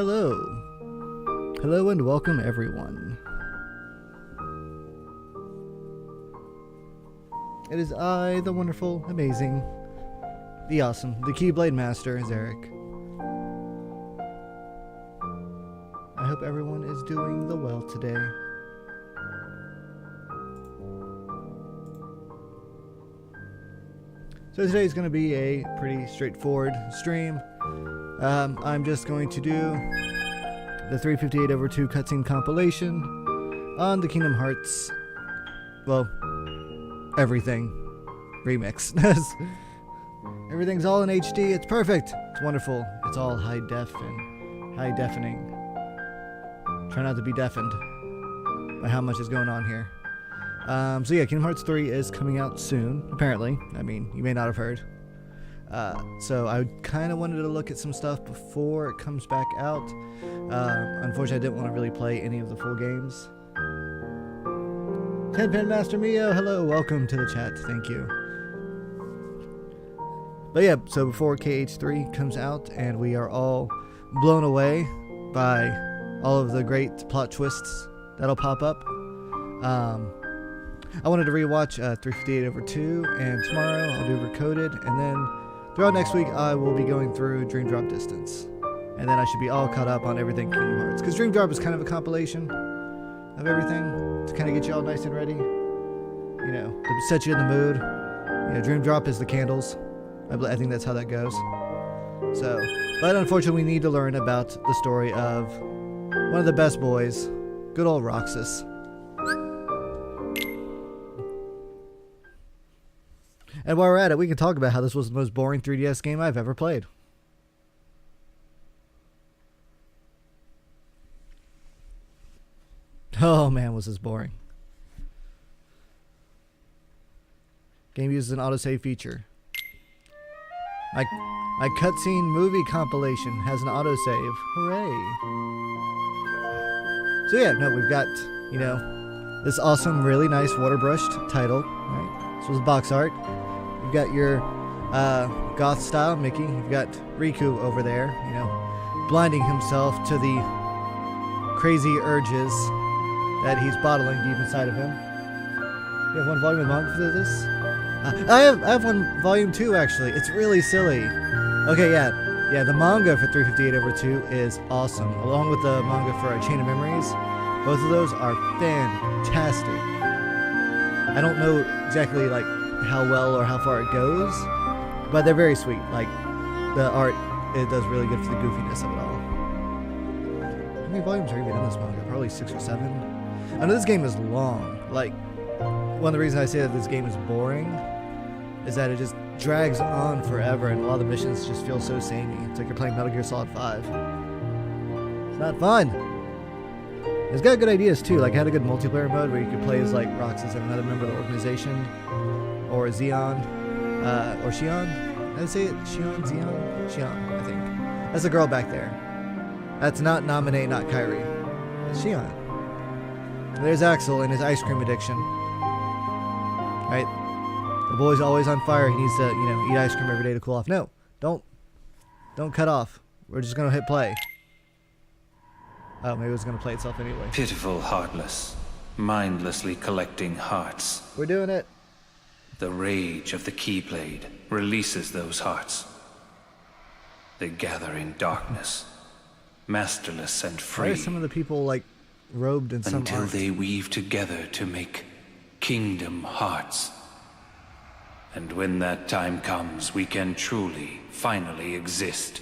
Hello. Hello and welcome everyone. It is I, the wonderful, amazing, the awesome, the Keyblade Master, Zarek. I hope everyone is doing the well today. So today is going to be a pretty straightforward stream. I'm just going to do the 358/2 cutscene compilation on the Kingdom Hearts, well, everything remix. Everything's all in HD. It's perfect. It's wonderful. It's all high def and high deafening. Try not to be deafened by how much is going on here. So yeah, Kingdom Hearts 3 is coming out soon, apparently. I mean, you may not have heard. So I kind of wanted to look at some stuff before it comes back out. Unfortunately, I didn't want to really play any of the full games. Tenpin Master Mio, hello, welcome to the chat, thank you. But yeah, so before KH3 comes out and we are all blown away by all of the great plot twists that'll pop up, I wanted to rewatch 358/2, and tomorrow I'll do Recoded, and then throughout next week I will be going through Dream Drop Distance. And then I should be all caught up on everything Kingdom Hearts. Because Dream Drop is kind of a compilation of everything to kind of get you all nice and ready. You know, to set you in the mood. You know, Dream Drop is the candles. I think that's how that goes. So, but unfortunately we need to learn about the story of one of the best boys, good old Roxas. And while we're at it, we can talk about how this was the most boring 3DS game I've ever played. Oh man, was this boring. Game uses an autosave feature. My cutscene movie compilation has an autosave. Hooray. So yeah, no, we've got, you know, this awesome, really nice water-brushed title. Right? This was box art. You've got your goth style Mickey. You've got Riku over there, you know, blinding himself to the crazy urges that he's bottling deep inside of him. You have one volume of manga for this? I have one volume too, actually. It's really silly. Okay, yeah, the manga for 358/2 is awesome, along with the manga for A Chain of Memories. Both of those are fantastic. I don't know exactly like how well or how far it goes, but they're very sweet. Like the art, it does really good for the goofiness of it all. How many volumes are even in this manga? Probably 6 or 7. I know this game is long. Like, one of the reasons I say that this game is boring is that it just drags on forever, and a lot of the missions just feel so samey. It's like you're playing Metal Gear Solid 5. It's not fun. It's got good ideas too. Like, it had a good multiplayer mode where you could play as like Roxas and another member of the organization, or Xion, or Xion. Did I say it? Xion, Xion, Xion. I think that's the girl back there. That's not Naminé, not Kairi. It's Xion. There's Axel and his ice cream addiction. Right? The boy's always on fire. He needs to, you know, eat ice cream every day to cool off. No, don't cut off. We're just gonna hit play. Oh, maybe it was gonna play itself anyway. Pitiful heartless, mindlessly collecting hearts. We're doing it. The rage of the Keyblade releases those hearts. They gather in darkness, masterless and Why are free, some of the people like robed in some until art? they weave together to make Kingdom Hearts. And when that time comes, we can truly, finally exist.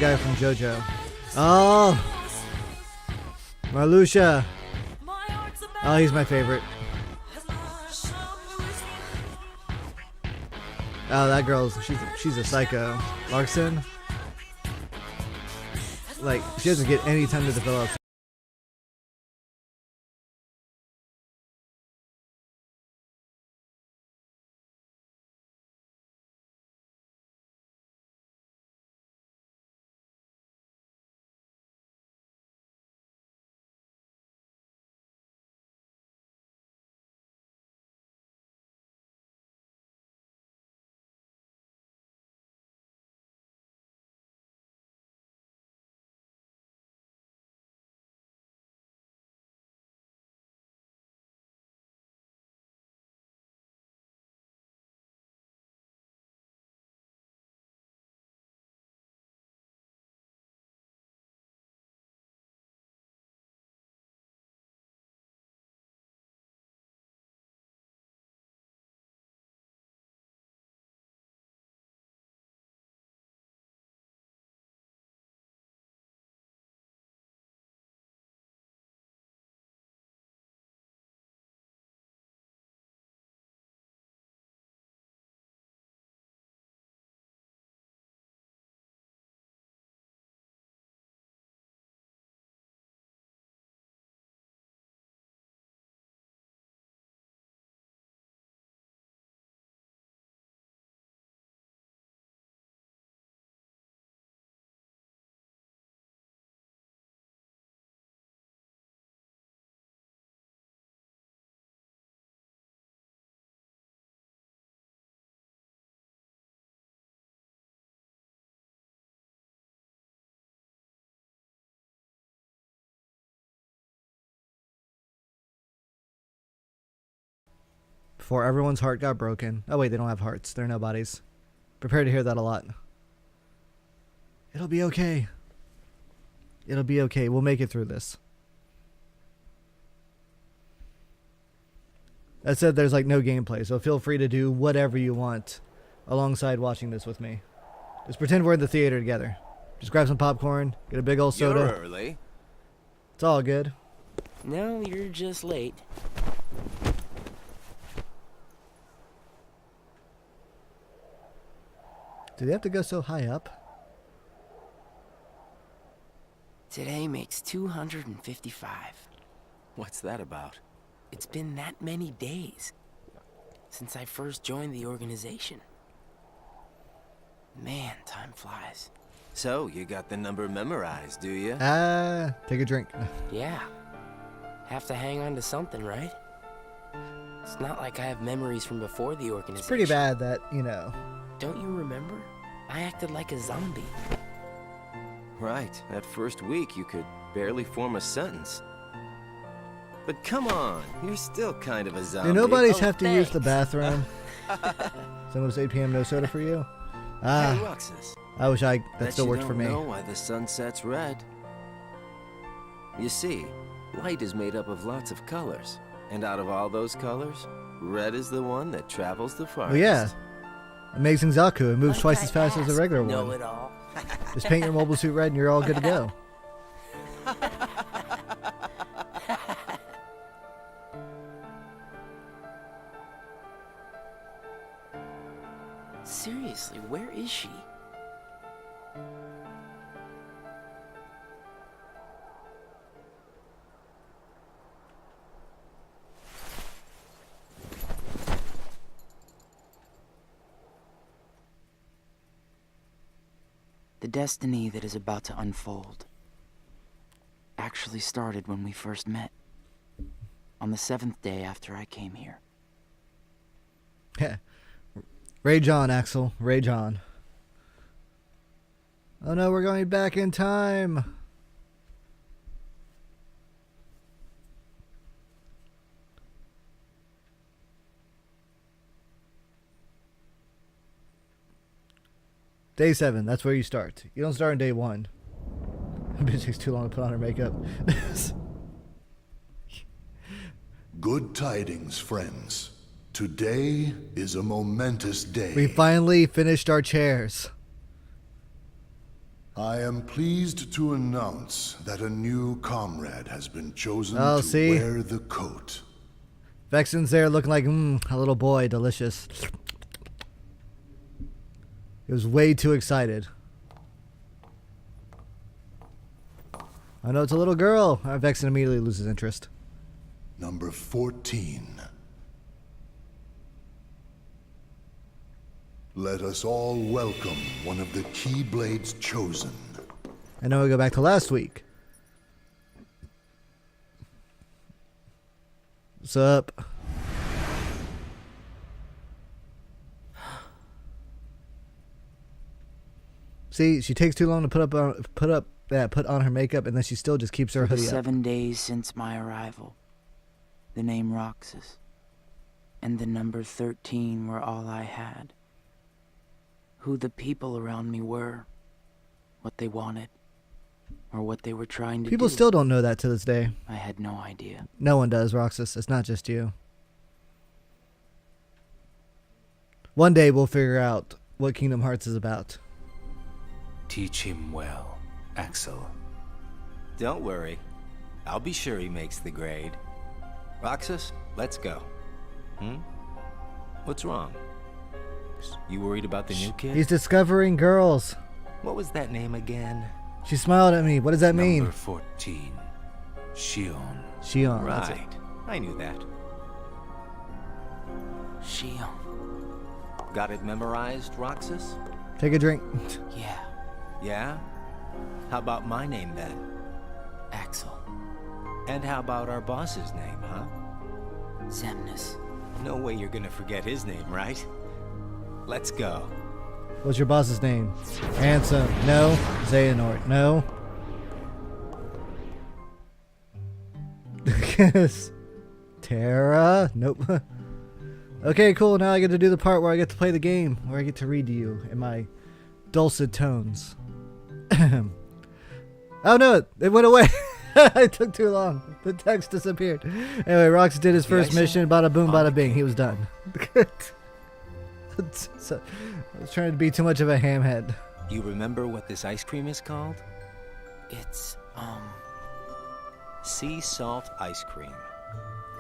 guy from JoJo. Oh, Marluxia. Oh, he's my favorite. Oh, that girl's she's a psycho. Larkson. Like, she doesn't get any time to develop. Before everyone's heart got broken. Oh wait, they don't have hearts. They're nobodies. Prepare to hear that a lot. It'll be okay. It'll be okay. We'll make it through this. That said, there's like no gameplay, so feel free to do whatever you want alongside watching this with me. Just pretend we're in the theater together. Just grab some popcorn, get a big old soda. You're early. It's all good. No, you're just late. Do they have to go so high up? Today makes 255. What's that about? It's been that many days since I first joined the organization. Man, time flies. So, you got the number memorized, do you? Take a drink. Yeah. Have to hang on to something, right? It's not like I have memories from before the organization. It's pretty bad that, you know. Don't you remember? I acted like a zombie. Right. That first week, you could barely form a sentence. But come on, you're still kind of a zombie. Do nobodies Oh, have to use the thanks. bathroom? It's almost 8 p.m. No soda for you? Hey, Roxas. I wish that Bet still you worked for me. don't know why the sun sets red. You see, light is made up of lots of colors. And out of all those colors, red is the one that travels the farthest. Well, yeah. Amazing Zaku. It moves Like twice I as fast as a asked, regular know one. it all. Just paint your mobile suit red and you're all good to go. Seriously, where is she? The destiny that is about to unfold actually started when we first met. On the 7th day after I came here. Rage on, Axel. Rage on. Oh no, we're going back in time. Day 7, that's where you start. You don't start on day 1. It takes too long to put on her makeup. Good tidings, friends. Today is a momentous day. We finally finished our chairs. I am pleased to announce that a new comrade has been chosen Oh, to see? wear the coat. Vexen's there looking like a little boy, delicious. He was way too excited. I know it's a little girl. Vexen immediately loses interest. Number 14. Let us all welcome one of the Keyblades chosen. And then we go back to last week. What's up? See, she takes too long to put on her makeup, and then she still just keeps her For the hoodie up. 7 days since my arrival, the name Roxas and the number 13 were all I had. Who the people around me were, what they wanted, or what they were trying to People do. still don't know that to this day. I had no idea. No one does, Roxas. It's not just you. One day we'll figure out what Kingdom Hearts is about. Teach him well, Axel. Don't worry. I'll be sure he makes the grade. Roxas, let's go. What's wrong? You worried about the new kid? He's discovering girls. What was that name again? She smiled at me. What does that mean? Number 14. Shion. Shion. That's it. Right. I knew that. Shion. Got it memorized, Roxas? Take a drink. Yeah, Yeah? How about my name then? Axel. And how about our boss's name, huh? Xemnas. No way you're gonna forget his name, right? Let's go. What's your boss's name? Ansem. No. Xehanort. No. Terra. Nope. Okay, cool. Now I get to do the part where I get to play the game, where I get to read to you in my dulcet tones. Oh no, it went away. It took too long. The text disappeared. Anyway, Rox did his first mission. Bada boom, bada bing. He was done. So, I was trying to be too much of a hamhead. You remember what this ice cream is called? It's, Sea salt ice cream.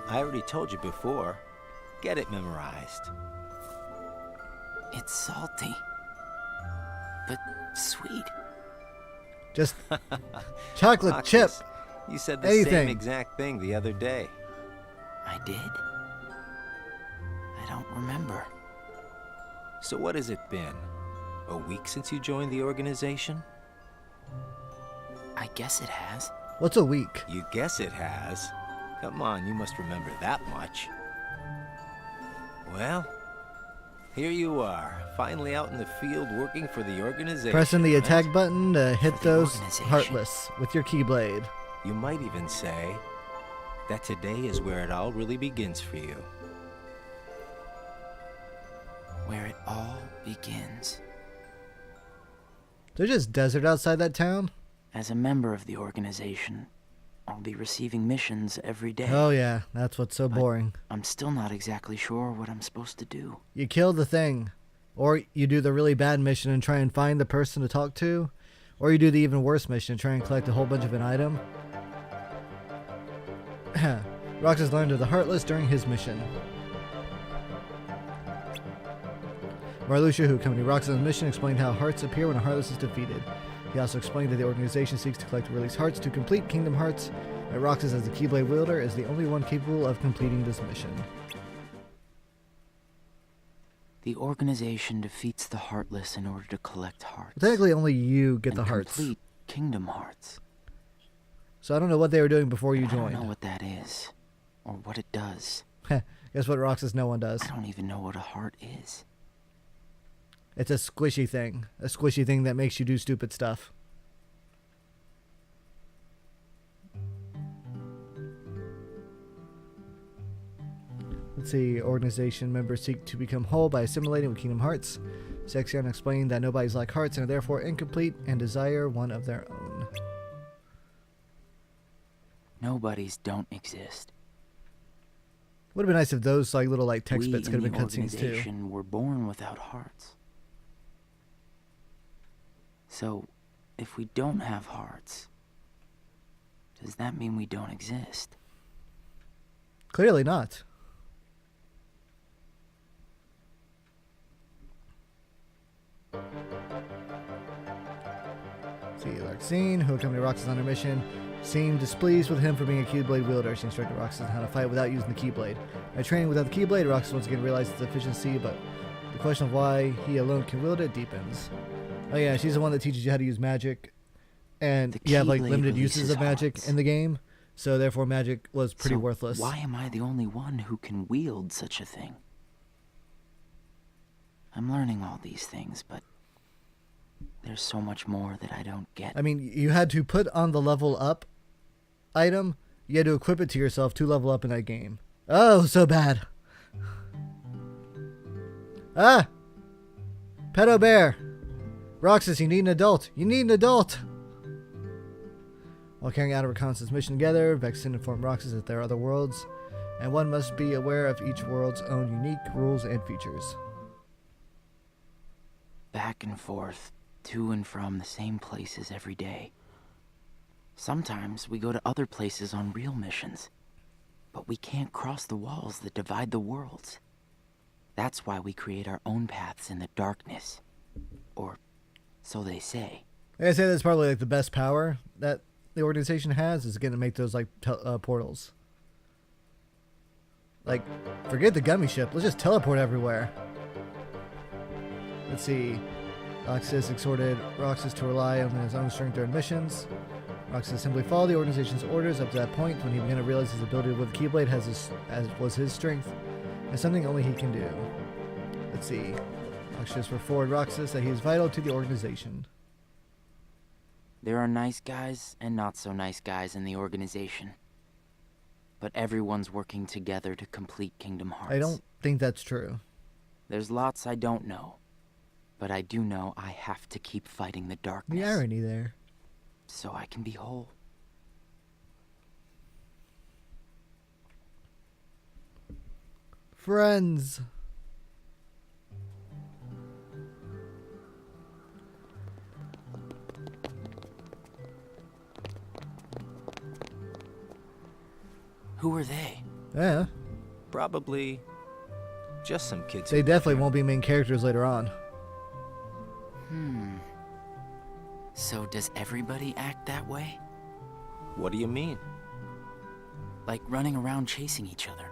I already told you before. Get it memorized. it's salty. But sweet. Just chocolate Roxas, chip. You said the Anything. same exact thing the other day. I did? I don't remember. So what has it been? A week since you joined the organization? I guess it has. What's a week? You guess it has. Come on, you must remember that much. Well, here you are, finally out in the field working for the organization. Pressing the right? attack button to hit For the those organization. heartless with your keyblade. You might even say that today is where it all really begins for you. Where it all begins. There's just desert outside that town. As a member of the organization, I'll be receiving missions every day. Oh yeah, that's what's so boring. I'm still not exactly sure what I'm supposed to do. You kill the thing, or you do the really bad mission and try and find the person to talk to, or you do the even worse mission and try and collect a whole bunch of an item. Roxas learned of the Heartless during his mission. Marluxia, who accompanied Roxas on the mission, explained how hearts appear when a Heartless is defeated. He also explained that the organization seeks to collect and release hearts to complete Kingdom Hearts, and Roxas, as the Keyblade wielder, is the only one capable of completing this mission. The organization defeats the Heartless in order to collect hearts. Technically, only you get and the hearts. complete Kingdom Hearts. So I don't know what they were doing before you I don't know joined. what that is, or what it does. Guess what, Roxas? No one does. I don't even know what a heart is. It's a squishy thing. A squishy thing that makes you do stupid stuff. Let's see. Organization members seek to become whole by assimilating with Kingdom Hearts. Sexion explained that nobody's like hearts and are therefore incomplete and desire one of their own. Nobodies don't exist. Would have been nice if those little text We bits could in have the been cutscenes too. organization were born without hearts. So, if we don't have hearts, does that mean we don't exist? Clearly not. See, Larxene, who accompanied Roxas on her mission, seemed displeased with him for being a Keyblade wielder. She instructed Roxas on how to fight without using the Keyblade. By training without the Keyblade, Roxas once again realized its efficiency, but the question of why he alone can wield it deepens. Oh yeah, she's the one that teaches you how to use magic, and you have like Keyblade limited uses releases of magic hearts. in the game, so therefore magic was pretty So worthless. Why am I the only one who can wield such a thing? I'm learning all these things, but there's so much more that I don't get. I mean, you had to put on the level up item. You had to equip it to yourself to level up in that game. Oh, so bad. Ah! Pedo Bear! Roxas, you need an adult. You need an adult! While carrying out a reconnaissance mission together, Vexen informed Roxas that there are other worlds, and one must be aware of each world's own unique rules and features. Back and forth, to and from the same places every day. Sometimes we go to other places on real missions, but we can't cross the walls that divide the worlds. That's why we create our own paths in the darkness. Or so they say. Like I say, that's probably like the best power that the organization has, is getting to make those like portals. Like, forget the gummy ship. Let's just teleport everywhere. Let's see. Roxas exhorted Roxas to rely on his own strength during missions. Roxas simply followed the organization's orders up to that point when he began to realize his ability with the Keyblade was his strength, and something only he can do. Let's see. Roxas informed Roxas that he is vital to the organization. There are nice guys and not so nice guys in the organization. But everyone's working together to complete Kingdom Hearts. I don't think that's true. There's lots I don't know. But I do know I have to keep fighting the darkness. The irony there. So I can be whole. Friends. Who are they? Yeah. Probably just some kids. They definitely won't be main characters later on. So does everybody act that way? What do you mean? Like running around chasing each other,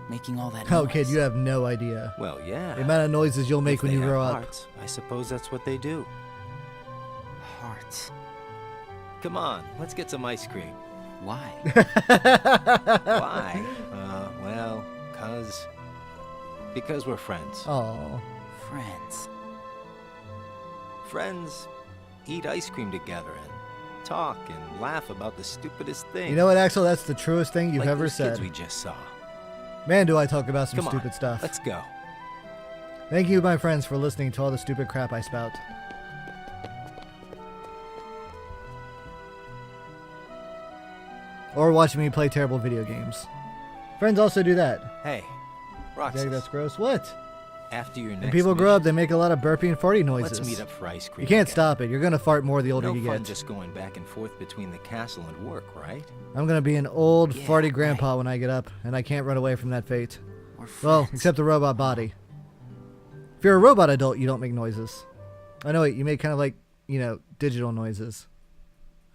making all that Oh, noise. kid, you have no idea. Well, yeah. The amount of noises you'll make If when they you have grow up. hearts, I suppose that's what they do. Hearts. Come on, let's get some ice cream. Why? Why? Well, because we're friends. Oh. Friends. Friends eat ice cream together and talk and laugh about the stupidest things. You know what, Axel? That's the truest thing you've like ever those said. kids we just saw. Man, do I talk about some Come stupid on, stuff. let's go. Thank you, my friends, for listening to all the stupid crap I spout. Or watching me play terrible video games. Friends also do that. Hey, You Roxas, think that's gross? What? after your next When people grow mission, up, they make a lot of burpy and farty noises. let's meet up for ice cream. You can't again. stop it. You're gonna fart more the older No you fun get. just going back and forth between the castle and work, right? I'm gonna be an old Yeah, farty grandpa when I get up, and I can't run away from that fate. We're friends. Well, except the robot body. If you're a robot adult, you don't make noises. I know, you make kind of like, digital noises.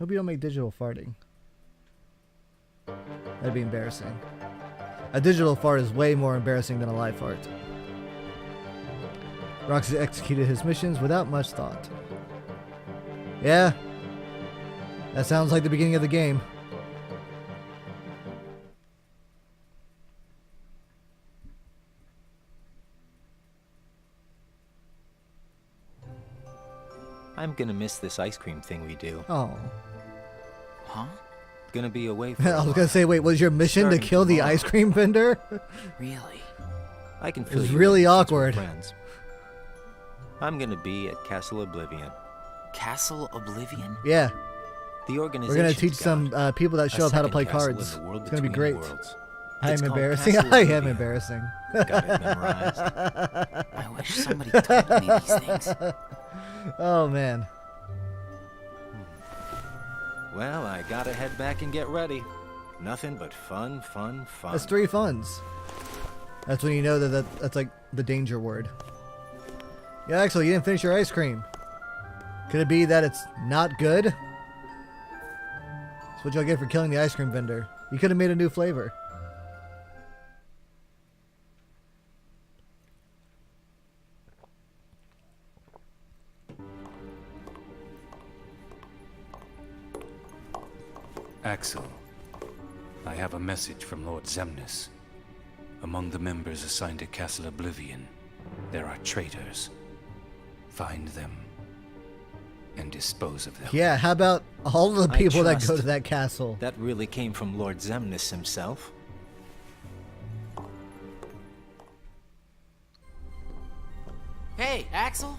Hope you don't make digital farting. That'd be embarrassing. A digital fart is way more embarrassing than a live fart. Roxas executed his missions without much thought. Yeah. That sounds like the beginning of the game. I'm gonna miss this ice cream thing we do. Oh. Huh? Gonna be away for I a was while. gonna say, wait, was your mission to Starting kill the tomorrow. ice cream vendor? Really? I can It feel was you really in since we're awkward. Friends. I'm gonna be at Castle Oblivion. Castle Oblivion? Yeah. The We're organization. gonna teach some people that show up how to play cards. It's gonna be great. I It's am called embarrassing. Castle I am Oblivion. embarrassing. Got it memorized. I wish somebody told me these things. Oh man. Well, I gotta head back and get ready. Nothing but fun, fun, fun. That's 3 funs. That's when you know that's like the danger word. Yeah, Axel, you didn't finish your ice cream. Could it be that it's not good? That's what you'll get for killing the ice cream vendor. You could have made a new flavor. Axel, I have a message from Lord Xemnas. Among the members assigned to Castle Oblivion, there are traitors. Find them and dispose of them. Yeah, how about all of the people that go trust to that castle? That really came from Lord Xemnas himself. Hey, Axel?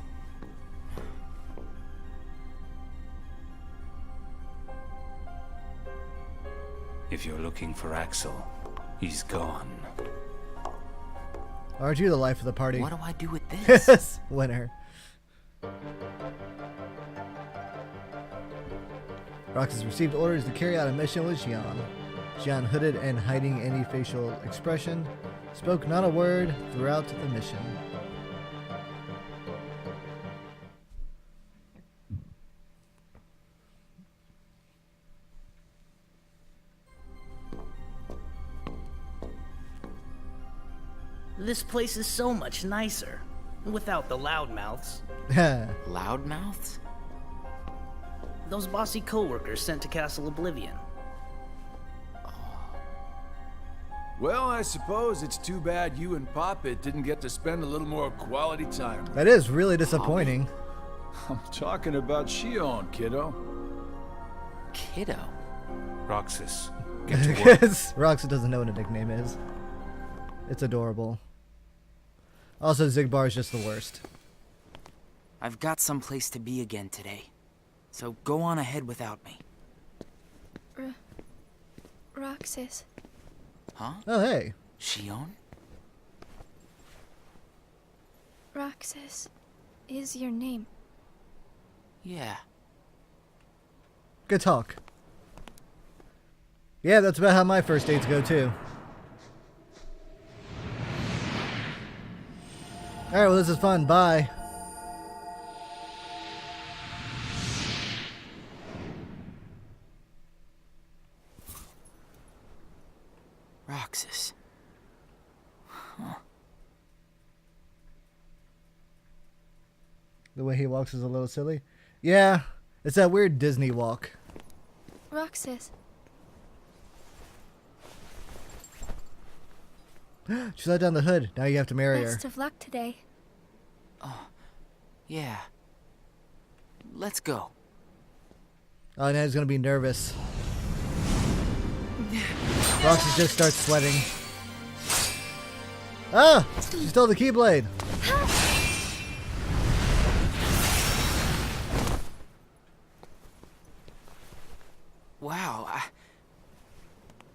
If you're looking for Axel, he's gone. Aren't you the life of the party? What do I do with this? Yes, winner. Roxas received orders to carry out a mission with Xian. Xian, hooded and hiding any facial expression, spoke not a word throughout the mission. This place is so much nicer, without the loudmouths. Loudmouths? Those bossy co-workers sent to Castle Oblivion. Well, I suppose it's too bad you and Poppet didn't get to spend a little more quality time. That is really disappointing. I'm talking about Xion, kiddo. Kiddo? Roxas, get to work. Because Roxas doesn't know what a nickname is. It's adorable. Also, Zigbar is just the worst. I've got someplace to be again today, so go on ahead without me. Roxas. Huh? Oh, hey. Xion? Roxas is your name. Yeah. Good talk. Yeah, that's about how my first dates go, too. Alright, well, this is fun. Bye. Roxas. Huh. The way he walks is a little silly. Yeah, it's that weird Disney walk. Roxas. She let down the hood. Now you have to marry her. Best of luck today. Oh, yeah. Let's go. Oh, now he's gonna be nervous. Roxas just starts sweating. Ah! She stole the Keyblade. Wow,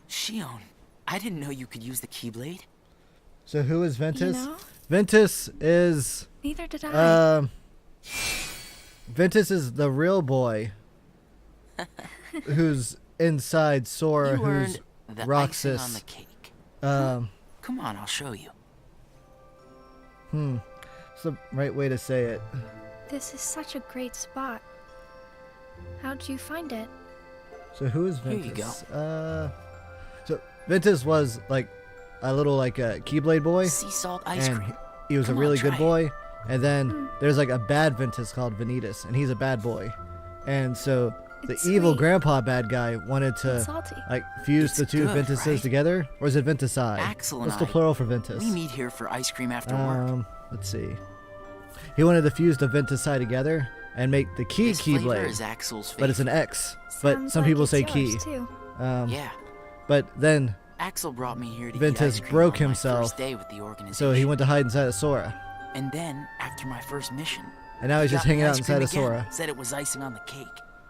Xion, I didn't know you could use the Keyblade. So who is Ventus? You know? Ventus is... Neither did I. Ventus is the real boy. Who's inside Sora, You who's earned the Roxas. icing on the cake. Come on, I'll show you. It's the right way to say it. This is such a great spot. How'd you find it? So who is Here you Ventus? So Ventus was like a little like a Keyblade boy, Sea salt ice and cream. he was Come a on, really try good it. boy. And then there's like a bad Ventus called Vanitas, and he's a bad boy. And so the It's evil sweet. grandpa bad guy wanted It's to salty. like fuse It's the two good, Ventuses right? together, or is it Ventusi? Axel and What's the I, plural for Ventus? We meet here for ice cream after work. Let's see. He wanted to fuse the Ventusi together and make the key This flavor Keyblade, is Axel's favorite. but it's an X. But Sounds some like people it's say yours, key. too. Yeah, But then, Axel brought me here to Ventus eat ice cream broke on my himself, first day with the organization. so he went to hide inside of Sora. And then, after my first mission, And now he's he just got me hanging out ice cream inside of again, Sora. Said it was icing on the cake.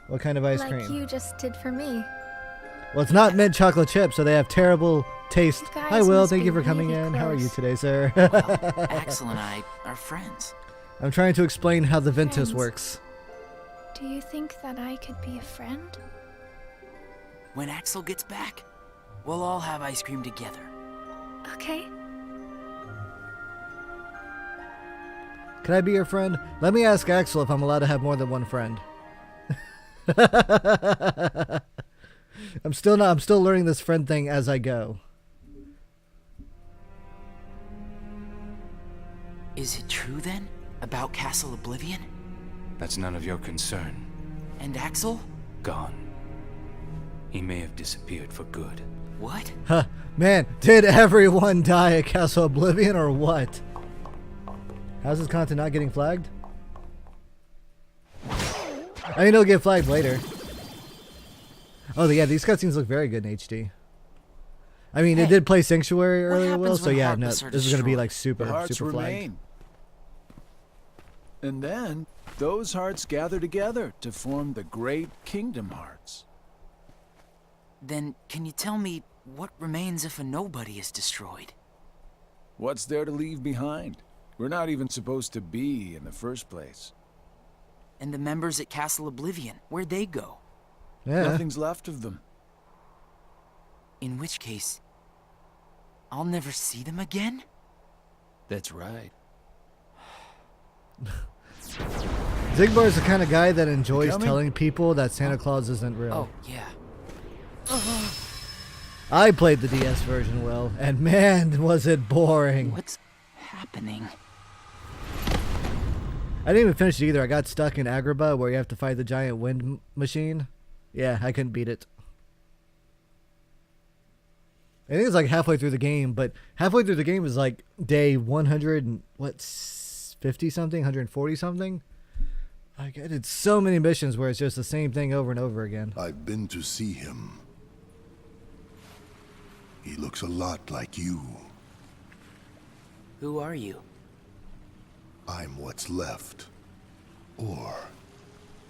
What kind of ice Like cream? you just did for me. Well, it's not mint chocolate chip, so they have terrible taste. You guys Hi, Will. must Thank be you for coming really in. How are you close. today, sir? Well, Axel and I are friends. I'm trying to explain how the Ventus Friends. works. Do you think that I could be a friend? When Axel gets back, we'll all have ice cream together. Okay. Can I be your friend? Let me ask Axel if I'm allowed to have more than one friend. I'm still learning this friend thing as I go. Is it true then? About Castle Oblivion? That's none of your concern. And Axel? Gone. He may have disappeared for good. What? Huh. Man, did everyone die at Castle Oblivion or what? How's this content not getting flagged? I mean, it'll get flagged later. Oh, yeah, these cutscenes look very good in HD. I mean, it did play Sanctuary earlier, Will, so yeah, no, this is going to be like super flagged. Remain. And then, those hearts gather together to form the great Kingdom Hearts. Then, can you tell me what remains if a nobody is destroyed? What's there to leave behind? We're not even supposed to be in the first place. And the members at Castle Oblivion, where'd they go? Yeah. Nothing's left of them. In which case, I'll never see them again? That's right. Zigbar's the kind of guy that enjoys telling people that Santa Claus isn't real. Oh, yeah. I played the DS version, Will, and man, was it boring. What's happening? I didn't even finish it either. I got stuck in Agrabah where you have to fight the giant wind machine. Yeah, I couldn't beat it. I think it's like halfway through the game, but halfway through the game is like day 100 and what, 50 something, 140 something. I did so many missions where it's just the same thing over and over again. I've been to see him. He looks a lot like you. Who are you? I'm what's left. Or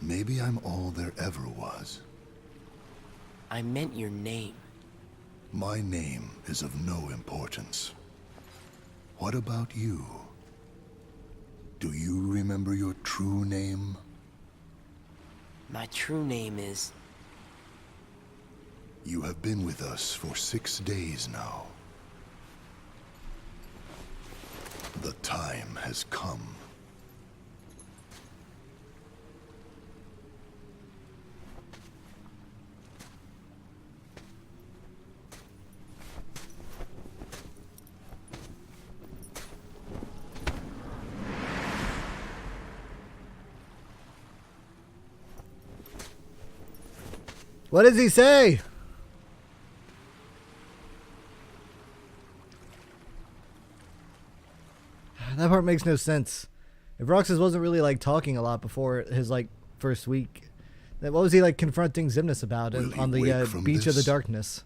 maybe I'm all there ever was. I meant your name. My name is of no importance. What about you? Do you remember your true name? My true name is... You have been with us for 6 days now. The time has come. What does he say? That part makes no sense. If Roxas wasn't really like talking a lot before his like first week, then what was he like confronting Xemnas about on the beach of the darkness?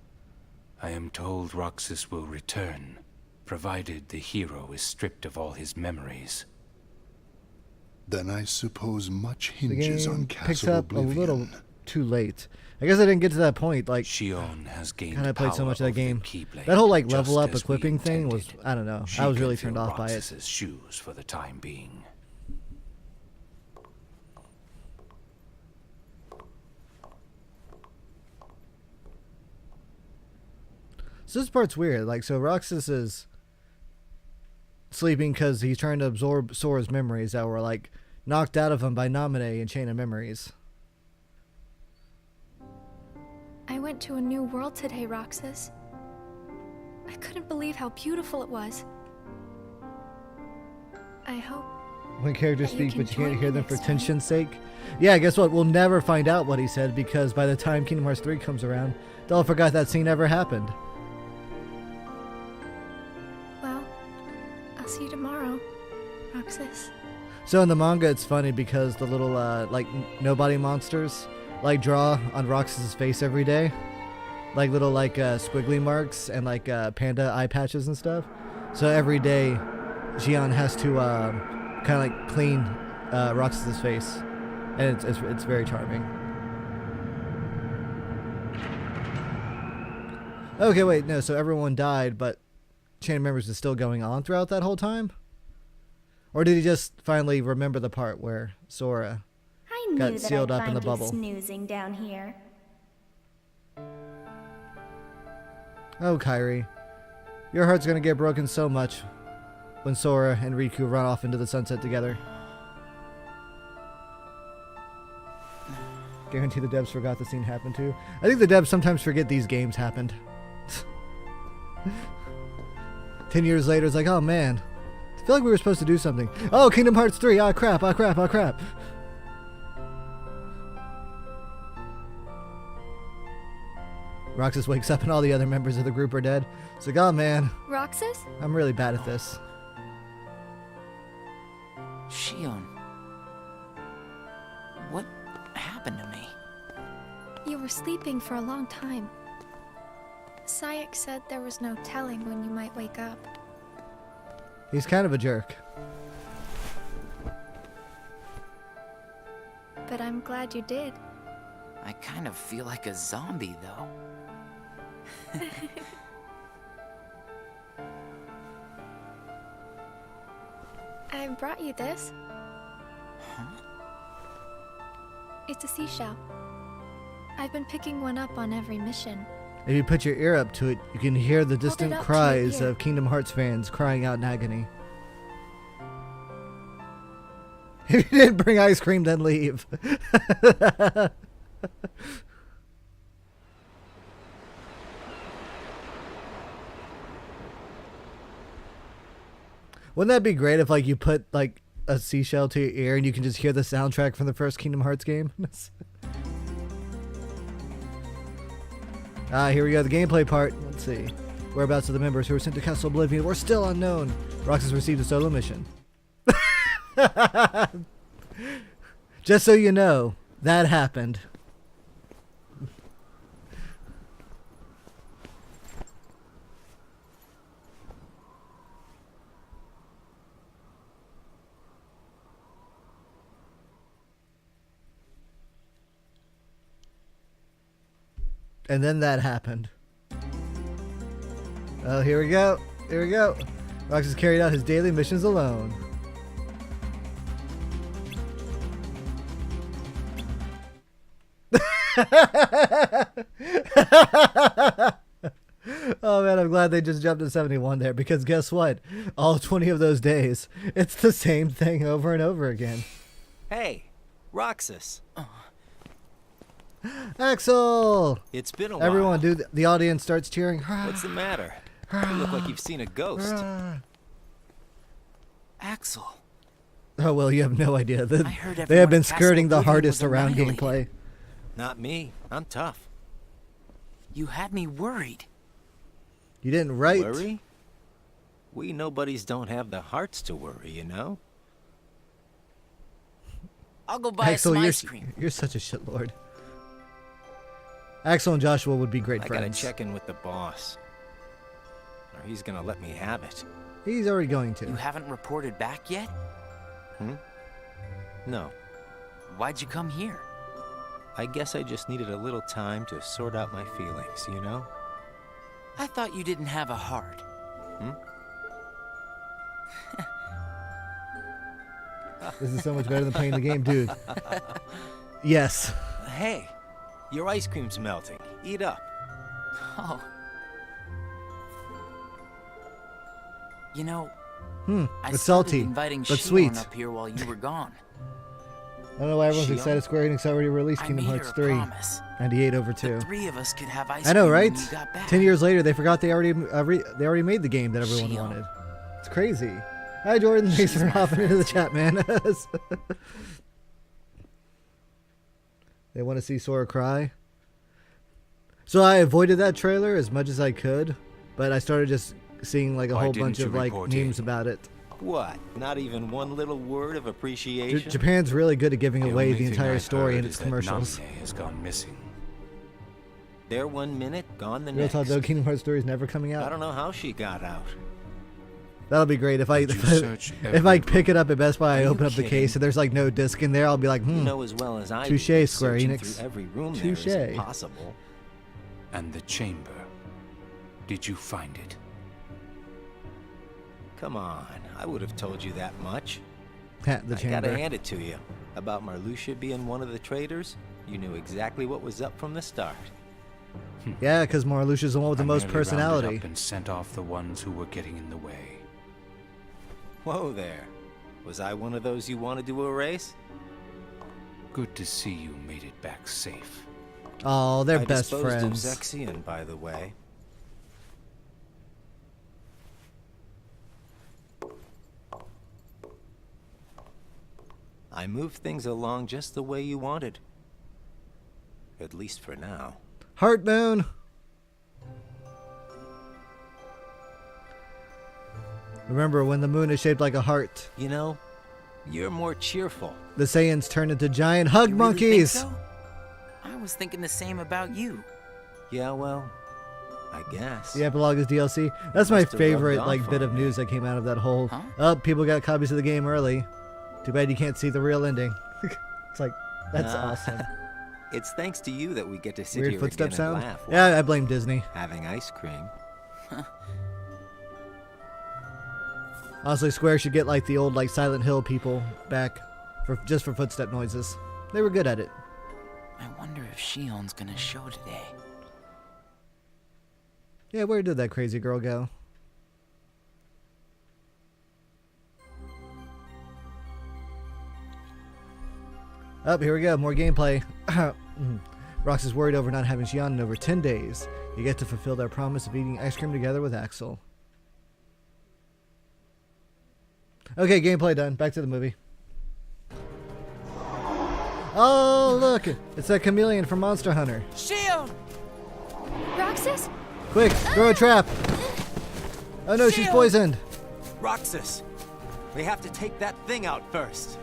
I am told Roxas will return, provided the hero is stripped of all his memories. Then I suppose much The hinges on game Castle picks up Oblivion. a little too late. I guess I didn't get to that point. Like, Shion has gained God, I played so power much of that over the game. Keyblade, That whole like just level up as we equipping thing was, intended. I don't know. She I was can really fill turned off by it. Roxas's shoes for the time being. So this part's weird. Like, so Roxas is sleeping because he's trying to absorb Sora's memories that were like knocked out of him by Naminé in Chain of Memories. I went to a new world today, Roxas. I couldn't believe how beautiful it was. I hope... When characters that you speak, can but you can't join hear me them for next time. tension's sake. Yeah, guess what? We'll never find out what he said because by the time Kingdom Hearts 3 comes around, they'll forgot that scene ever happened. Well, I'll see you tomorrow, Roxas. So in the manga, it's funny because the little like nobody monsters like draw on Roxas's face every day, like little like squiggly marks and like panda eye patches and stuff. So every day, Xion has to kind of like clean Roxas's face, and it's very charming. Okay, wait, no. So everyone died, but Chain of Memories is still going on throughout that whole time. Or did he just finally remember the part where Sora I knew got that sealed I'd up in the find you bubble? snoozing down here. Oh, Kairi. Your heart's gonna get broken so much when Sora and Riku run off into the sunset together. Guarantee the devs forgot the scene happened too. I think the devs sometimes forget these games happened. 10 years later, it's like, oh man, I feel like we were supposed to do something. Oh, Kingdom Hearts 3, oh crap, oh crap, oh crap. Roxas wakes up and all the other members of the group are dead. It's like, oh man, Roxas? I'm really bad at this. Shion. What happened to me? You were sleeping for a long time. Sayek said there was no telling when you might wake up. He's kind of a jerk. But I'm glad you did. I kind of feel like a zombie, though. I brought you this. Huh? It's a seashell. I've been picking one up on every mission. If you put your ear up to it, you can hear the distant up to cries your ear. of Kingdom Hearts fans crying out in agony. If you didn't bring ice cream, then leave. Wouldn't that be great if, like, you put like a seashell to your ear and you can just hear the soundtrack from the first Kingdom Hearts game? Here we go, the gameplay part. Let's see. Whereabouts of the members who were sent to Castle Oblivion were still unknown. Roxas received a solo mission. Just so you know, that happened. And then that happened. Oh, here we go. Here we go. Roxas carried out his daily missions alone. Oh man, I'm glad they just jumped to 71 there, because guess what? All 20 of those days, it's the same thing over and over again. Hey, Roxas. Axel! It's been a while. Everyone, dude, the audience starts cheering. What's the matter? You look like you've seen a ghost. Axel. Oh, well, you have no idea. I heard They everyone have been at Castle skirting the Oblivion hardest was around annihilated. gameplay. Not me. I'm tough. You had me worried. You didn't write. Worry? We nobodies don't have the hearts to worry, you know? I'll go buy Axel, some you're, ice cream. you're such a shitlord. Axel and Joshua would be great I friends. gotta check in with the boss. Or he's gonna let me have it. He's already going You to. haven't reported back yet? No. Why'd you come here? I guess I just needed a little time to sort out my feelings, you know? I thought you didn't have a heart. This is so much better than playing the game, dude. Yes. Hey, your ice cream's melting. Eat up. Oh. You know, I It's started salty, inviting but Shion sweet. up here while you were gone. I don't know why everyone's Shion? excited. Square Enix already released I Kingdom made her Hearts a 3. promise. 98 over 2. The three of us could have ice I know, cream right? when you got back. 10 years later, they forgot they already made the game that everyone Shion. wanted. It's crazy. Hi, Jordan. Thanks She's for my hopping into the chat, man. They want to see Sora cry. So I avoided that trailer as much as I could, but I started just seeing like a Why whole didn't bunch you of like report memes in? about it. What? Not even one little word of appreciation? Japan's really good at giving The away only the thing entire I've story heard in is its that commercials. Namine has gone missing. There 1 minute, gone the Real next. talk though, Kingdom Hearts 3 is never coming I out. don't know how she got out. That'll be great if I Did you search if I every pick it up at Best Buy, I Are you open up the kidding? case and there's like no disc in there. I'll be like, You know as well as I do Touche, that Square searching Enix. through every room there Touche. is impossible. And the chamber. Did you find it? Come on, I would have told you that much. the I gotta chamber. hand it to you. About Marluxia being one of the traitors, you knew exactly what was up from the start. Yeah, because Marluxia's the one with the I most merely rounded personality. up and sent off the ones who were getting in the way. Whoa there. Was I one of those you wanted to erase? Good to see you made it back safe. Oh, they're I best disposed friends. of Zexion, by the way. I moved things along just the way you wanted. At least for now. Heart Moon. Remember, when the moon is shaped like a heart, You know, you're more cheerful. the Saiyans turn into giant hug You really monkeys. think so? I was thinking the same about you. Yeah, well, I guess. The epilogue is DLC. That's my Must have favorite rubbed like off bit on of me. news that came out of that whole. Huh? Oh, people got copies of the game early. Too bad you can't see the real ending. It's like that's Ah. awesome. It's thanks to you that we get to sit Weird here footstep again sound. and laugh while Yeah, I blame Disney. having ice cream. Honestly, Square should get like the old like Silent Hill people back for just for footstep noises. They were good at it. I wonder if Shion's gonna show today. Yeah, where did that crazy girl go? Oh, here we go. More gameplay. Rox is worried over not having Xion in over 10 days. You get to fulfill their promise of eating ice cream together with Axel. Okay, gameplay done. Back to the movie. Oh, look! It's that chameleon from Monster Hunter. Shion! Roxas? Quick, throw a trap! Oh no, she's Shield! poisoned! Roxas, we have to take that thing out first.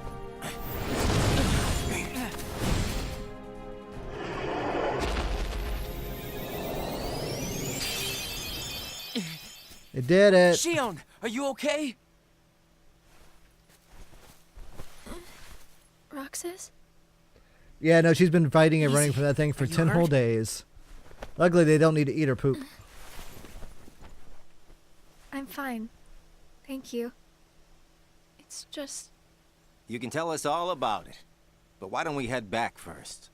It did it! Shion, are you okay? Roxas? Yeah, no, she's been fighting and running Easy. from that thing for Are you 10 whole hurt? days. Luckily, they don't need to eat her poop. I'm fine. Thank you. It's just. You can tell us all about it. But why don't we head back first?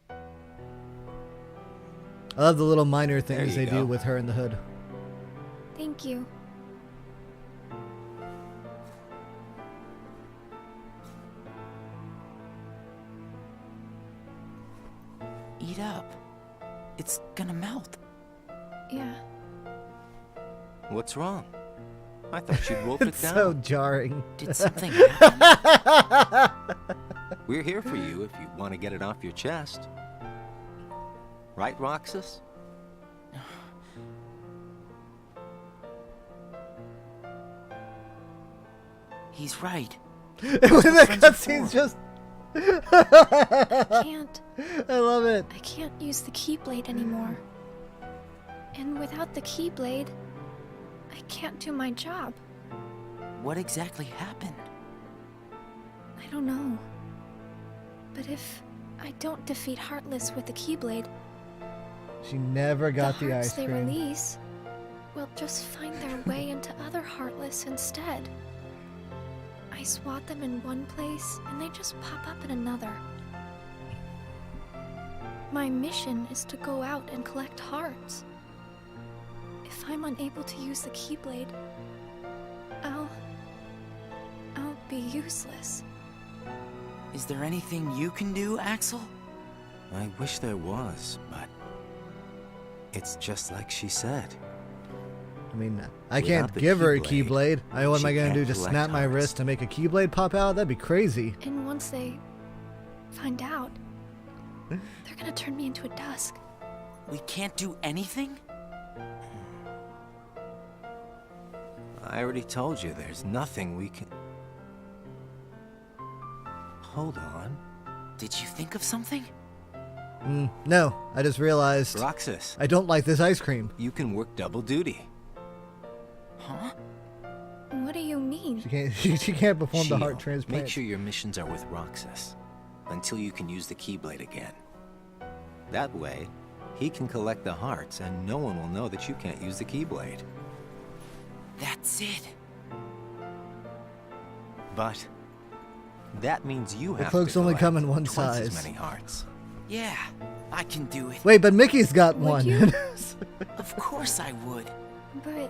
I love the little minor things There they you do go. with her in the hood. Thank you. Eat up. It's gonna melt. Yeah. What's wrong? I thought you'd wolf it It's down. so jarring. Did something happen? We're here for you if you want to get it off your chest. Right, Roxas? He's right. When that friends are cutscene's for. just. I can't. I love it. I can't use the Keyblade anymore. And without the Keyblade, I can't do my job. What exactly happened? I don't know. But if I don't defeat Heartless with the Keyblade, She never got the hearts ice they cream. release will just find their way into other Heartless instead. I swat them in one place, and they just pop up in another. My mission is to go out and collect hearts. If I'm unable to use the Keyblade, I'll be useless. Is there anything you can do, Axel? I wish there was, but it's just like she said. I mean, I Without can't the give her a Keyblade, Keyblade. What am I she gonna do? can't Just collect snap my hearts. wrist to make a Keyblade pop out? That'd be crazy. And once they find out, they're gonna turn me into a Dusk. We can't do anything? I already told you there's nothing we can... Hold on. Did you think of something? No, I just realized Roxas, I don't like this ice cream. you can work double duty. Huh? What do you mean? She can't. She can't perform the heart Shield, transplant. Make sure your missions are with Roxas until you can use the Keyblade again. That way, he can collect the hearts and no one will know that you can't use the Keyblade. That's it. But that means you The have folks to only collect come in one twice size. as many hearts. Yeah, I can do it. Wait, but Mickey's got Would one. you? Of course I would. But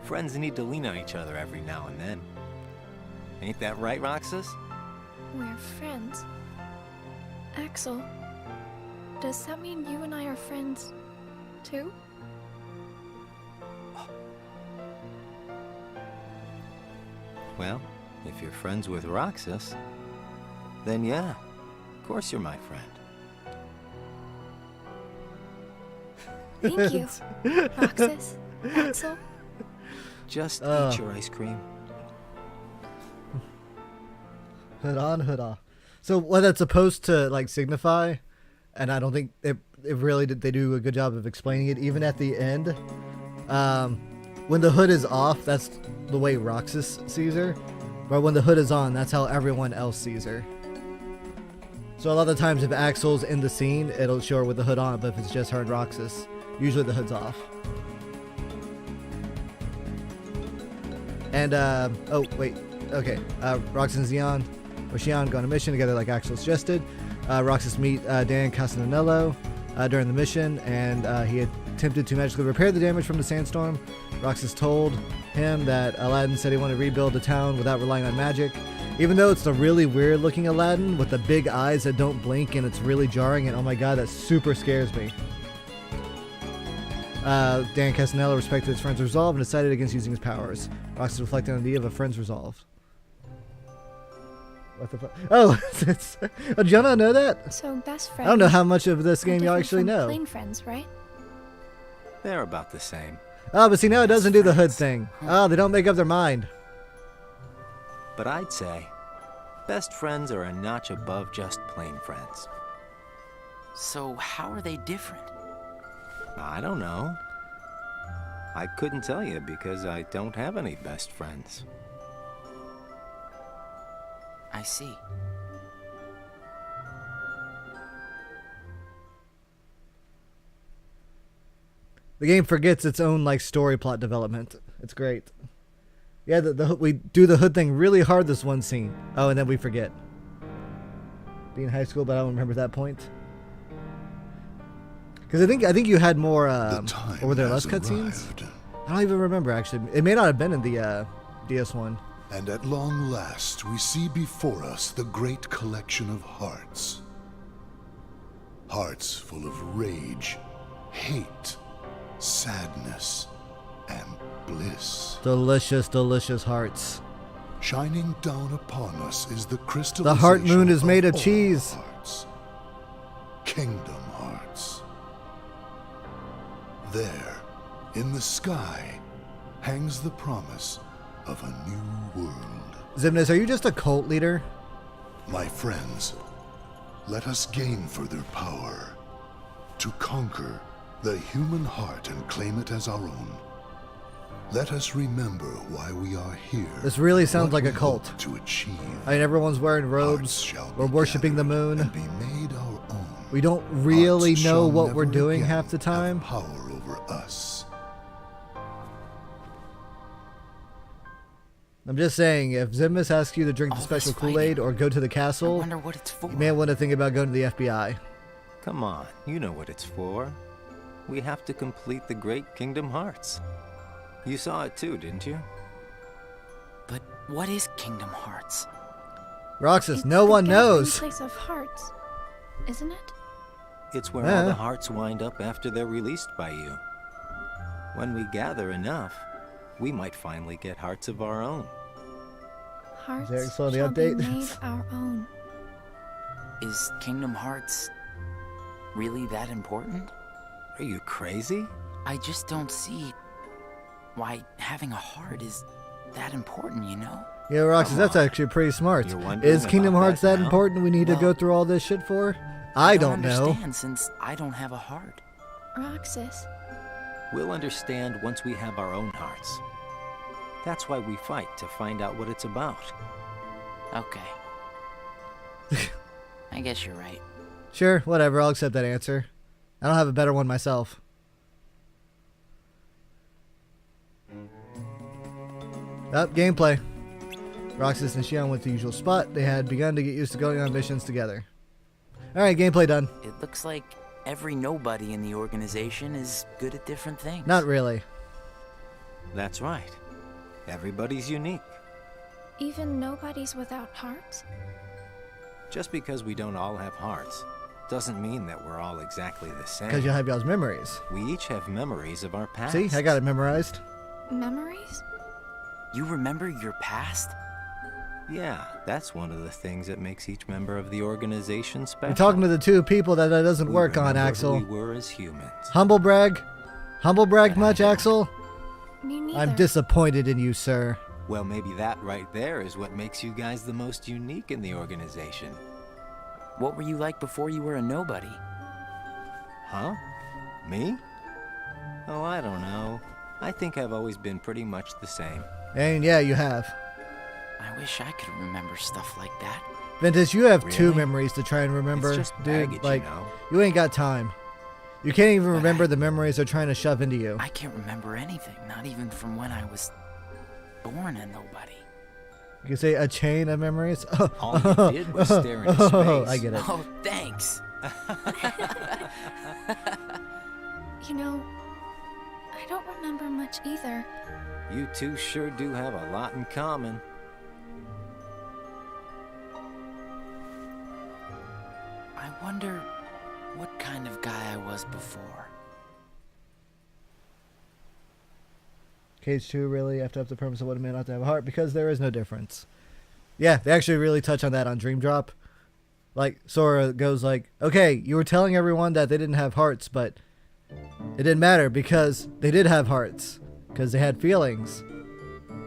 Friends need to lean on each other every now and then. Ain't that right, Roxas? we're friends. Axel, does that mean you and I are friends too? Well, if you're friends with Roxas, then yeah, of course you're my friend. Thank you, Roxas, Axel. Just eat your ice cream. Hood on, hood off. So what that's supposed to like signify, and I don't think it really did. They do a good job of explaining it. Even at the end, when the hood is off, that's the way Roxas sees her. But when the hood is on, that's how everyone else sees her. So a lot of times, if Axel's in the scene, it'll show her with the hood on. But if it's just her and Roxas, usually the hood's off. And oh wait, okay. Roxas and Xian go on a mission together, like Axel suggested. Roxas meet Dan Castanello during the mission, and he attempted to magically repair the damage from the sandstorm. Roxas told him that Aladdin said he wanted to rebuild the town without relying on magic. Even though it's the really weird looking Aladdin with the big eyes that don't blink, and it's really jarring, and oh my god, that super scares me. Dan Castanello respected his friend's resolve and decided against using his powers. Roxas reflected on the idea of a friend's resolve. What the fuck? Oh, oh, do y'all not know that? So best friends. I don't know how much of this are game y'all different actually from know. Plain friends, right? They're about the same. Oh, but see, now it doesn't do the hood thing. Oh, they don't make up their mind. But I'd say best friends are a notch above just plain friends. So how are they different? I don't know. I couldn't tell you because I don't have any best friends. I see. The game forgets its own like story plot development. It's great. Yeah, we do the hood thing really hard this one scene. Oh, and then we forget. Being in high school, but I don't remember that point. Because I think you had more. Or were there less cutscenes? I don't even remember actually. It may not have been in the DS1. And at long last, we see before us the great collection of hearts. Hearts full of rage, hate, sadness, and bliss. Delicious, delicious hearts. Shining down upon us is the crystallization. The heart moon is made of all cheese. Hearts. Kingdom Hearts. There, in the sky, hangs the promise of a new world. Xemnas, are you just a cult leader? My friends, let us gain further power to conquer the human heart and claim it as our own. Let us remember why we are here. This really sounds what like a we cult. hope to achieve. I mean, everyone's wearing robes. We're worshiping the moon. And be made our own. We don't really Hearts know shall what we're never doing again half the time. have power over us. I'm just saying, if Xemnas asks you to drink the All special this Kool-Aid fighting. or go to the I castle, wonder what it's for. you may want to think about going to the FBI. Come on, you know what it's for. We have to complete the Great Kingdom Hearts. You saw it too, didn't you? But what is Kingdom Hearts? Roxas, It's no the one gathering knows. place of hearts, isn't it? It's where Yeah. all the hearts wind up after they're released by you. When we gather enough, we might finally get hearts of our own. Hearts Eric saw the shall update? be made our own. Is Kingdom Hearts really that important? Are you crazy? I just don't see why having a heart is that important, you know? Yeah, Roxas, Come that's on. actually pretty smart. You're wondering Is Kingdom about Hearts that that now? important we need to go Well, through all this shit for? I don't know. understand since I don't have a heart. Roxas, We'll understand once we have our own hearts. That's why we fight, to find out what it's about. Okay. I guess you're right. Sure, whatever, I'll accept that answer. I don't have a better one myself. Up, gameplay. Roxas and Xian went to the usual spot. They had begun to get used to going on missions together. All right, gameplay done. It looks like every nobody in the organization is good at different things. Not really. That's right. Everybody's unique. Even nobodies without hearts? Just because we don't all have hearts doesn't mean that we're all exactly the same. Because you'll have y'all's memories. We each have memories of our past. See, I got it memorized. Memories? You remember your past? Yeah, that's one of the things that makes each member of the organization special. You're talking to the two people that doesn't We work on, remember Axel. who we were as humans. Humble brag? Humble brag much, Axel? Me neither. I'm disappointed in you, sir. Well, maybe that right there is what makes you guys the most unique in the organization. What were you like before you were a nobody? Huh? Me? Oh, I don't know. I think I've always been pretty much the same. And yeah, you have. I wish I could remember stuff like that. Ventus, you have two Really? memories to try and remember. It's just Dude, baggage, like, you know. you ain't got time. You can't even But remember I- the memories they're trying to shove into you. I can't remember anything, not even from when I was born a nobody. You can say a chain of memories. All you did was stare into space. I get it. Oh, thanks. You know, I don't remember much either. You two sure do have a lot in common. I wonder what kind of guy I was before. Cage 2 really effed up the premise of what it meant not to have a heart because there is no difference. Yeah, they actually really touch on that on Dream Drop. Like, Sora goes like, okay, you were telling everyone that they didn't have hearts, but it didn't matter because they did have hearts. Because they had feelings.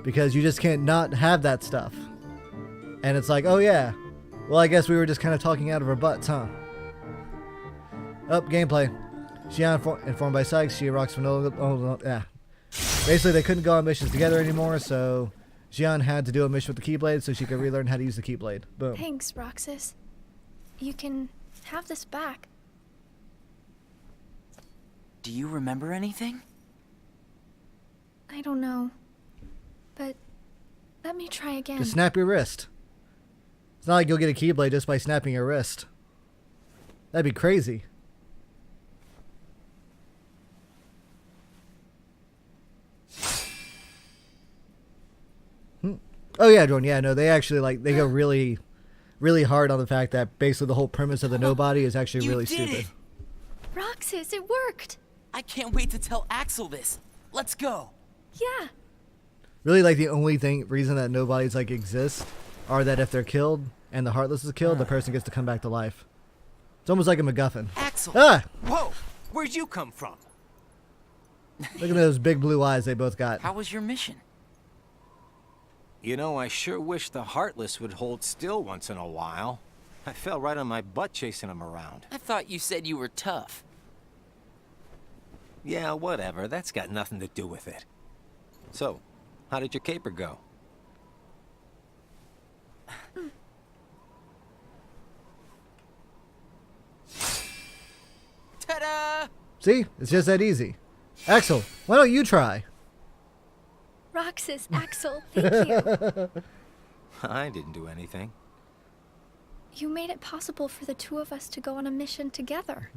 Because you just can't not have that stuff. And it's like, oh yeah. Well, I guess we were just kind of talking out of our butts, huh? Up, gameplay. Xion, informed by Sykes, she rocks from yeah. Basically, they couldn't go on missions together anymore, so Xion had to do a mission with the Keyblade so she could relearn how to use the Keyblade. Boom. Thanks, Roxas. You can have this back. Do you remember anything? I don't know. But let me try again. Just snap your wrist. It's not like you'll get a Keyblade just by snapping your wrist. That'd be crazy. Oh yeah, Jordan. Yeah, no, they actually they go really, really hard on the fact that basically the whole premise of the nobody is actually You really did stupid. it! Roxas, it worked! I can't wait to tell Axel this. Let's go. Yeah. Really, the only reason that nobodies exist are that if they're killed and the Heartless is killed, the person gets to come back to life. It's almost like a MacGuffin. Axel! Ah! Whoa! Where'd you come from? Look at those big blue eyes they both got. How was your mission? You know, I sure wish the Heartless would hold still once in a while. I fell right on my butt chasing them around. I thought you said you were tough. Yeah, whatever. That's got nothing to do with it. So, how did your caper go? Ta-da! See? It's just that easy. Axel, why don't you try? Roxas, Axel, thank you. I didn't do anything. You made it possible for the two of us to go on a mission together.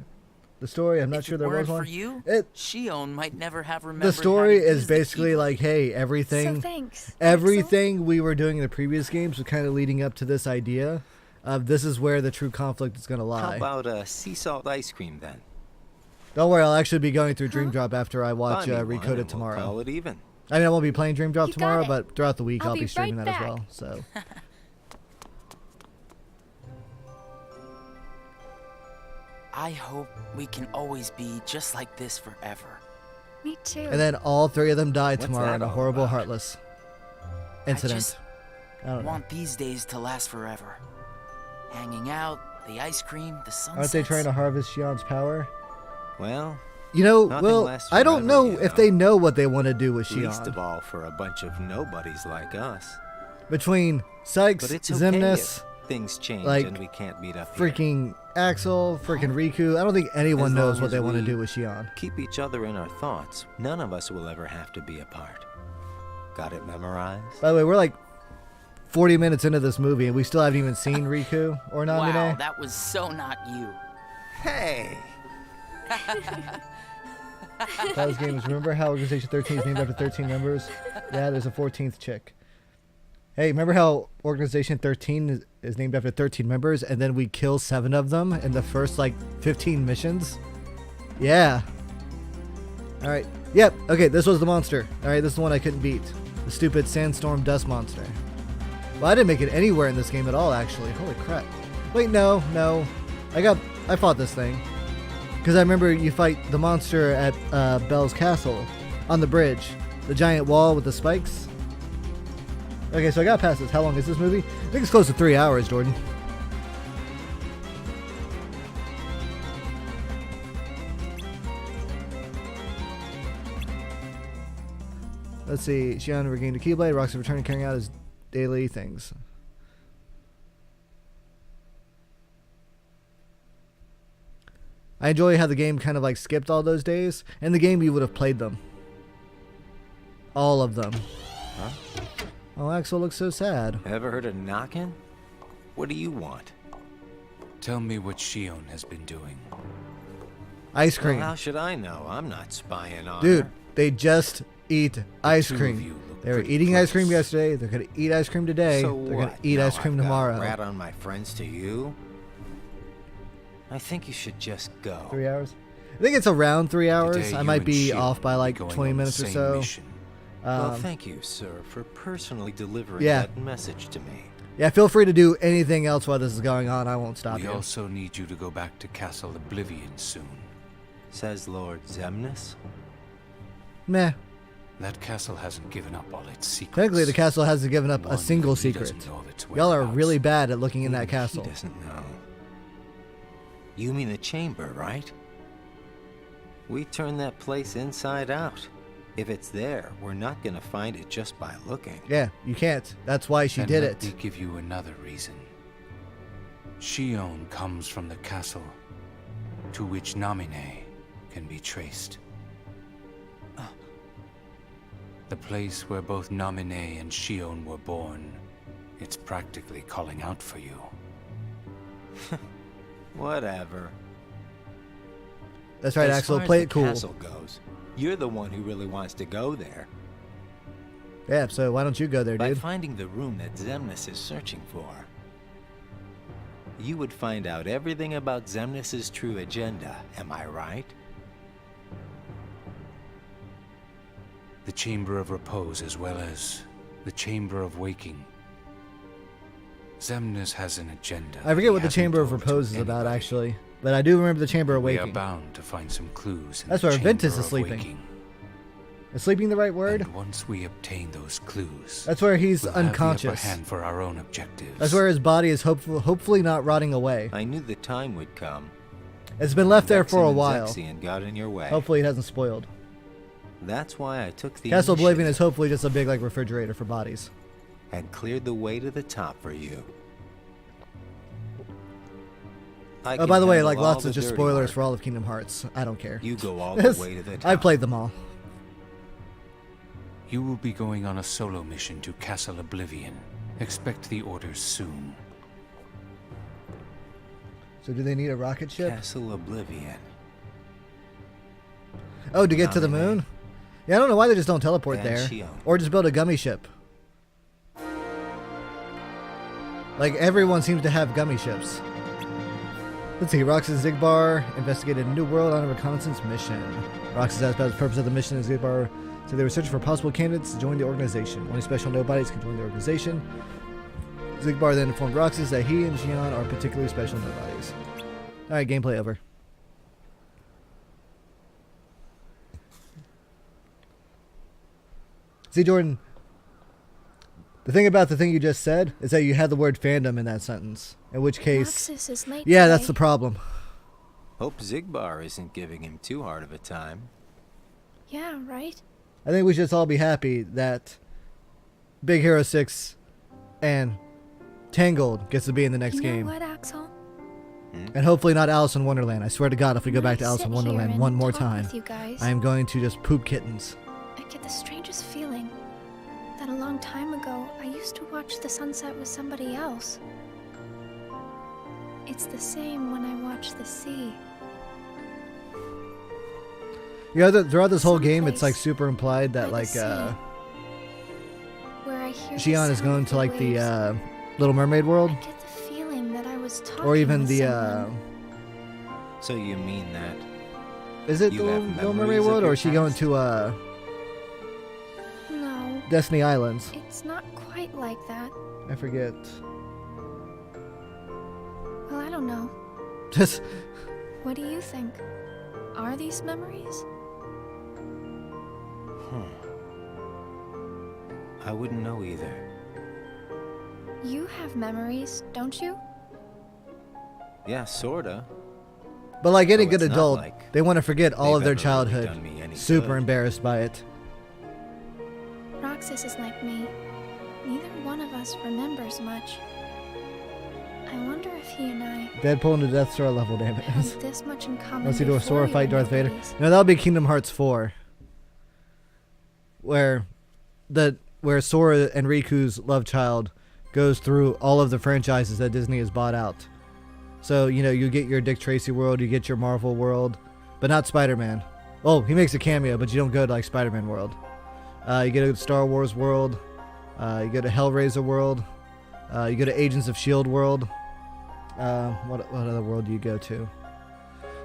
The story, I'm not If sure it there was weren't one. for you, It- Shion might never have remembered The story how to is use the basically keyboard. hey, So everything thanks. everything we were doing in the previous games was kind of leading up to this idea of this is where the true conflict is going to How lie. about sea salt ice cream then? Don't worry, I'll actually be going through Dream Drop after I watch Buy me one Recoded and tomorrow. We'll call it even. I mean, I won't be playing Dream Drop You got tomorrow, it. but throughout the week I'll I'll be be streaming right that as back. well. So, I hope we can always be just like this forever. Me too. and then all three of them died What's tomorrow that in a all horrible about? Heartless incident. just I don't know. Want these days to last forever. Hanging out, the ice cream, the sunsets. Aren't they trying to harvest Shion's power? Well, You know, Nothing well, lasts I don't forever, know you if know. they know what they want to do with least of Shion. all for a bunch of nobodies like us. Between Sykes, But it's okay Xemnas, if things change like, and we can't meet up here. freaking Axel, freaking Riku, I don't think anyone As knows long what as they want to we do with Shion. Keep each other in our thoughts. None of us will ever have to be apart. Got it memorized? By the way, we're 40 minutes into this movie, and we still haven't even seen Riku or Namine. Wow, that was so not you. Hey! Those games. Remember how Organization 13 is named after 13 members? Yeah, there's a 14th chick. Hey, remember how Organization 13 is named after 13 members, and then we kill 7 of them in the first, like, 15 missions? Yeah. Alright. Yep. Okay, this was the monster. Alright, this is the one I couldn't beat. The stupid sandstorm dust monster. Well, I didn't make it anywhere in this game at all, actually. Holy crap. Wait, no. I fought this thing. Because I remember you fight the monster at Belle's Castle on the bridge. The giant wall with the spikes. Okay, so I got past this. How long is this movie? I think it's close to 3 hours, Jordan. Let's see. Shion regained a Keyblade. Roxas returned carrying out his daily things. I enjoy how the game kind of like skipped all those days. In the game, you would have played them. All of them. Huh? Oh, Axel looks so sad. Ever heard of knocking? What do you want? Tell me what Shion has been doing. Ice cream. Well, how should I know? I'm not spying on Dude, her. they just eat ice two of cream. you look They were pretty eating ice cream close. yesterday. They're going to eat ice cream today. So They're going what? to eat Now ice cream I've got tomorrow. Rat on my friends to you? I think you should just go. 3 hours? I think it's around 3 hours. Today I you might and be Shion off by like going 20 on the minutes or same so. mission. Well, thank you, sir, for personally delivering yeah. that message to me. Yeah, feel free to do anything else while this is going on. I won't stop We you. also need you to go back to Castle Oblivion soon. Says Lord Zemnis. Meh. That castle hasn't given up all its secrets. Technically, the castle hasn't given up a One, single he secret. doesn't know of its Y'all are whereabouts. really bad at looking in that Even castle. He doesn't know. You mean the chamber, right? We turned that place inside out. If it's there, we're not gonna find it just by looking. Yeah, you can't. That's why she Then did let it. me give you another reason. Shion comes from the castle to which Namine can be traced. The place where both Namine and Shion were born. It's practically calling out for you. Whatever. That's right, As Axel. far as Play the it cool. castle goes, you're the one who really wants to go there. Yeah, so why don't you go there, By dude? finding the room that Zemnis is searching for, you would find out everything about Zemnis's true agenda, am I right? The Chamber of Repose as well as the Chamber of Waking. Zemnis has an agenda. I forget what the Chamber of Repose is about, actually. But I do remember the Chamber of We Waking. are bound to find some clues in That's the where Chamber Ventus is of sleeping. Waking. Is sleeping the right word? And once we obtain those clues, That's where he's we'll have the unconscious. upper hand for our own objectives. That's where his body is hopefully not rotting away. I knew the time would come. It's been left there for a Vexen and while. Zexion got in your way. Hopefully it hasn't spoiled. That's why I took the Castle Oblivion initiative is hopefully just a big like refrigerator for bodies. and cleared the way to the top for you. I Oh, can by the way, handle like all lots the of just dirty spoilers work. for all of Kingdom Hearts. I don't care. You go all the way to the top. I played them all. You will be going on a solo mission to Castle Oblivion. Expect the orders soon. So do they need a rocket ship? Castle Oblivion. Oh, to get to the Namine. moon? Yeah, I don't know why they just don't teleport And there. Shion. Or just build a gummy ship. Like, everyone seems to have gummy ships. Let's see, Roxas and Zigbar investigated a new world on a reconnaissance mission. Roxas asked about the purpose of the mission, and Zigbar said they were searching for possible candidates to join the organization. Only special nobodies can join the organization. Zigbar then informed Roxas that he and Xion are particularly special nobodies. Alright, gameplay over. See, Jordan, the thing about the thing you just said is that you had the word fandom in that sentence. In which case, Roxas is late yeah, today. that's the problem. Hope Zigbar isn't giving him too hard of a time. Yeah, right? I think we should just all be happy that Big Hero 6 and Tangled gets to be in the next you know game. what, Axel? And hopefully not Alice in Wonderland. I swear to God, if we go When back I to Alice sit in here Wonderland and one more talk time, with you guys, I am going to just poop kittens. I get the strangest feeling that But a long time ago, I used to watch the sunset with somebody else. It's the same when I watch the sea. Yeah, throughout this whole game, it's like Someplace super implied that by the like sea, where I hear the Shion is sound going of to like waves. the Little Mermaid world, I get the feeling that I was talking or even with the someone. So you mean that? is it You the have Little Mermaid memories of world, or your is she going past? to No, Destiny Islands? it's not quite like that. I forget. Well, I don't know. Just What do you think? Are these memories? I wouldn't know either. You have memories, don't you? Yeah, sorta. but like any Oh, good it's not adult, like they want to forget all they've of their ever really childhood. done me any Super good. embarrassed by it. Roxas is like me. Neither one of us remembers much. I wonder if he and I Deadpool into Death Star level, damn it. had this much in common. Unless you do a before Sora we fight were Darth Vader. nobodies. No, that'll be Kingdom Hearts 4. Where Sora and Riku's love child goes through all of the franchises that Disney has bought out. So, you know, you get your Dick Tracy world, you get your Marvel world, but not Spider-Man. Oh, he makes a cameo, but you don't go to like Spider-Man world. You go to Star Wars world, you go to Hellraiser world, you go to Agents of S.H.I.E.L.D. world. What other world do you go to?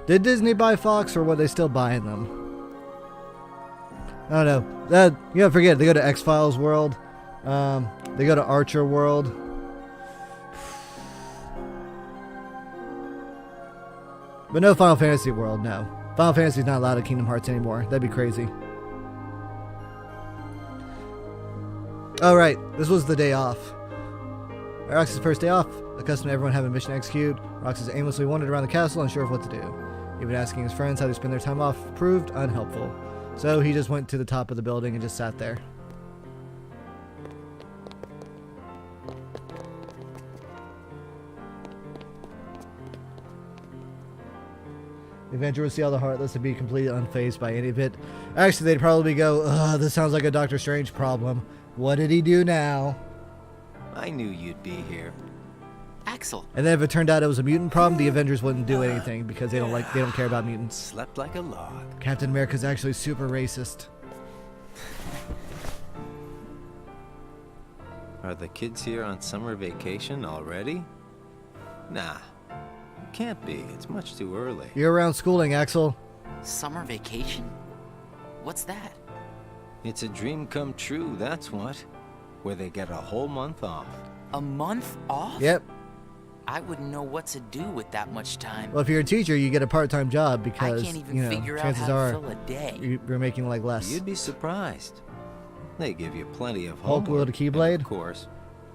Did Disney buy Fox, or were they still buying them? I don't know. You don't forget, they go to X-Files world. They go to Archer world. But no Final Fantasy world, no. Final Fantasy's not allowed at Kingdom Hearts anymore. That'd be crazy. Alright, this was the day off. Roxas' first day off. Accustomed to everyone having a mission to execute, Roxas aimlessly wandered around the castle unsure of what to do. Even asking his friends how they spend their time off proved unhelpful. So he just went to the top of the building and just sat there. The Avenger would see all the Heartless and be completely unfazed by any of it. Actually, they'd probably go, ugh, this sounds like a Doctor Strange problem. What did he do now? I knew you'd be here. Axel, And then if it turned out it was a mutant problem, the Avengers wouldn't do anything because they don't care about mutants. Slept like a log. Captain America's actually super racist. Are the kids here on summer vacation already? Nah. Can't be. It's much too early. You're around schooling, Axel. summer vacation? What's that? It's a dream come true, that's what. Where they get a whole month off. A month off? Yep. I wouldn't know what to do with that much time. Well, if you're a teacher, you get a part-time job I because, can't even you know, figure out chances how to are fill a day. you're making like less. You'd be surprised. They give you plenty of Hulk homework. wield a Keyblade? and Of course.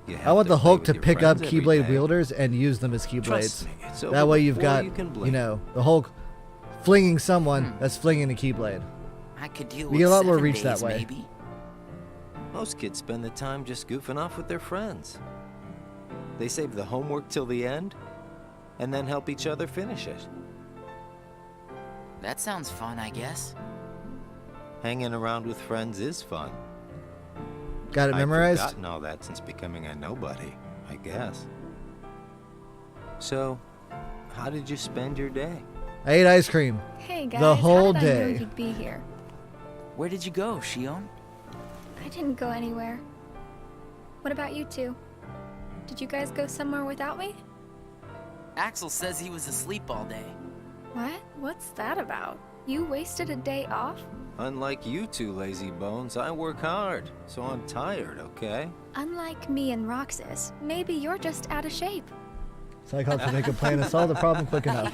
You I have want to the play Hulk with to your pick up friends every Keyblade day. wielders and use them as Keyblades. Trust me, it's over That way you've before got, you can you blink. know, the Hulk flinging someone that's flinging a Keyblade. I could deal You with get a lot more 7 reach that days, way. maybe. Most kids spend the time just goofing off with their friends. They save the homework till the end, and then help each other finish it. That sounds fun, I guess. Hanging around with friends is fun. Got it memorized? I've forgotten all that since becoming a nobody, I guess. So, how did you spend your day? I ate ice cream. Hey guys, The whole how did I day. know you'd be here? Where did you go, Shion? I didn't go anywhere. What about you two? Did you guys go somewhere without me? Axel says he was asleep all day. What? What's that about? You wasted a day off? Unlike you two lazy bones, I work hard, so I'm tired, okay? Unlike me and Roxas, maybe you're just out of shape. Cyclops will make a plan to solve the problem quick enough.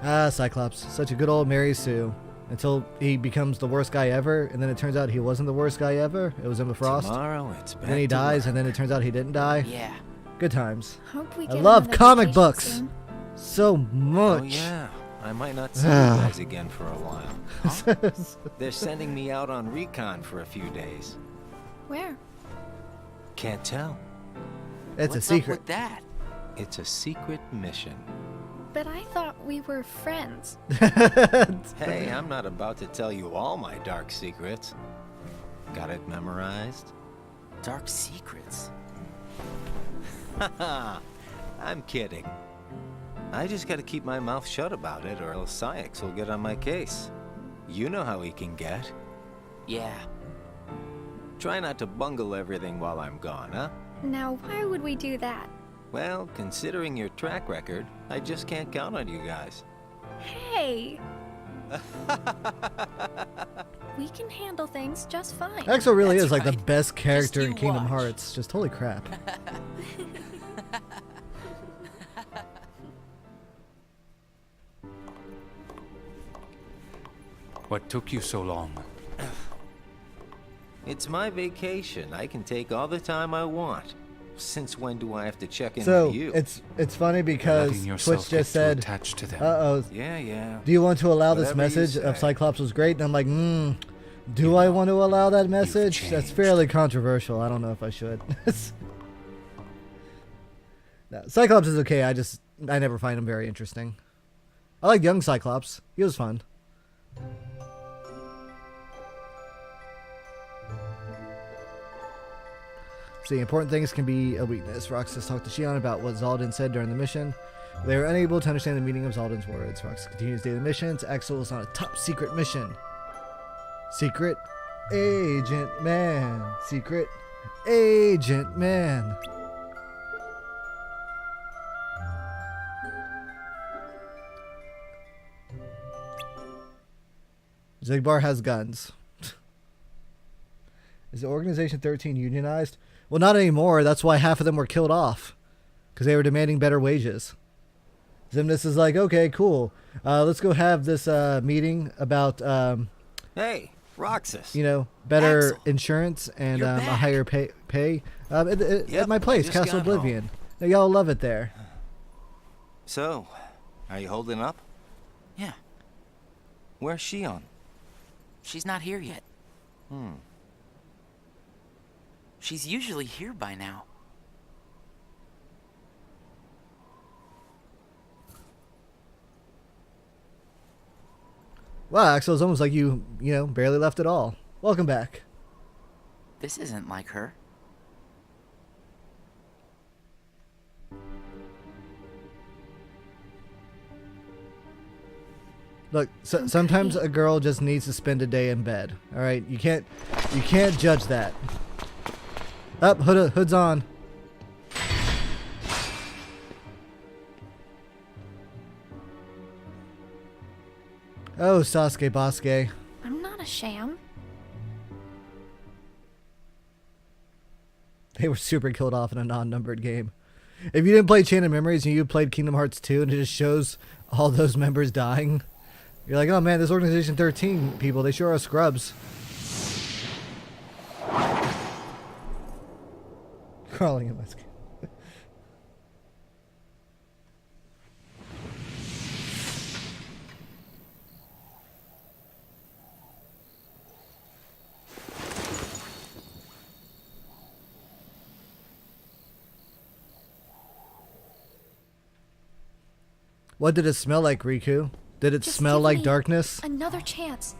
Ah, Cyclops. Such a good old Mary Sue. Until he becomes the worst guy ever, and then it turns out he wasn't the worst guy ever. It was Emma Frost. Tomorrow it's back And then he to dies, work. and then it turns out he didn't die. Yeah. Good times. Hope we I get love another comic vacation books soon. so much. Oh yeah, I might not see you guys again for a while. They're sending me out on recon for a few days. Where? Can't tell. It's What's a secret. up with that? It's a secret mission. But I thought we were friends. Hey, I'm not about to tell you all my dark secrets. Got it memorized? Dark secrets. Haha, I'm kidding. I just gotta keep my mouth shut about it, or else Syx will get on my case. You know how he can get. Yeah. Try not to bungle everything while I'm gone, huh? Now, why would we do that? Well, considering your track record, I just can't count on you guys. Hey! We can handle things just fine. Axel really That's is like the right. best character Just in you Kingdom watch. Hearts. Just holy crap. What took you so long? It's my vacation. I can take all the time I want. Since when do I have to check in So with you? it's funny because Letting yourself Twitch get just too said, attached to them. "Uh-oh, Yeah. do you want to allow this Whatever you message of say. Cyclops was great?" And I'm like, do You I know, want to allow that message? That's changed. fairly controversial. I don't know if I should. No, Cyclops is okay. I never find him very interesting. I like young Cyclops. He was fun. See, important things can be a weakness. Roxas talked to Shion about what Zaldin said during the mission. They were unable to understand the meaning of Zaldin's words. Roxas continues to do the missions. Axel is on a top secret mission. Secret Agent Man. Secret Agent Man. Zigbar has guns. Is the Organization 13 unionized? Well, not anymore. That's why half of them were killed off. Because they were demanding better wages. Xemnas is like, okay, cool. Let's go have this meeting about, Hey, Roxas. you know, better Axel, insurance and you're a back. higher pay at Yep, my I place, just Castle got home. Oblivion. Now, y'all love it there. So, are you holding up? Yeah. Where's Shion? She's not here yet. She's usually here by now. Wow, Axel, it's almost like you know, barely left at all. Welcome back. This isn't like her. Look, sometimes a girl just needs to spend a day in bed. All right, you can't judge that. Up, hood's on. Oh, Sasuke Basuke. I'm not a sham. They were super killed off in a non-numbered game. If you didn't play Chain of Memories and you played Kingdom Hearts 2 and it just shows all those members dying, you're like, oh man, this Organization 13 people, they sure are scrubs. Crawling in my skin. What did it smell like, Riku? Did it Just smell give like me darkness? Another chance.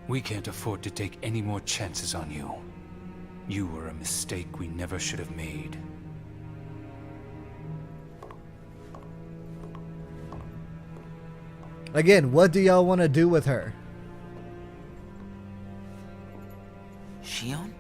We can't afford to take any more chances on you. You were a mistake we never should have made. Again, what do y'all want to do with her? Shion?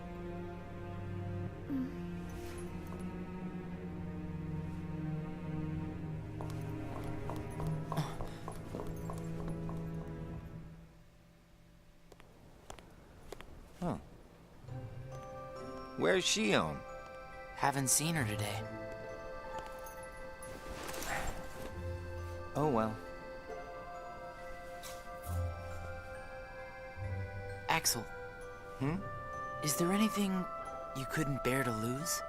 Where's Shion? Haven't seen her today. Oh well. Axel. Hmm? Is there anything you couldn't bear to lose?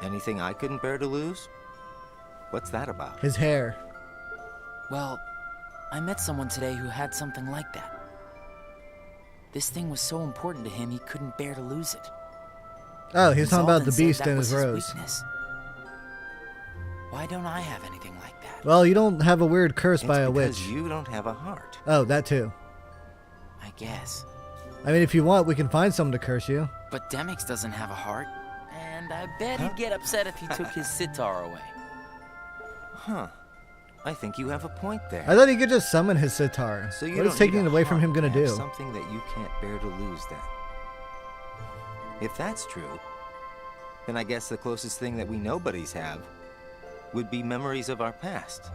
Anything I couldn't bear to lose? What's that about? His hair. Well, I met someone today who had something like that. This thing was so important to him he couldn't bear to lose it. Oh, he was talking about Zaldin the said beast that and was his rose. weakness. Why don't I have anything like that? Well, you don't have a weird curse It's by a because witch. you don't have a heart. Oh, that too. I guess. I mean, if you want, we can find someone to curse you. But Demix doesn't have a heart, and I bet he'd get upset if you took his sitar away. Huh. I think you have a point there. I thought he could just summon his sitar. So you What is don't taking need it a away from him heart gonna to have do? Something that you can't bear to lose then. If that's true, then I guess the closest thing that we nobodies have would be memories of our past.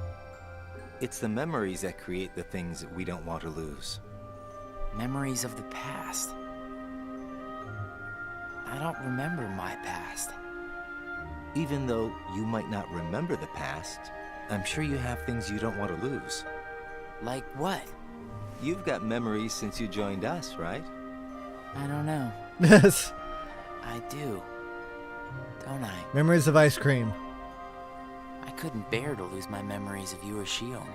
It's the memories that create the things that we don't want to lose. Memories of the past. I don't remember my past. Even though you might not remember the past, I'm sure you have things you don't want to lose. Like what? You've got memories since you joined us, right? I don't know. Yes. I do. Don't I? Memories of ice cream. I couldn't bear to lose my memories of you or Shion.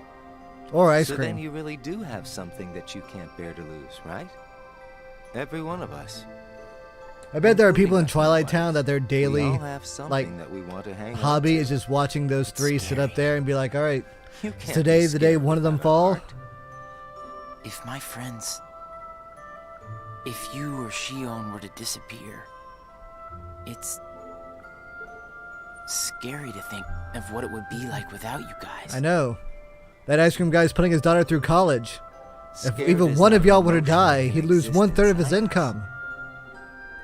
Or ice So cream. then you really do have something that you can't bear to lose, right? Every one of us. I bet there are people in Including us Twilight nobodies. Town that their We daily all have something like, that we want to hang on hobby to. is just watching those three sit up scary. there and be like, all right, You is can't today be the day scared one of them without a fall? heart. If my friends... If you or Shion were to disappear... It's... scary to think of what it would be like without you guys. I know. That ice cream guy's putting his daughter through college. If Scared even is one not of y'all an were to emotion die, in he'd lose 1/3 of his existence. income.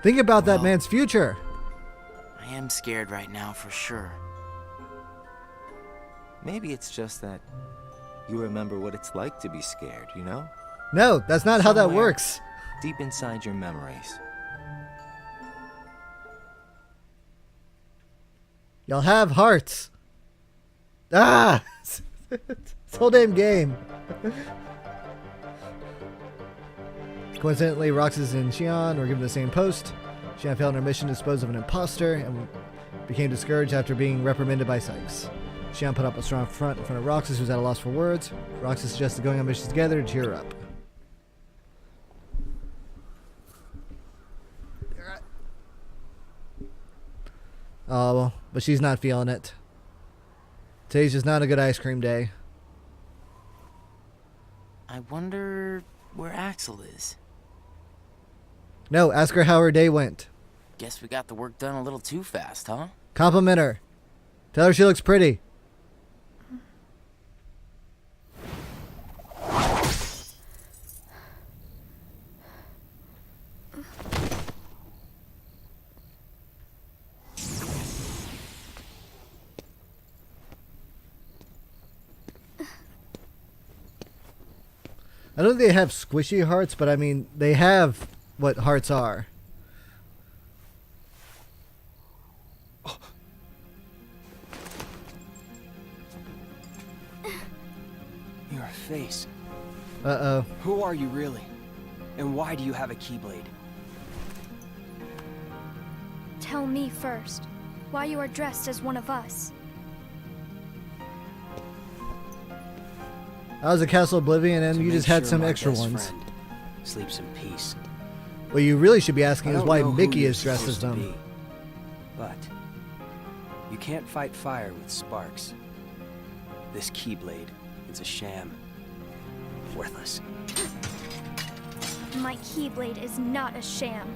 Think about that Well- man's future. I am scared right now for sure. Maybe it's just that you remember what it's like to be scared, you know? No, that's not how that Somewhere works. Deep inside your memories. Y'all have hearts. Ah! This whole damn game. Coincidentally, Roxas and Shion were given the same post. Shion failed in her mission to dispose of an imposter and became discouraged after being reprimanded by Sykes. Shion put up a strong front in front of Roxas, who's at a loss for words. Roxas suggested going on missions together to cheer her up. Oh, well, but she's not feeling it. Today's just not a good ice cream day. I wonder where Axel is. No, ask her how her day went. Guess we got the work done a little too fast, huh? Compliment her. Tell her she looks pretty. I don't think they have squishy hearts, but I mean, they have what hearts are. Your face. Uh-oh. Who are you really? And why do you have a Keyblade? Tell me first why you are dressed as one of us. I was at Castle Oblivion and To you make just had sure some my extra best ones. friend sleeps in peace. What you really should be I asking is don't why know who Mickey you're is dressed as supposed to them. be, but you can't fight fire with sparks. This Keyblade is a sham. Worthless. My Keyblade is not a sham.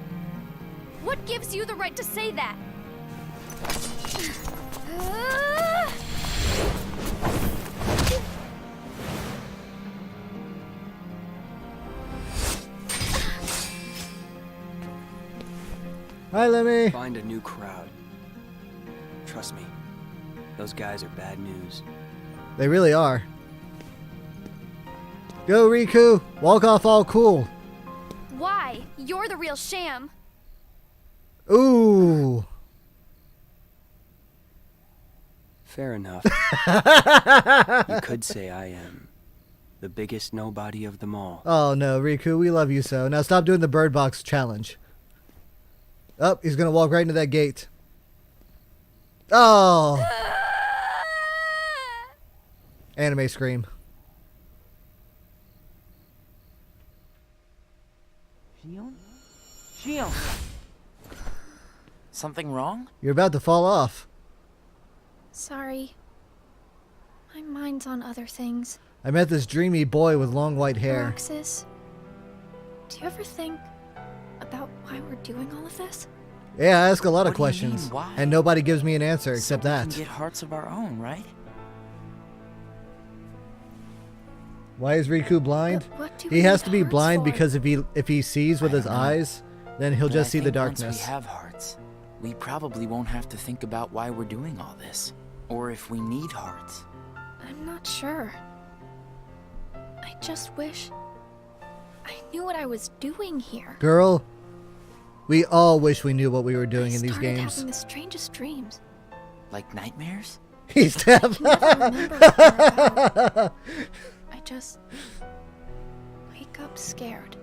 What gives you the right to say that? Hi, Lemmy. Find a new crowd. Trust me, those guys are bad news. They really are. Go, Riku. Walk off all cool. Why? You're the real sham. Ooh. Fair enough. You could say I am the biggest nobody of them all. Oh, no, Riku. We love you so. Now stop doing the bird box challenge. Oh, he's going to walk right into that gate. Oh. Anime scream. Shion? Shion! Something wrong? You're about to fall off. Sorry. My mind's on other things. I met this dreamy boy with long white hair. Roxas, do you ever think why we're doing all of this? Yeah, I ask a lot of What do you mean, questions, why? and nobody gives me an answer except So we that. can get hearts of our own, right? Why is Riku blind? But what do He we has need to be hearts blind for? because if he sees with I his don't know. eyes, then he'll But just I see the think darkness. Once we have hearts, we probably won't have to think about why we're doing all this, or if we need hearts. I'm not sure. I just wish I knew what I was doing here. Girl, we all wish we knew what we were doing I in these started games. having the strangest dreams. Like nightmares? He's deaf. I can never remember what they're about. I just wake up scared.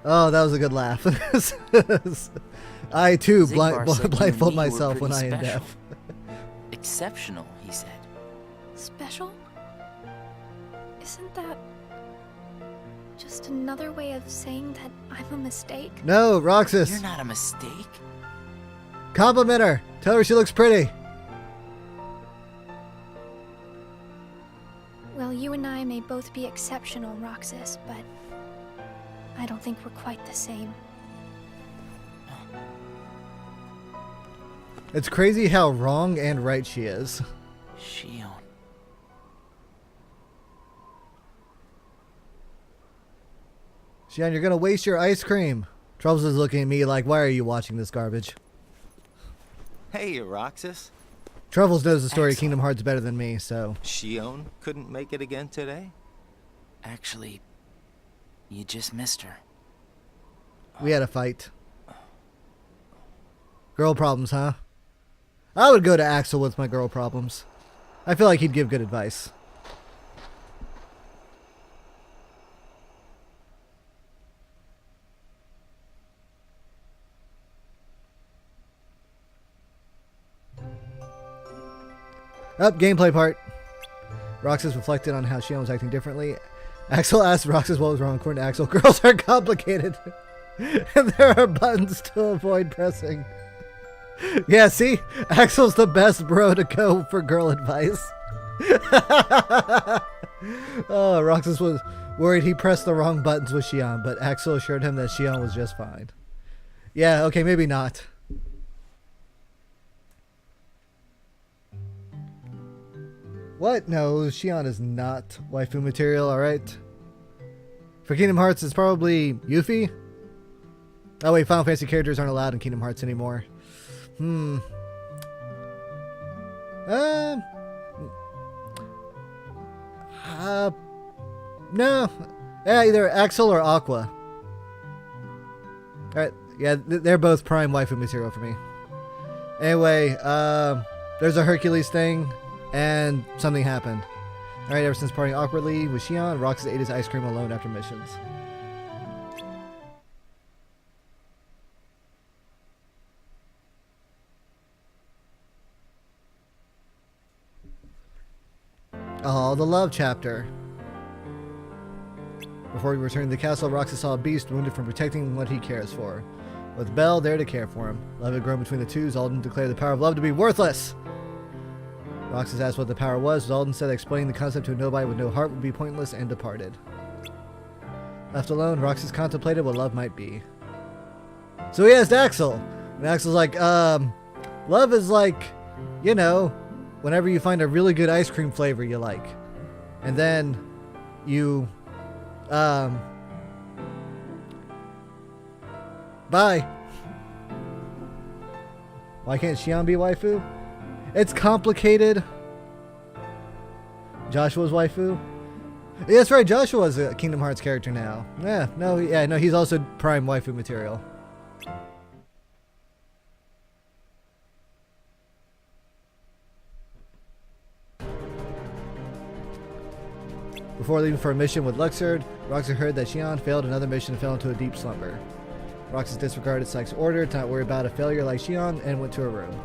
Oh, that was a good laugh. I too Zigbar said you and blindfold me were myself when I pretty am special. deaf. Exceptional, he said. Special? Isn't that just another way of saying that I'm a mistake? No, Roxas. You're not a mistake. Compliment her. Tell her she looks pretty. Well, you and I may both be exceptional, Roxas, but I don't think we're quite the same. It's crazy how wrong and right she is. Shion. Shion, you're gonna waste your ice cream. Troubles is looking at me like, why are you watching this garbage? Hey, Roxas. Troubles knows the story of Excellent. Kingdom Hearts better than me, so... Shion couldn't make it again today? Actually, you just missed her. We had a fight. Girl problems, huh? I would go to Axel with my girl problems. I feel like he'd give good advice. Up, gameplay part. Roxas reflected on how Shion was acting differently. Axel asked Roxas what was wrong. According to Axel, girls are complicated. And there are buttons to avoid pressing. Yeah, see? Axel's the best bro to go for girl advice. Oh, Roxas was worried he pressed the wrong buttons with Shion, but Axel assured him that Shion was just fine. Yeah, okay, maybe not. What? No, Shion is not waifu material, alright? For Kingdom Hearts, it's probably Yuffie? Oh wait, Final Fantasy characters aren't allowed in Kingdom Hearts anymore. No. Yeah, either Axel or Aqua. Alright, yeah, they're both prime waifu material for me. Anyway, there's a Hercules thing, and something happened. Alright, ever since parting awkwardly with Shion, Roxas ate his ice cream alone after missions. Oh, the love chapter. Before he returned to the castle, Roxas saw a beast wounded from protecting what he cares for. With Belle there to care for him. Love had grown between the two. Zaldin declared the power of love to be worthless. Roxas asked what the power was. Zaldin said explaining the concept to a nobody with no heart would be pointless and departed. Left alone, Roxas contemplated what love might be. So he asked Axel. And Axel's like, love is like, you know, whenever you find a really good ice cream flavor you like. And then you, bye. Why can't Shion be waifu? It's complicated. Joshua's waifu? Yeah, that's right, Joshua's a Kingdom Hearts character now. Yeah, no, he's also prime waifu material. Before leaving for a mission with Luxord, Roxas heard that Shion failed another mission and fell into a deep slumber. Roxas disregarded Psyche's order to not worry about a failure like Shion and went to her room.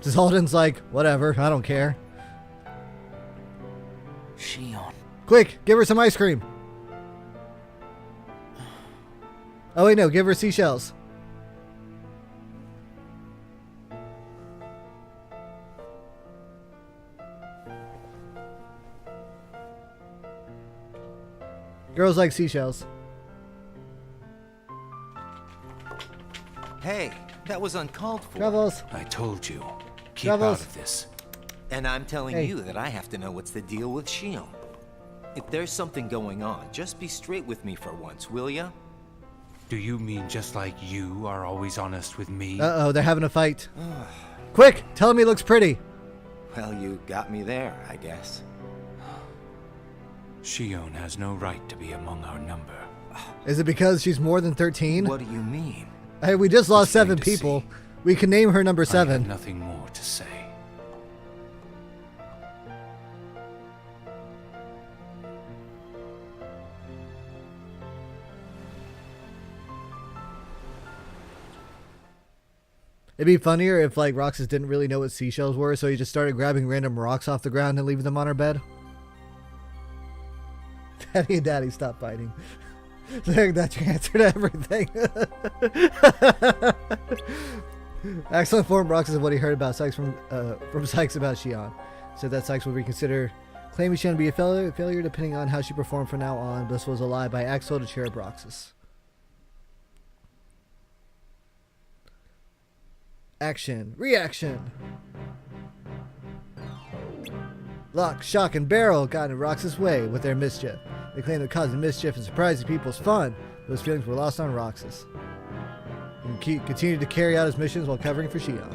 Zaldin's like, whatever, I don't care. Shion. Quick, give her some ice cream. Oh wait, no, give her seashells. Girls like seashells. Hey, that was uncalled for. Travels. I told you. Keep Travels. out of this. And I'm telling Hey. you that I have to know what's the deal with Shion. If there's something going on, just be straight with me for once, will ya? Do you mean just like you are always honest with me? Uh-oh, they're having a fight. Quick, tell him he looks pretty. Well, you got me there, I guess. Shion has no right to be among our number. Is it because she's more than 13? What do you mean? Hey, we just lost It's plain 7 to people. see. We can name her number I 7. have nothing more to say. It'd be funnier if, like, Roxas didn't really know what seashells were, so he just started grabbing random rocks off the ground and leaving them on her bed. Daddy and Daddy, stop fighting. That's your answer to everything. Axel informed Roxas of what he heard about Sykes from Sykes about Shion. Said that Sykes would reconsider claiming Shion to be a failure depending on how she performed from now on. This was a lie by Axel to cheer up Roxas. Action. Reaction. Lock, shock, and barrel got in Roxas' way with their mischief. They claimed that causing mischief and surprising people's fun. Those feelings were lost on Roxas. He continued to carry out his missions while covering for Shion.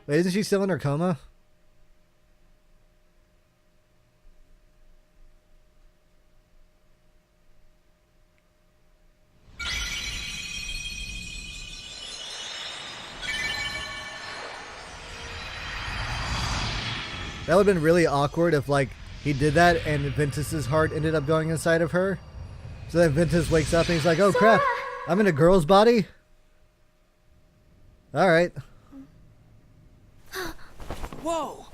Wait, isn't she still in her coma? That would have been really awkward if, like, he did that and Ventus's heart ended up going inside of her. So then Ventus wakes up and he's like, oh crap, I'm in a girl's body? Alright. Whoa!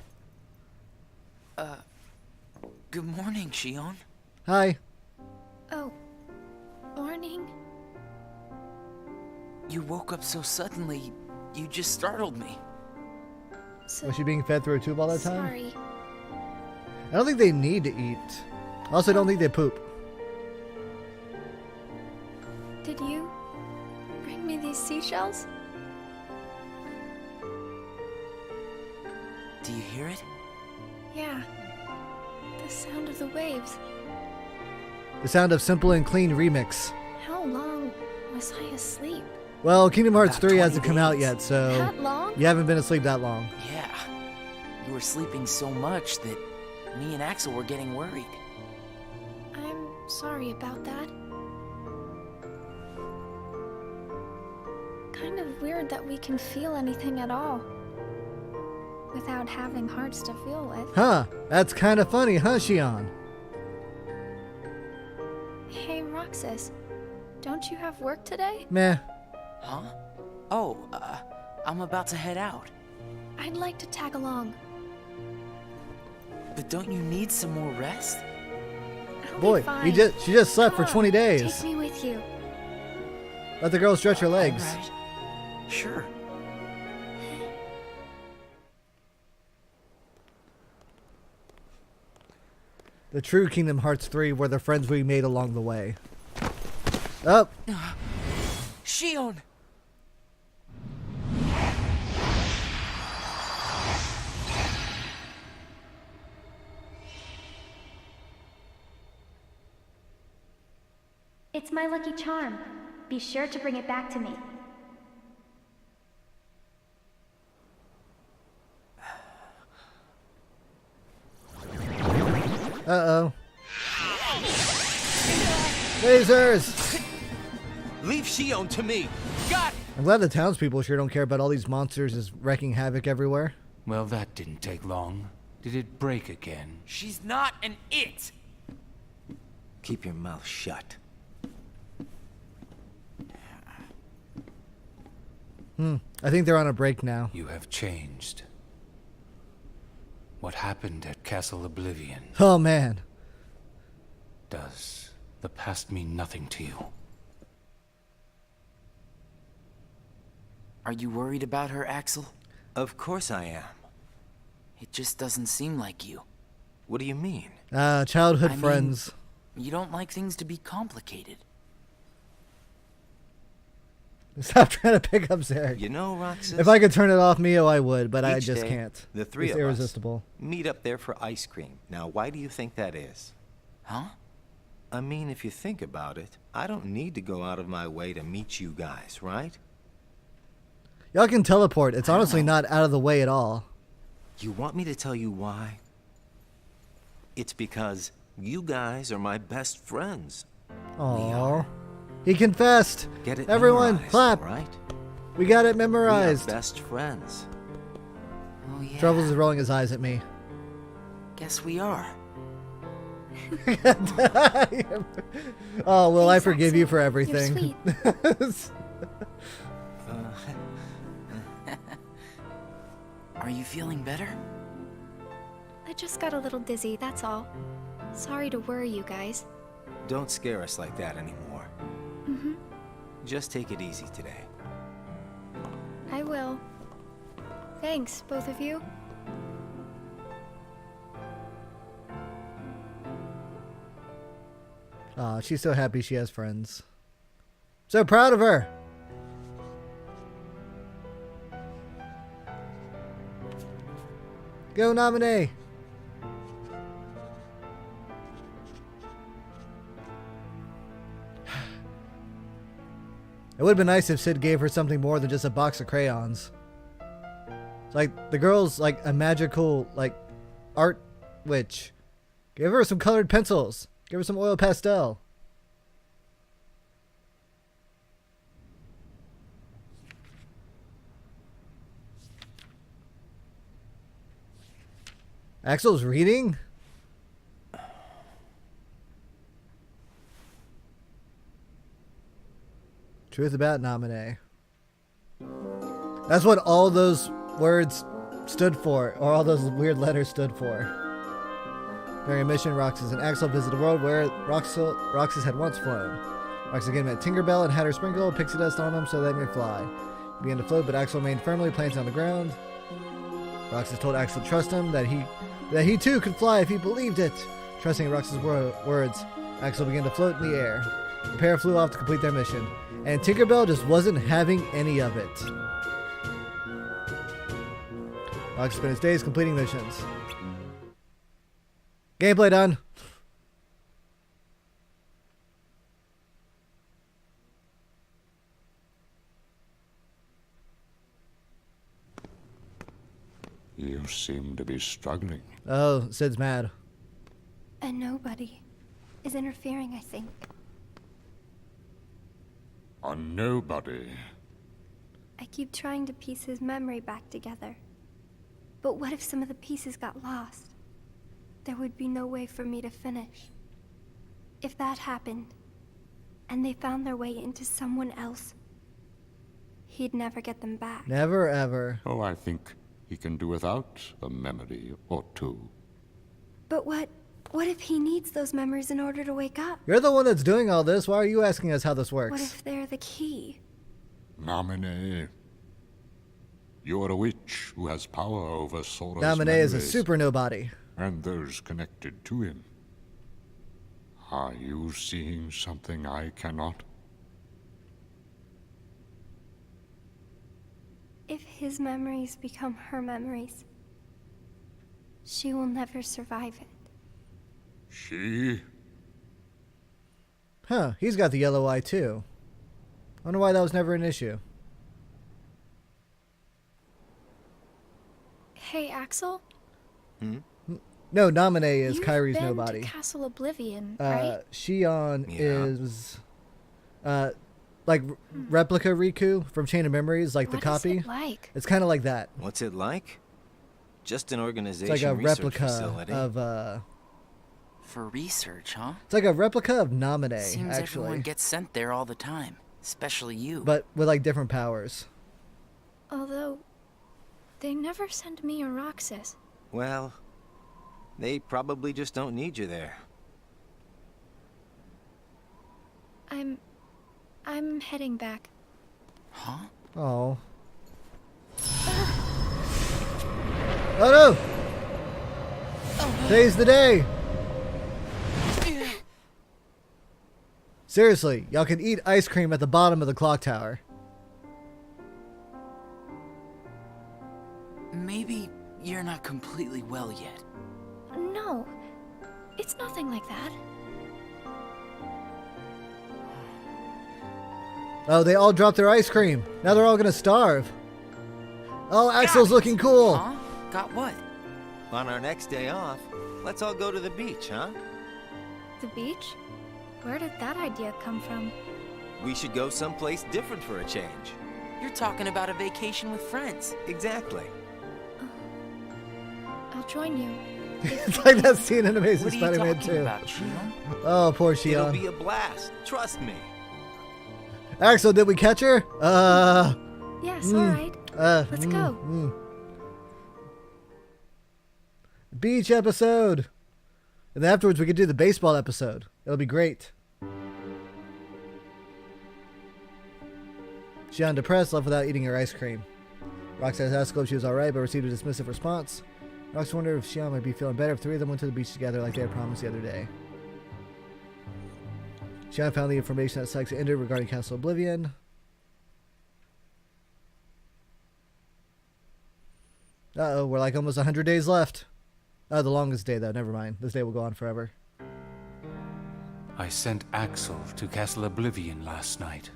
Good morning, Shion. Hi. Oh, morning. You woke up so suddenly, you just startled me. So, Was she being fed through a tube all that time? sorry. I don't think they need to eat. I also don't think they poop. Did you bring me these seashells? Do you hear it? Yeah. The sound of the waves. The sound of Simple and Clean remix. How long was I asleep? Well, Kingdom Hearts About 3 hasn't 20 come out days. yet, so That long? you haven't been asleep that long. Yeah. You were sleeping so much that me and Axel were getting worried. I'm sorry about that. Kind of weird that we can feel anything at all without having hearts to feel with. Huh, that's kind of funny, huh, Shion? Hey, Roxas, don't you have work today? Meh. Huh? Oh, I'm about to head out. I'd like to tag along. But don't you need some more rest? I'll Boy, be fine. she just slept for Come 20 on, days. Take me with you. Let the girl stretch her legs. All right. Sure. The true Kingdom Hearts 3 were the friends we made along the way. Oh, Shion! It's my lucky charm. Be sure to bring it back to me. uh-oh. Lasers! Leave Shion to me. Got it. I'm glad the townspeople sure don't care about all these monsters just wreaking havoc everywhere. Well, that didn't take long. Did it break again? She's not an it! Keep your mouth shut. I think they're on a break now. You have changed. What happened at Castle Oblivion? Oh man. Does the past mean nothing to you? Are you worried about her, Axel? Of course I am. It just doesn't seem like you. What do you mean? Childhood I mean- friends. You don't like things to be complicated. Stop trying to pick up Zarek. You know, Roxas, If I could turn it off, Mio, I would, but I each just day, can't. The three It's of irresistible. us meet up there for ice cream. Now, why do you think that is? Huh? I mean, if you think about it, I don't need to go out of my way to meet you guys, right? Y'all can teleport. It's honestly not out of the way at all. You want me to tell you why? It's because you guys are my best friends. Aww. He confessed. Get it Everyone, memorized, clap. right? We got it We are memorized. best friends. Oh, yeah. Troubles is rolling his eyes at me. Guess we are. Oh, well, I Thanks, forgive Axel. you for You're everything. sweet. Are you feeling better? I just got a little dizzy, that's all. Sorry to worry you guys. Don't scare us like that anymore. Mm-hmm. Just take it easy today. I will. Thanks, both of you. Aw, she's so happy she has friends. So proud of her. Go nominee. It would have been nice if Sid gave her something more than just a box of crayons. It's like the girl's like a magical like art witch. Give her some colored pencils. Give her some oil pastel. Axel's reading? Truth about Naminé. That's what all those words stood for, or all those weird letters stood for. During a mission, Roxas and Axel visit a world where Roxas had once flown. Roxas again met Tinkerbell and had her sprinkle pixie dust on them so they may fly. He began to float, but Axel remained firmly planted on the ground. Roxas told Axel to trust him, that he too could fly if he believed it. Trusting in Roxas' words, Axel began to float in the air. The pair flew off to complete their mission, and Tinkerbell just wasn't having any of it. Roxas spent his days completing missions. Gameplay done. You seem to be struggling. Oh, Sid's mad. A nobody is interfering, I think. A nobody. I keep trying to piece his memory back together. But what if some of the pieces got lost? There would be no way for me to finish. If that happened, and they found their way into someone else, he'd never get them back. Never ever. Oh, I think he can do without a memory or two. But what if he needs those memories in order to wake up? You're the one that's doing all this. Why are you asking us how this works? What if they're the key? Naminé. You're a witch who has power over Sora's Naminé is a memories super nobody. and those connected to him. Are you seeing something I cannot? If his memories become her memories, she will never survive it. She? Huh, he's got the yellow eye too. Wonder why that was never an issue. Hey, Axel? No, Naminé is You've Kyrie's been nobody. to Castle Oblivion, right? Shion is like replica Riku from Chain of Memories, like the What is copy. it like? It's kind of like that. What's it like? Just an It's organization like a research replica facility. of For research, huh? It's like a replica of Naminé, Seems actually, everyone gets sent there all the time, especially you. but with like different powers. Although, they never send me or Roxas. Well, they probably just don't need you there. I'm heading back. Huh? Oh. Oh no! Today's the day. Seriously, y'all can eat ice cream at the bottom of the clock tower. Maybe you're not completely well yet. No, it's nothing like that. Oh, they all dropped their ice cream. Now they're all gonna starve. Oh, Axel's looking cool. Huh? Got what? On our next day off, let's all go to the beach, huh? The beach? Where did that idea come from? We should go someplace different for a change. You're talking about a vacation with friends. Exactly. I'll join you. It's like that scene in Amazing What are you Spider-Man talking 2. about, Shion? Oh, poor It'll Shion. be a blast. Trust me. Axel, did we catch her? Yes, alright. Let's go. Beach episode. And then afterwards we could do the baseball episode. It'll be great. Shion depressed, left without eating her ice cream. Roxas asked if she was alright, but received a dismissive response. Rox wondered if Shion might be feeling better if three of them went to the beach together like they had promised the other day. Shion found the information that Sykes entered regarding Castle Oblivion. Uh-oh, we're like almost 100 days left. Oh, the longest day, though. Never mind. This day will go on forever. I sent Axel to Castle Oblivion last night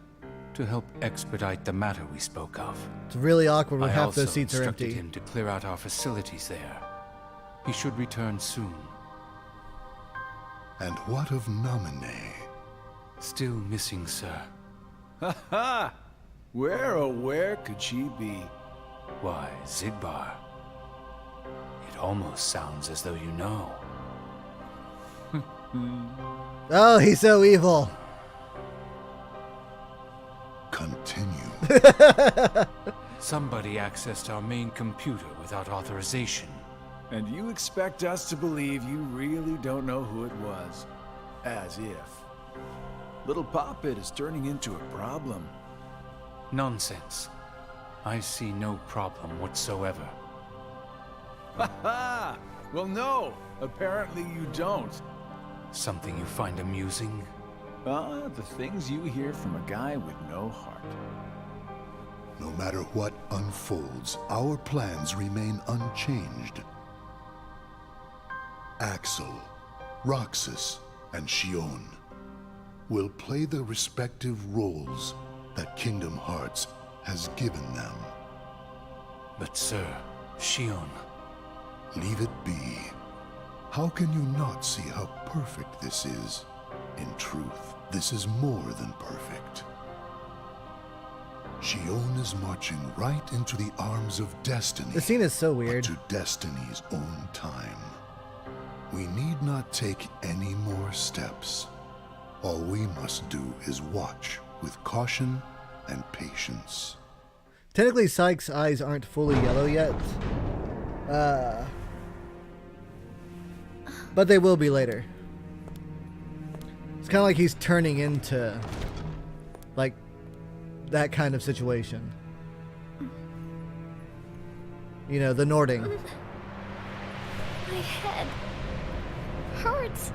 to help expedite the matter we spoke of. It's really awkward when I half also those seats are instructed empty. him to clear out our facilities there. He should return soon. And what of Naminé? Still missing, sir. Ha ha! Where, oh where could she be? Why, Zigbar. It almost sounds as though you know. Oh, he's so evil. Continue. Somebody accessed our main computer without authorization. And you expect us to believe you really don't know who it was? As if. Little Poppet is turning into a problem. Nonsense. I see no problem whatsoever. Ha ha! Well, no, apparently you don't. Something you find amusing? The things you hear from a guy with no heart. No matter what unfolds, our plans remain unchanged. Axel, Roxas, and Shion will play the respective roles that Kingdom Hearts has given them. But sir, Shion... Leave it be. How can you not see how perfect this is? In truth, this is more than perfect. Shion is marching right into the arms of destiny. The scene is so weird. But to destiny's own time. We need not take any more steps. All we must do is watch with caution and patience. Technically, Sykes' eyes aren't fully yellow yet. But they will be later. It's kind of like he's turning into, like, that kind of situation. You know, the Nording. My head hurts.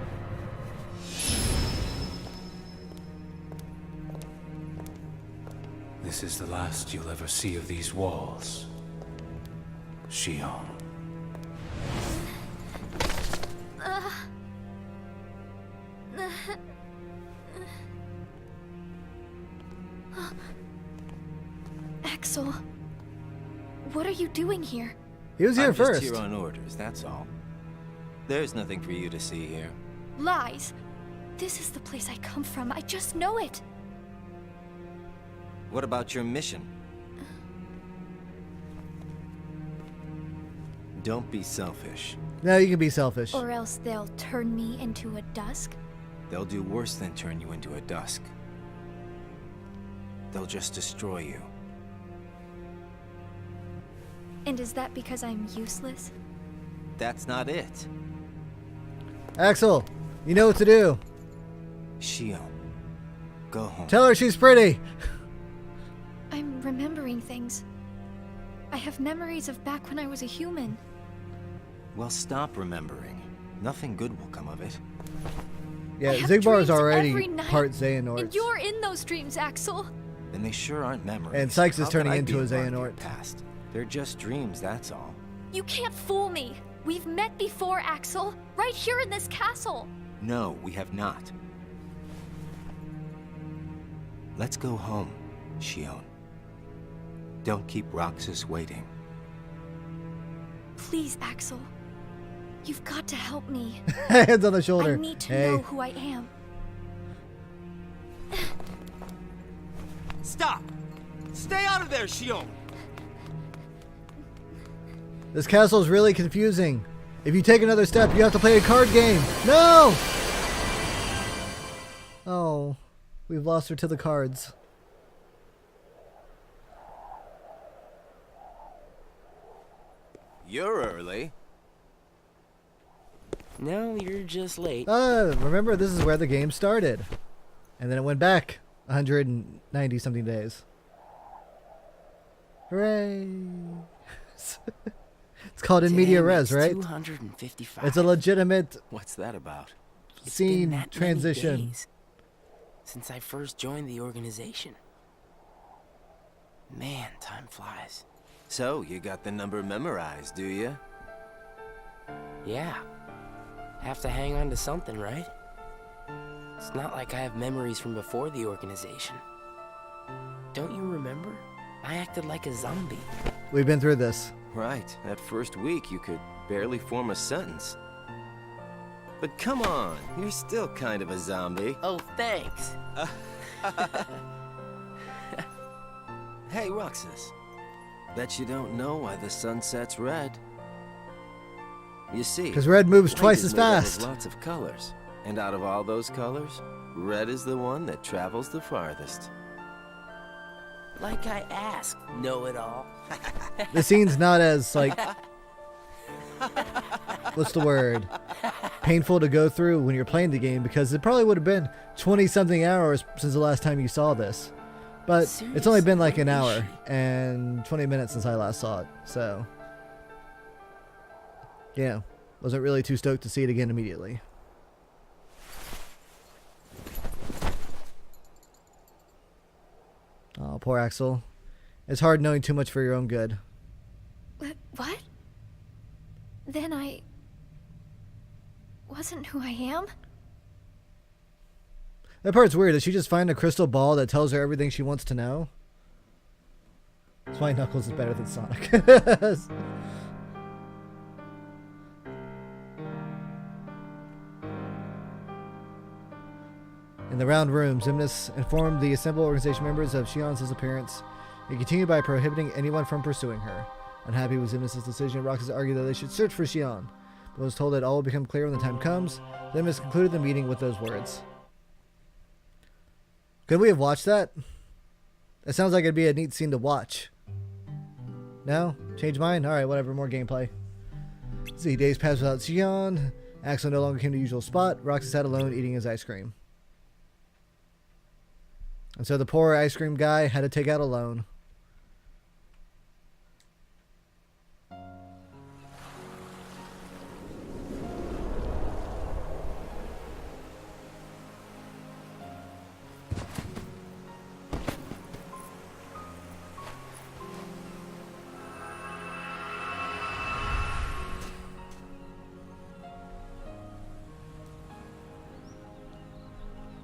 This is the last you'll ever see of these walls. Shion. Axel, what are you doing here? He was here I'm first. just here on orders, that's all. There's nothing for you to see here. Lies. This is the place I come from. I just know it. What about your mission? Don't be selfish. No, you can be selfish. Or else they'll turn me into a dusk. They'll do worse than turn you into a dusk. They'll just destroy you. And is that because I'm useless? That's not it. Axel, you know what to do. Shion, go home. Tell her she's pretty. I'm remembering things. I have memories of back when I was a human. Well, stop remembering. Nothing good will come of it. Yeah, I have Zigbar is dreams already every night, part And Xehanort. you're in those dreams, Axel. And they sure aren't memories. And Sykes is How could turning I into be a part of your Xehanort. past? They're just dreams, that's all. You can't fool me. We've met before, Axel. Right here in this castle. No, we have not. Let's go home, Shion. Don't keep Roxas waiting. Please, Axel. You've got to help me. Hands on the shoulder. I need to Hey. know who I am. Stop! Stay out of there, Shion! This castle is really confusing. If you take another step, you have to play a card game. No! Oh, we've lost her to the cards. You're early. No, you're just late. Remember, this is where the game started. And then it went back 190 something days. Hooray! It's called in media Damn, res, it's right? 255. It's a legitimate What's that about? It's been scene that many transition. days since I first joined the organization. Man, time flies. So, you got the number memorized, do you? Yeah. Have to hang on to something, right? It's not like I have memories from before the organization. Don't you remember? I acted like a zombie. We've been through this. Right. That first week, you could barely form a sentence. But come on, you're still kind of a zombie. Oh, thanks. Hey, Roxas. Bet you don't know why the sun sets red. You see, 'Cause red moves light twice is as made up of fast. Lots of colors, and out of all those colors, red is the one that travels the farthest. Like I asked, know-it-all. The scene's not as, like, what's the word? Painful to go through when you're playing the game, because it probably would have been 20-something hours since the last time you saw this. But it's only been like an hour and 20 minutes since I last saw it, so yeah, wasn't really too stoked to see it again immediately. Oh, poor Axel. It's hard knowing too much for your own good. What? Then I wasn't who I am? That part's weird. Did she just find a crystal ball that tells her everything she wants to know? That's why Knuckles is better than Sonic. In the round room, Xemnas informed the assembled organization members of Shion's disappearance and continued by prohibiting anyone from pursuing her. Unhappy with Xemnas' decision, Roxas argued that they should search for Shion, but was told that all will become clear when the time comes. Xemnas concluded the meeting with those words. Could we have watched that? It sounds like it'd be a neat scene to watch. No? Change mind? Alright, whatever, more gameplay. Let's see, days passed without Shion. Axel no longer came to the usual spot. Roxas sat alone eating his ice cream. And so the poor ice cream guy had to take out a loan.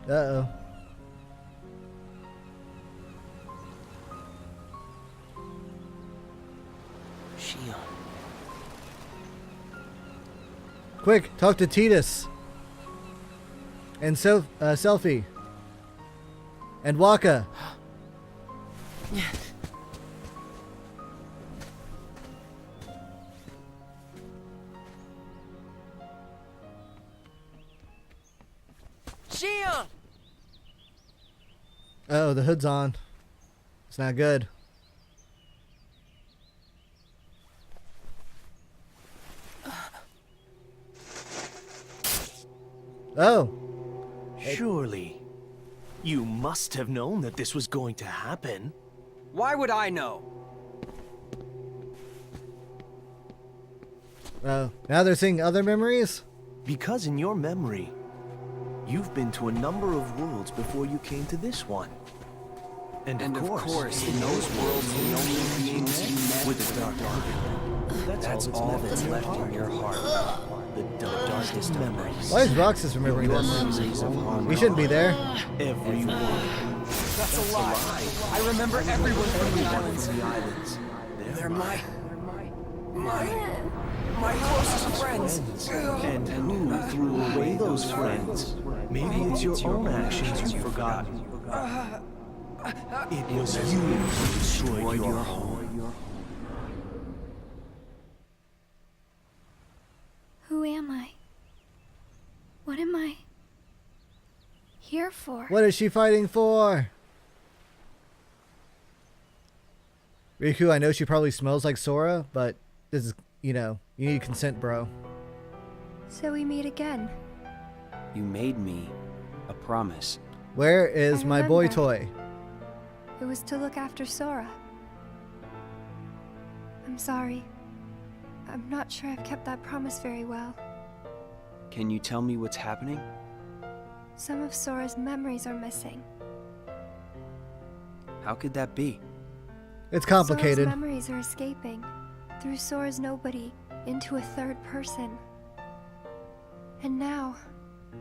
Uh-oh. Shion. Quick, talk to Tidus. And Selfie. And Waka. Shion! Oh, the hood's on. It's not good. Oh. Surely, you must have known that this was going to happen. Why would I know? Oh, now they're seeing other memories? Because in your memory, You've been to a number of worlds before you came to this one. And of course, in those worlds, the only beings you met with the Dark Ark. That's all that's left in your heart. The darkest memories. Why is Roxas remembering this? We shouldn't be there. Everyone. That's a lie. I remember everyone from the islands. They're my closest friends. And who threw away those friends? Maybe it's your own actions you've forgotten. It was you who destroyed your home. Who am I? What am I here for? What is she fighting for? Riku, I know she probably smells like Sora, but this is, you know, you need consent, bro. So we meet again. You made me a promise. Where is my boy remember. toy? It was to look after Sora. I'm sorry. I'm not sure I've kept that promise very well. Can you tell me what's happening? Some of Sora's memories are missing. How could that be? It's complicated. Sora's memories are escaping through Sora's nobody into a third person. And now,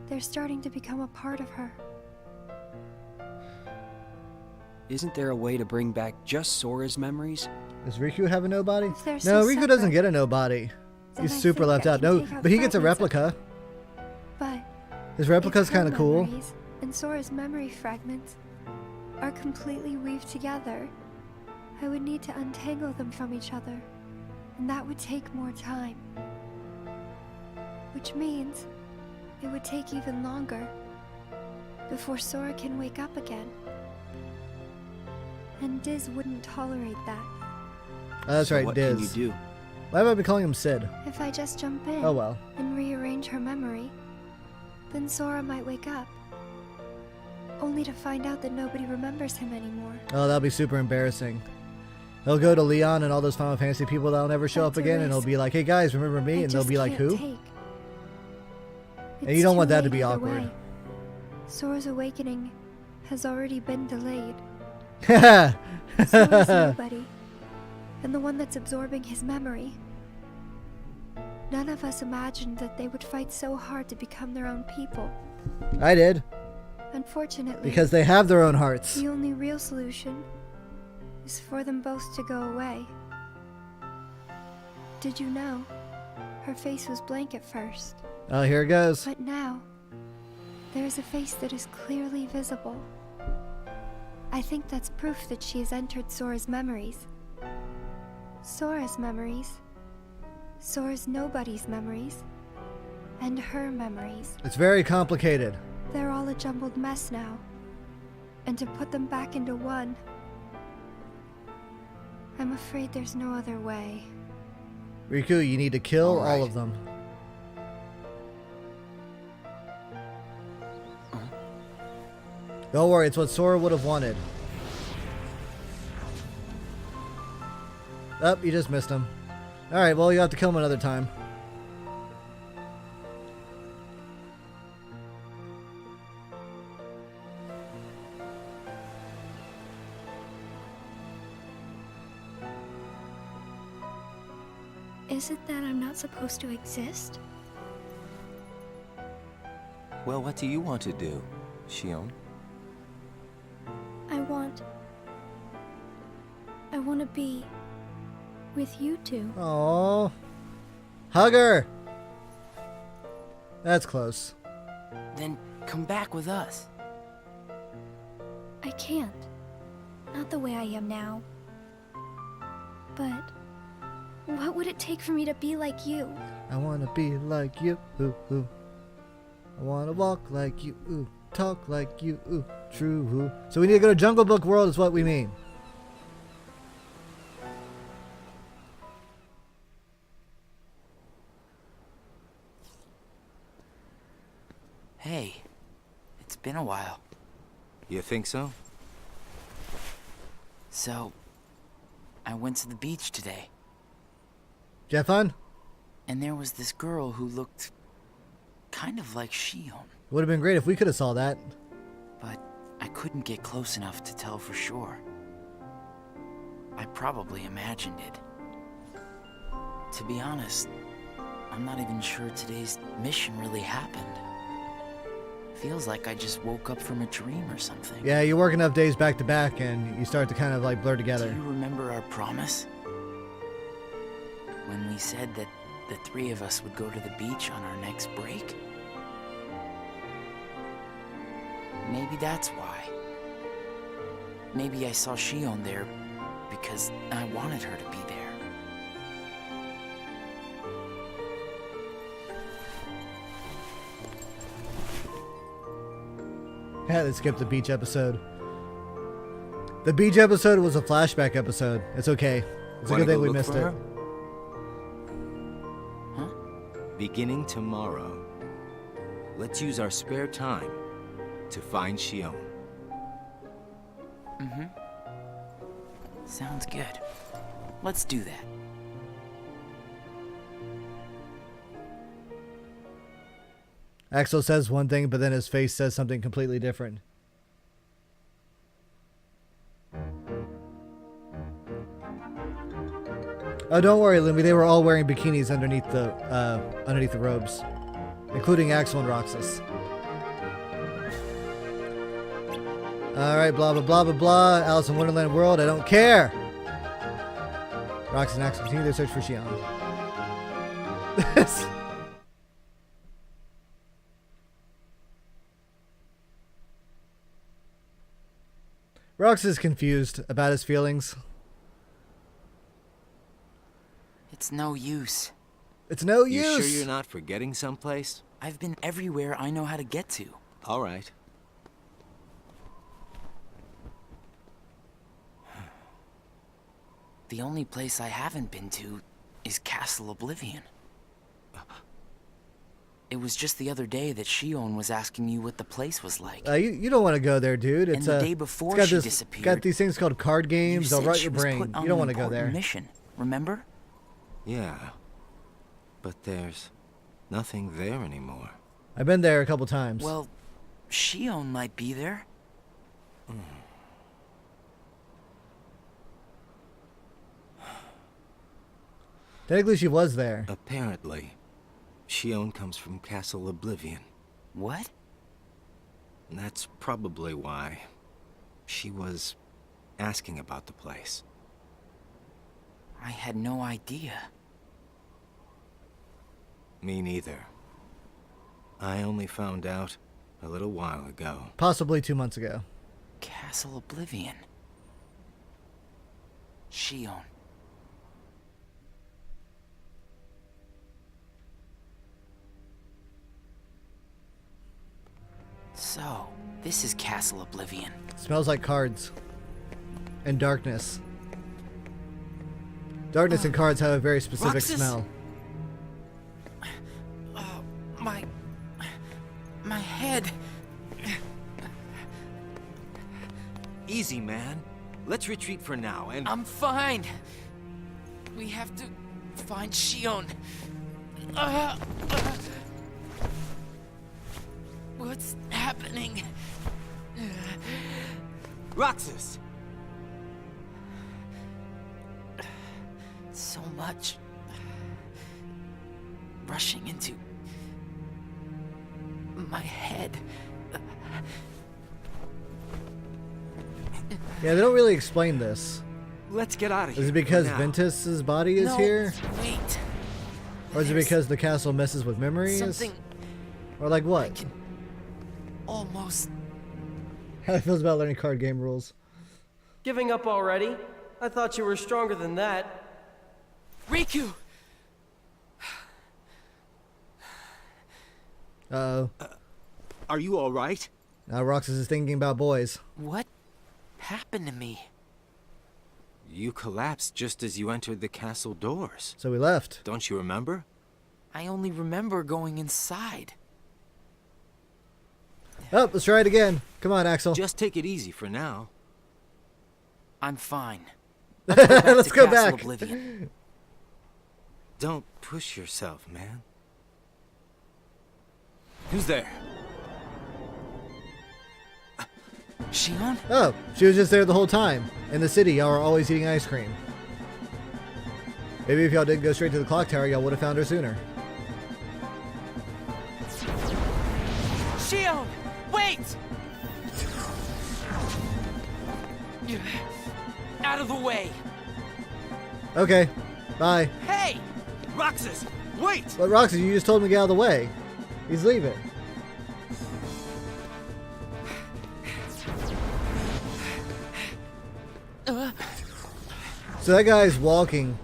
they're starting to become a part of her. Isn't there a way to bring back just Sora's memories? Does Riku have a nobody? If they're No, so Riku separate, doesn't get a nobody. then He's I super think left I out. can No, take out but he gets a fragments of replica. But His replica's if her kind of cool. memories and Sora's memory fragments are completely weaved together, I would need to untangle them from each other, and that would take more time. Which means it would take even longer before Sora can wake up again. And Diz wouldn't tolerate that. Oh, that's right, what Diz. can you do? Why have I been calling him Sid? If I just jump in Oh well. and rearrange her memory, then Sora might wake up, only to find out that nobody remembers him anymore. Oh, that'll be super embarrassing. He'll go to Leon and all those Final Fantasy people that'll never show up That's a again, and he'll risk be like, "Hey guys, remember me?" I And they'll just be like, can't "Who?" take. And you It's don't want too that to late be either awkward. way. Sora's awakening has already been delayed. Haha. Sora's nobody, and the one that's absorbing his memory. None of us imagined that they would fight so hard to become their own people. I did. Unfortunately, Because they have their own hearts. the only real solution is for them both to go away. Did you know? Her face was blank at first, Oh, here it goes. but now there is a face that is clearly visible. I think that's proof that she has entered Sora's memories. Sora's memories, Sora's nobody's memories, and her memories. It's very complicated. They're all a jumbled mess now. And to put them back into one, I'm afraid there's no other way. Riku, you need to kill All right. all of them. Don't worry, it's what Sora would have wanted. Oh, you just missed him. Alright, well, you have to kill him another time. Is it that I'm not supposed to exist? Well, what do you want to do, Xion? I want to be with you two. Aww. Hug her! That's close. Then come back with us. I can't. Not the way I am now. But what would it take for me to be like you? I wanna be like you. I wanna walk like you. Talk like you. True. So we need to go to Jungle Book World is what we mean. Hey, it's been a while. You think so? So, I went to the beach today, Did you have fun? and there was this girl who looked kind of like Xion. would have been great if we could have saw that. But I couldn't get close enough to tell for sure. I probably imagined it. To be honest, I'm not even sure today's mission really happened. Feels like I just woke up from a dream or something. Yeah, you work enough days back to back and you start to kind of like blur together. Do you remember our promise? When we said that the three of us would go to the beach on our next break? Maybe that's why. Maybe I saw Shion there because I wanted her to be there. Yeah, they skipped the beach episode. The beach episode was a flashback episode. It's okay. It's a good thing we missed it. Huh? Beginning tomorrow, let's use our spare time to find Shion. Mm-hmm. Sounds good. Let's do that. Axel says one thing, but then his face says something completely different. Oh, don't worry, Lumi. They were all wearing bikinis underneath the robes, including Axel and Roxas. All right, blah blah blah blah blah. Alice in Wonderland World. I don't care. Roxas and Axel continue their search for Shion. Roxas is confused about his feelings. It's no use. It's no use. You sure you're not forgetting someplace? I've been everywhere I know how to get to. All right. The only place I haven't been to is Castle Oblivion. It was just the other day that Shion was asking you what the place was like. You don't want to go there, dude. It's and the day before she disappeared, got these things called card games. They'll rot your brain. You don't want to go there. Mission, remember? Yeah, but there's nothing there anymore. I've been there a couple times. Well, Shion might be there. Technically, she was there. Apparently, Shion comes from Castle Oblivion. What? That's probably why she was asking about the place. I had no idea. Me neither. I only found out a little while ago. Possibly 2 months ago. Castle Oblivion. Shion. So, this is Castle Oblivion. Smells like cards. And darkness. Darkness and cards have a very specific Roxas? smell. Oh, my head. Easy, man. Let's retreat for now and... I'm fine. We have to find Shion. What's happening? Roxas! So much rushing into my head. Yeah, they don't really explain this. Let's get out of here. Is it because now. Ventus's body is here? Wait. Or is it because the castle messes with memories? Something or like what? Almost. How it feels about learning card game rules. Giving up already? I thought you were stronger than that. Riku! Uh-oh. Are you all right? Now Roxas is thinking about boys. What happened to me? You collapsed just as you entered the castle doors. So we left. Don't you remember? I only remember going inside. Oh, let's try it again. Come on, Axel. Just take it easy for now. I'm fine. Let's go back. Oblivion. Don't push yourself, man. Who's there? Shion? Oh, she was just there the whole time. In the city, y'all are always eating ice cream. Maybe if y'all didn't go straight to the clock tower, y'all would have found her sooner. Shion! Wait! Out of the way! Okay, bye. Hey! Roxas, wait! But Roxas, you just told him to get out of the way. He's leaving. So that guy's walking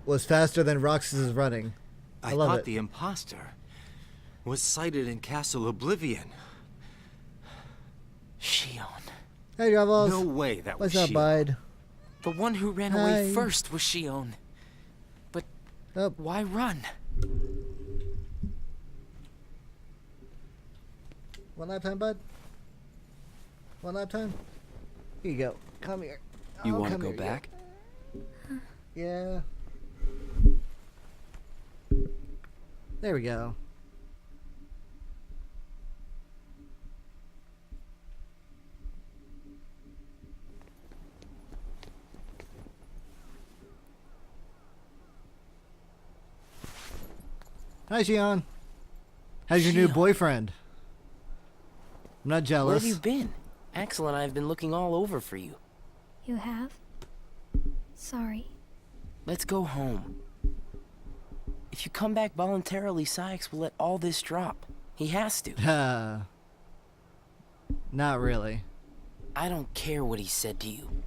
was faster than Roxas is running. I love thought it. the imposter was sighted in Castle Oblivion. Shion. Hey, Javos. No way that was What's up, Shion. bud? The one who ran Hi. away first was Shion. But why run? One lap time, bud? One lap time? Here you go. Come here. You Oh, want to come go here, back? Yeah. There we go. Hi, Shion. How's your new Shion. boyfriend? I'm not Where jealous. have you been? Axel and I have been looking all over for you. You have? Sorry. Let's go home. If you come back voluntarily, Sykes will let all this drop. He has to. Not really. I don't care what he said to you.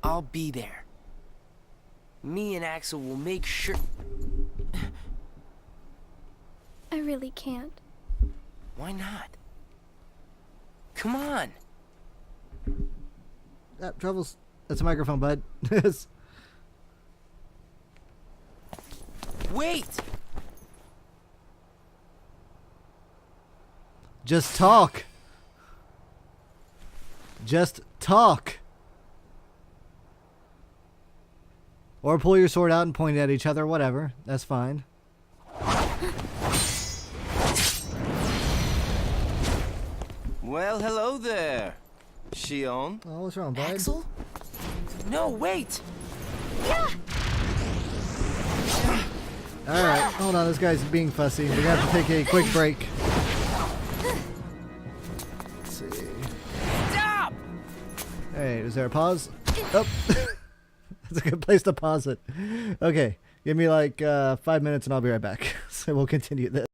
I'll be there. Me and Axel will make sure... I really can't. Why not? Come on. Troubles. That's a microphone, bud. Wait! Just talk. Just talk. Or pull your sword out and point it at each other, whatever. That's fine. Well, hello there, Shion. Oh, what's wrong, bud? Axel? No, wait! Alright, hold on. This guy's being fussy. We're gonna have to take a quick break. Let's see. Stop! Hey, is there a pause? Oh. That's a good place to pause it. Okay, give me like 5 minutes and I'll be right back. So we'll continue this.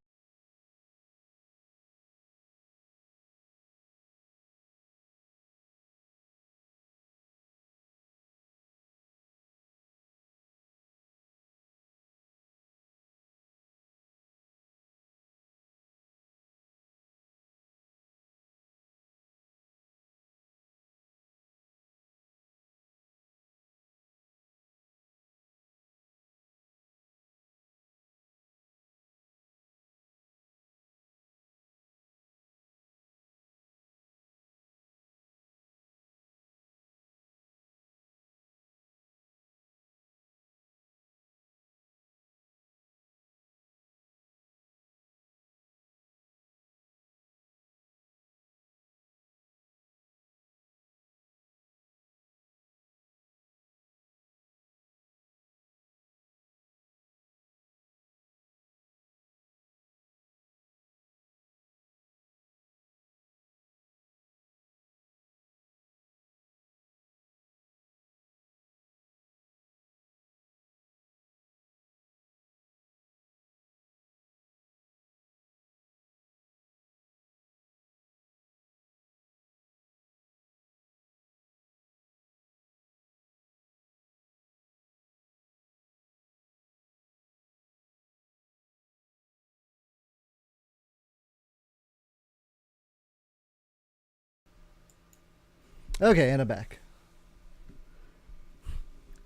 Okay, and I'm back.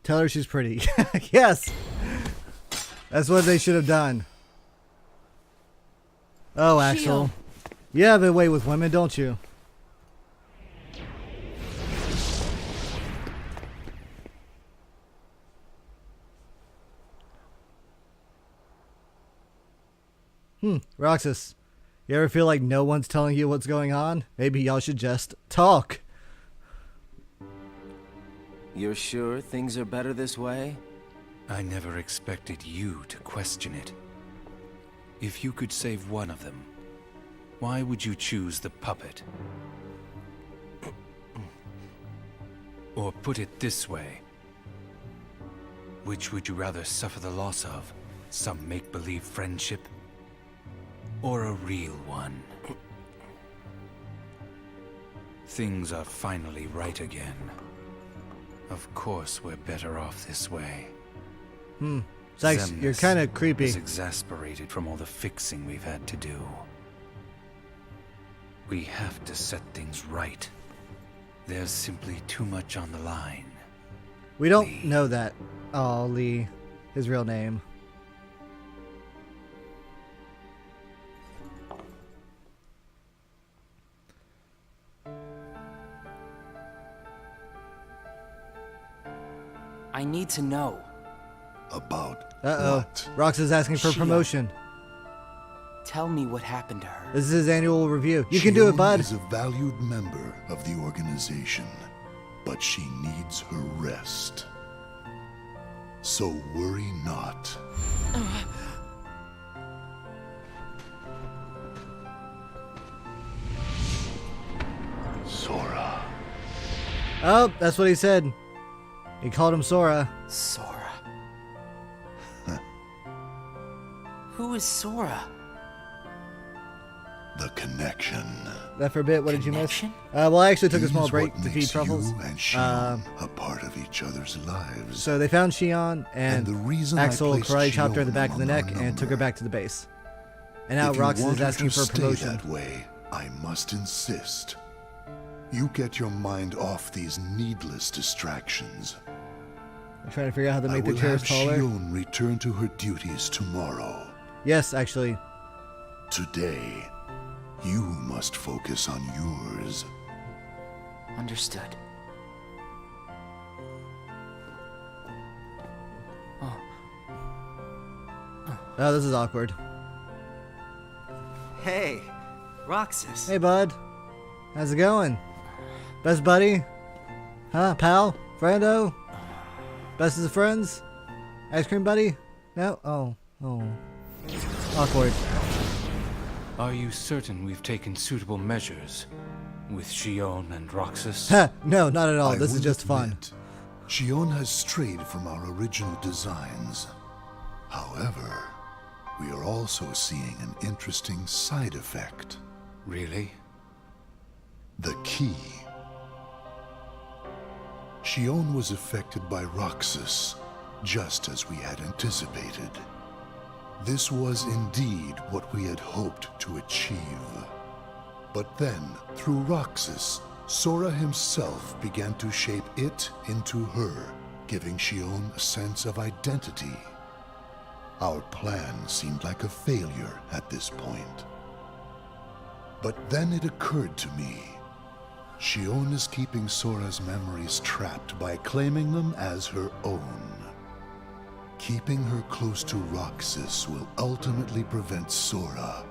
Tell her she's pretty. Yes! That's what they should have done. Oh, Axel. You have a way with women, don't you? Roxas. You ever feel like no one's telling you what's going on? Maybe y'all should just talk. You're sure things are better this way? I never expected you to question it. If you could save one of them, why would you choose the puppet? Or put it this way, which would you rather suffer the loss of? Some make-believe friendship? Or a real one? Things are finally right again. Of course we're better off this way. Sykes, you're kind of creepy. Is exasperated from all the fixing we've had to do. We have to set things right. There's simply too much on the line. We don't know that. Oh, Lee. His real name. I need to know. About what? Rox is asking for promotion. Tell me what happened to her. This is his annual review. You can do it, bud. She is a valued member of the organization, but she needs her rest. So worry not. Sora. Oh, that's what he said. He called him Sora. Sora. Who is Sora? The connection. Left for a bit. What did you miss? Well, I actually took a small break to feed Truffles. You and Xion a part of each other's lives. So they found Xion, and the reason Axel I placed karate chopped her in the Xion back of the neck and took her back to the base. And now Roxas is asking for a promotion. That way, I must insist. You get your mind off these needless distractions. I'm trying to figure out how to make the chairs taller. Xion return to her duties tomorrow. Yes, actually. Today, you must focus on yours. Understood. Oh, this is awkward. Hey, Roxas. Hey, bud. How's it going? Best buddy? Huh, pal? Friendo? Best of friends? Ice cream buddy? No? Oh. Awkward. Are you certain we've taken suitable measures with Xion and Roxas? No, not at all. This is just fun. Xion has strayed from our original designs. However, we are also seeing an interesting side effect. Really? The key. Xion was affected by Roxas, just as we had anticipated. This was indeed what we had hoped to achieve. But then, through Roxas, Sora himself began to shape it into her, giving Xion a sense of identity. Our plan seemed like a failure at this point. But then it occurred to me. Xion is keeping Sora's memories trapped by claiming them as her own. Keeping her close to Roxas will ultimately prevent Sora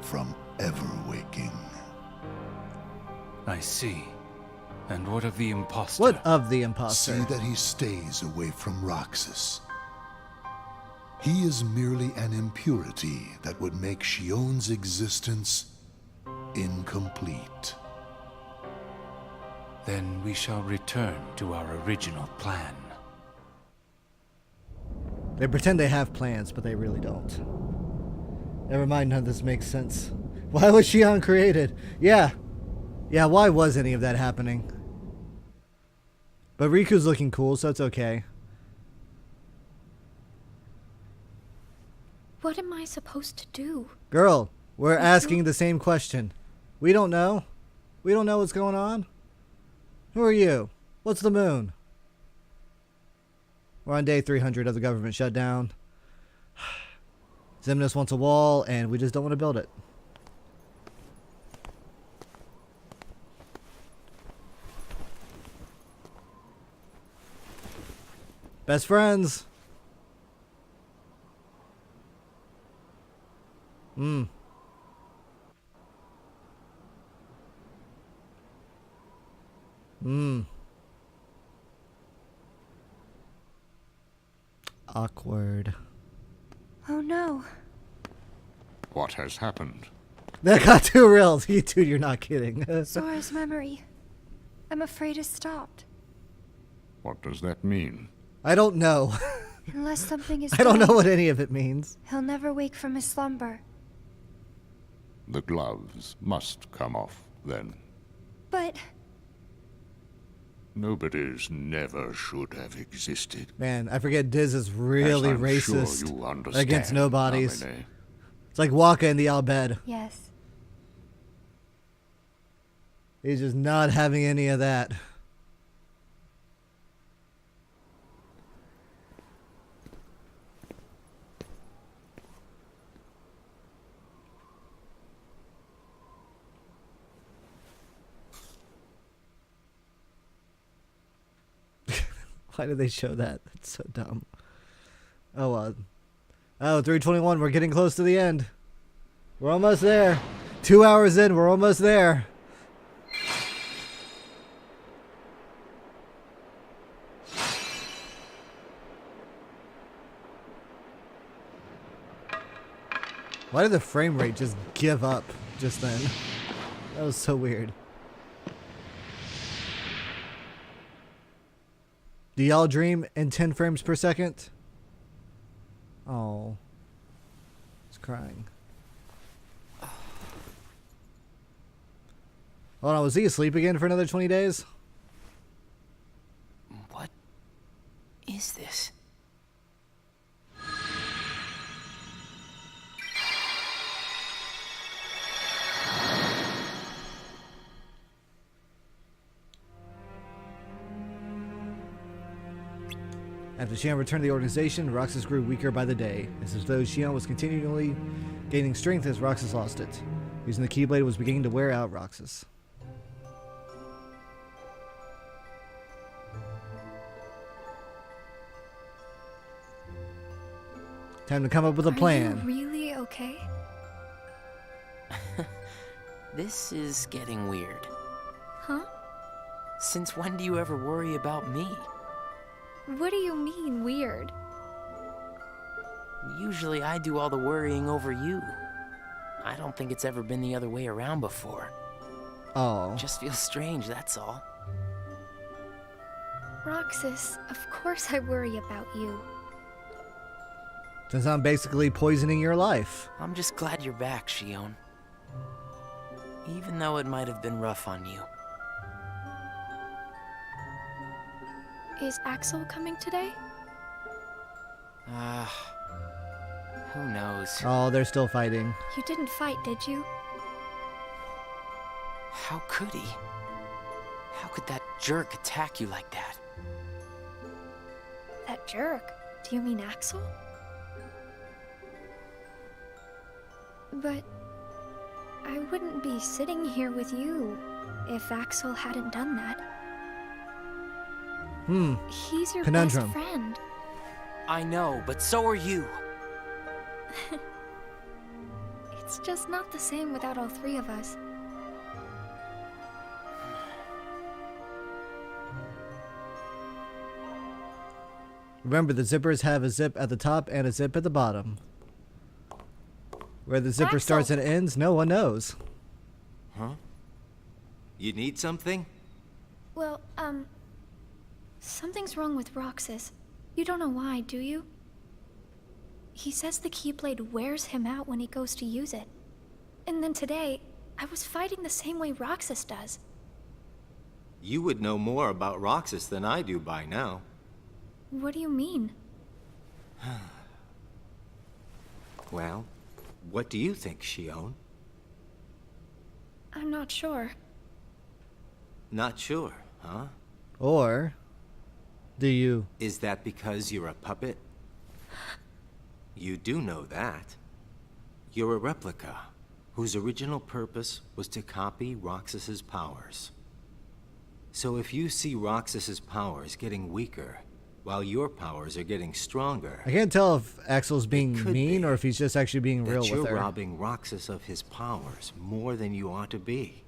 from ever waking. I see. And what of the imposter? What of the imposter? See that he stays away from Roxas. He is merely an impurity that would make Xion's existence incomplete. Then we shall return to our original plan. They pretend they have plans, but they really don't. Never mind, none of this makes sense. Why was Xion created? Yeah, why was any of that happening? But Riku's looking cool, so it's okay. What am I supposed to do? Girl, we're asking the same question. We don't know. We don't know what's going on. Who are you? What's the moon? We're on day 300 of the government shutdown. Xemnas wants a wall, and we just don't want to build it. Best friends. Awkward. Oh no. What has happened? That got too real. Dude, you're not kidding. Sora's memory. I'm afraid it stopped. What does that mean? I don't know. Unless something is I don't know done, what any of it means. he'll never wake from his slumber. The gloves must come off, then. But Nobody's never should have existed. Man, I forget Diz is really As I'm racist sure you understand, against nobodies. Naminé. It's like Waka in the Al Bhed. yes. He's just not having any of that. Why did they show that? That's so dumb. Oh, oh, 3:21. We're getting close to the end. We're almost there. 2 hours in, we're almost there. Why did the frame rate just give up just then? That was so weird. Do y'all dream in 10 frames per second? Oh. He's crying. Hold on, was he asleep again for another 20 days? What is this? After Xion returned to the organization, Roxas grew weaker by the day. It's as though Xion was continually gaining strength as Roxas lost it. Using the Keyblade was beginning to wear out Roxas. Time to come up with a plan. Are you really okay? This is getting weird. Huh? Since when do you ever worry about me? What do you mean, weird? Usually I do all the worrying over you. I don't think it's ever been the other way around before. Oh. Just feels strange, that's all. Roxas, of course I worry about you. Since I'm basically poisoning your life. I'm just glad you're back, Xion. Even though it might have been rough on you. Is Axel coming today? Who knows? Oh, they're still fighting. You didn't fight, did you? How could he? How could that jerk attack you like that? That jerk? Do you mean Axel? But I wouldn't be sitting here with you if Axel hadn't done that. He's your Conundrum. best friend. I know, but so are you. It's just not the same without all three of us. Remember, the zippers have a zip at the top and a zip at the bottom. Where the zipper starts and ends, no one knows. Huh? You need something? Well, something's wrong with Roxas. You don't know why, do you? He says the Keyblade wears him out when he goes to use it. And then today, I was fighting the same way Roxas does. You would know more about Roxas than I do by now. What do you mean? Well, what do you think, Xion? I'm not sure. Not sure, huh? Or do you? Is that because you're a puppet? You do know that. You're a replica, whose original purpose was to copy Roxas's powers. So if you see Roxas's powers getting weaker, while your powers are getting stronger... I can't tell if Axel's being mean or if he's just actually being real with her. That you're robbing Roxas of his powers more than you ought to be.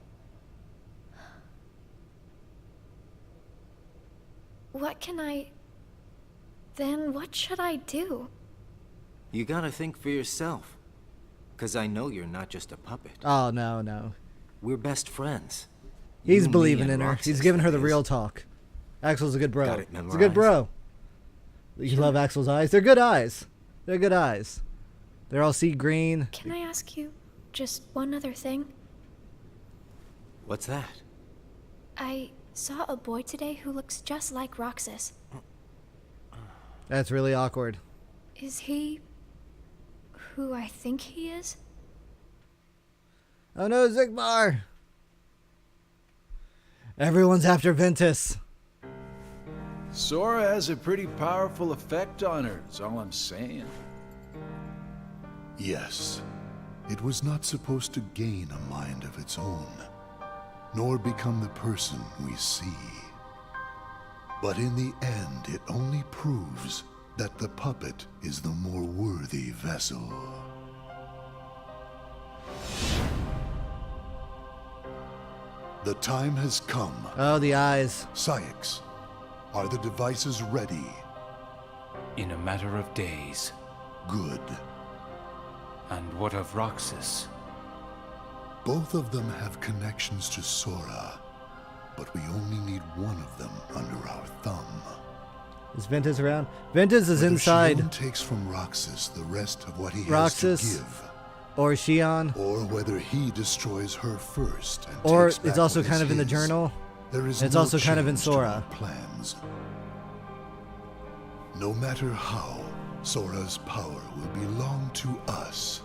What can I Then what should I do? You gotta think for yourself. 'Cause I know you're not just a puppet. Oh, no, no. We're best friends. He's You, me, believing and in her. Roxas, He's giving her the that real is. talk. Axel's a good bro. Got it He's a good bro. You love Axel's eyes? They're good eyes. They're good eyes. They're all sea green. Can I ask you just one other thing? What's that? I saw a boy today who looks just like Roxas. That's really awkward. Is he who I think he is? Oh no, Zigbar! Everyone's after Ventus. Sora has a pretty powerful effect on her, is all I'm saying. Yes, it was not supposed to gain a mind of its own, nor become the person we see. But in the end, it only proves that the puppet is the more worthy vessel. The time has come. Oh, the eyes. Syx, are the devices ready? In a matter of days. Good. And what of Roxas? Both of them have connections to Sora, but we only need one of them under our thumb. Is Ventus around? Ventus is Whether inside. Xion takes from Roxas the rest of what he Roxas has to give, or Xion, or whether he destroys her first and or takes back it's also what kind is of in the his. journal. There is It's no also kind of in change to Sora. our plans. No matter how, Sora's power will belong to us.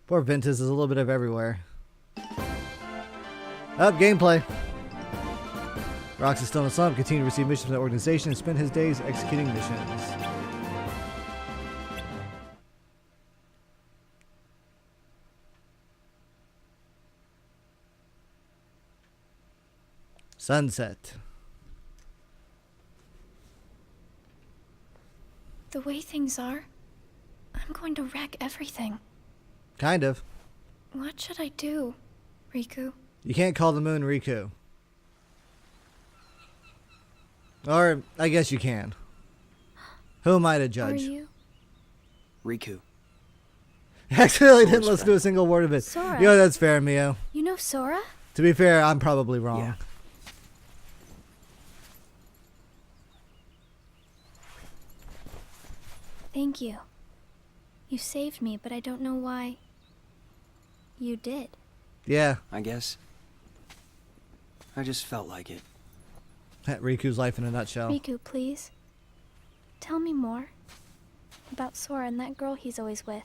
Poor Ventus is a little bit of everywhere. Up, gameplay. Rox is still in a slump, continue to receive missions from the organization, and spend his days executing missions. Sunset. The way things are, I'm going to wreck everything. Kind of. What should I do, Riku? You can't call the moon Riku. Or, I guess you can. Who am I to judge? Are you? Riku. Actually, didn't listen to a single word of it. Sora. Yo, that's fair, Mio. You know Sora? To be fair, I'm probably wrong. Yeah. Thank you. You saved me, but I don't know why you did. Yeah. I guess. I just felt like it. Riku's life in a nutshell. Riku, please. Tell me more about Sora and that girl he's always with.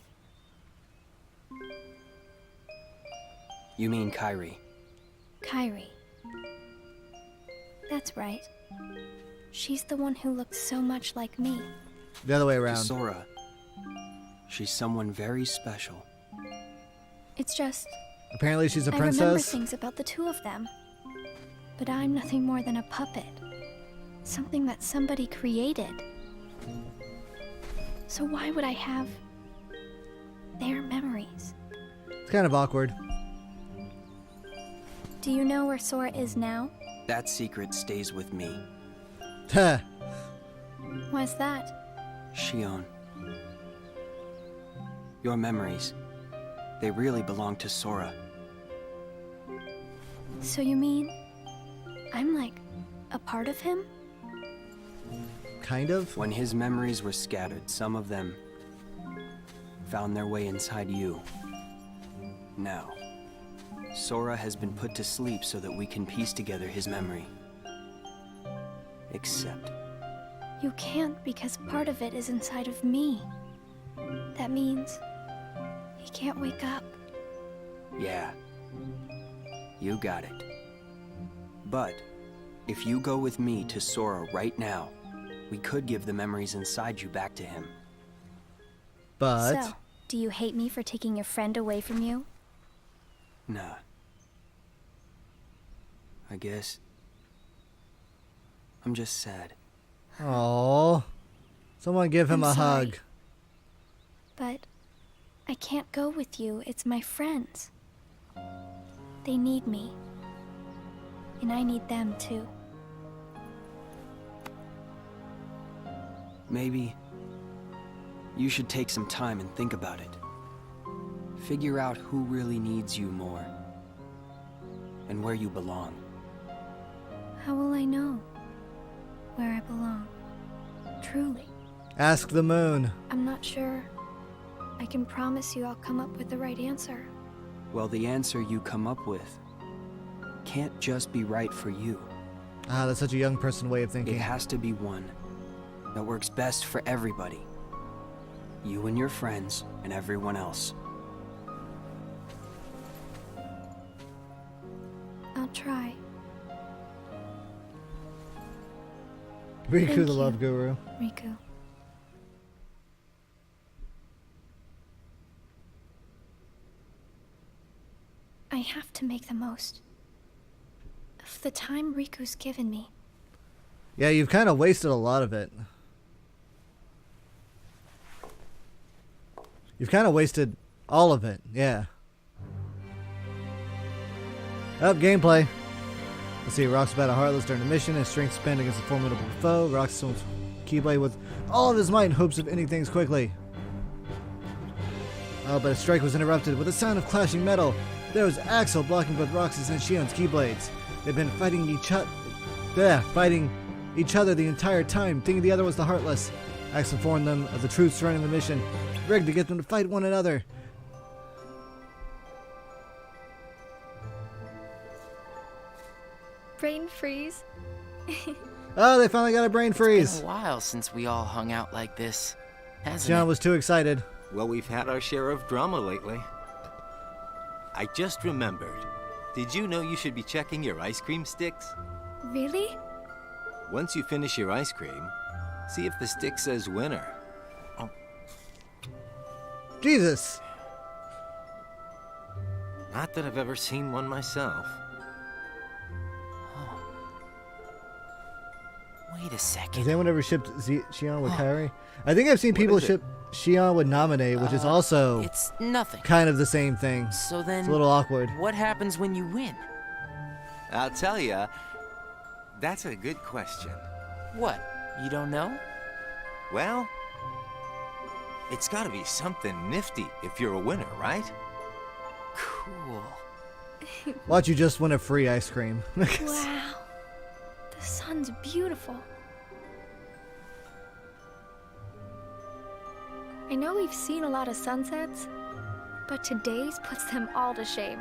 You mean Kairi? Kairi. That's right. She's the one who looks so much like me. The other way To around. Sora. She's someone very special. It's just... Apparently she's a I remember princess. things about the two of them. But I'm nothing more than a puppet. Something that somebody created. So why would I have their memories? It's kind of awkward. Do you know where Sora is now? That secret stays with me. Huh. Why's that? Xion. Your memories. They really belong to Sora. So you mean I'm like a part of him? Kind of. When his memories were scattered, some of them found their way inside you. Now, Sora has been put to sleep so that we can piece together his memory. Except... You can't because part of it is inside of me. That means he can't wake up. Yeah. You got it. But, if you go with me to Sora right now, we could give the memories inside you back to him. But... So, do you hate me for taking your friend away from you? Nah. I guess... I'm just sad. Aww. Someone give him I'm a sorry. hug. But I can't go with you. It's my friends. They need me. And I need them too. Maybe you should take some time and think about it. Figure out who really needs you more, and where you belong. How will I know where I belong? Truly. Ask the moon. I'm not sure. I can promise you I'll come up with the right answer. Well, the answer you come up with can't just be right for you. Ah, that's such a young person way of thinking. It has to be one that works best for everybody. You and your friends and everyone else. I'll try. Riku, Thank the you, love guru. Riku. I have to make the most of the time Riku's given me. Yeah, you've kind of wasted a lot of it. You've kind of wasted all of it, yeah. Up, gameplay. Let's see, Rox battled Heartless during the mission. His strength spent against a formidable foe. Rox swings Keyblade with all of his might in hopes of ending things quickly. Oh, but his strike was interrupted with a sound of clashing metal. There was Axel blocking both Rox's and Shion's Keyblades. They'd been fighting each other the entire time, thinking the other was the Heartless. Axel informed them of the truth surrounding the mission, rigged to get them to fight one another. Brain freeze. Oh, they finally got a brain freeze. It's been a while since we all hung out like this, hasn't Shion it? was too excited. Well, we've had our share of drama lately. I just remembered. Did you know you should be checking your ice cream sticks? Really? Once you finish your ice cream, see if the stick says winner. Oh. Jesus. Not that I've ever seen one myself. Wait a second. Has anyone ever shipped Shion with Kairi? I think I've seen people ship Shion with Naminé, which is also It's nothing. kind of the same thing. So then, It's a little awkward. what happens when you win? I'll tell ya. That's a good question. What? You don't know? Well, it's gotta be something nifty if you're a winner, right? Cool. Watch you just win a free ice cream. Wow. The sun's beautiful. I know we've seen a lot of sunsets, but today's puts them all to shame.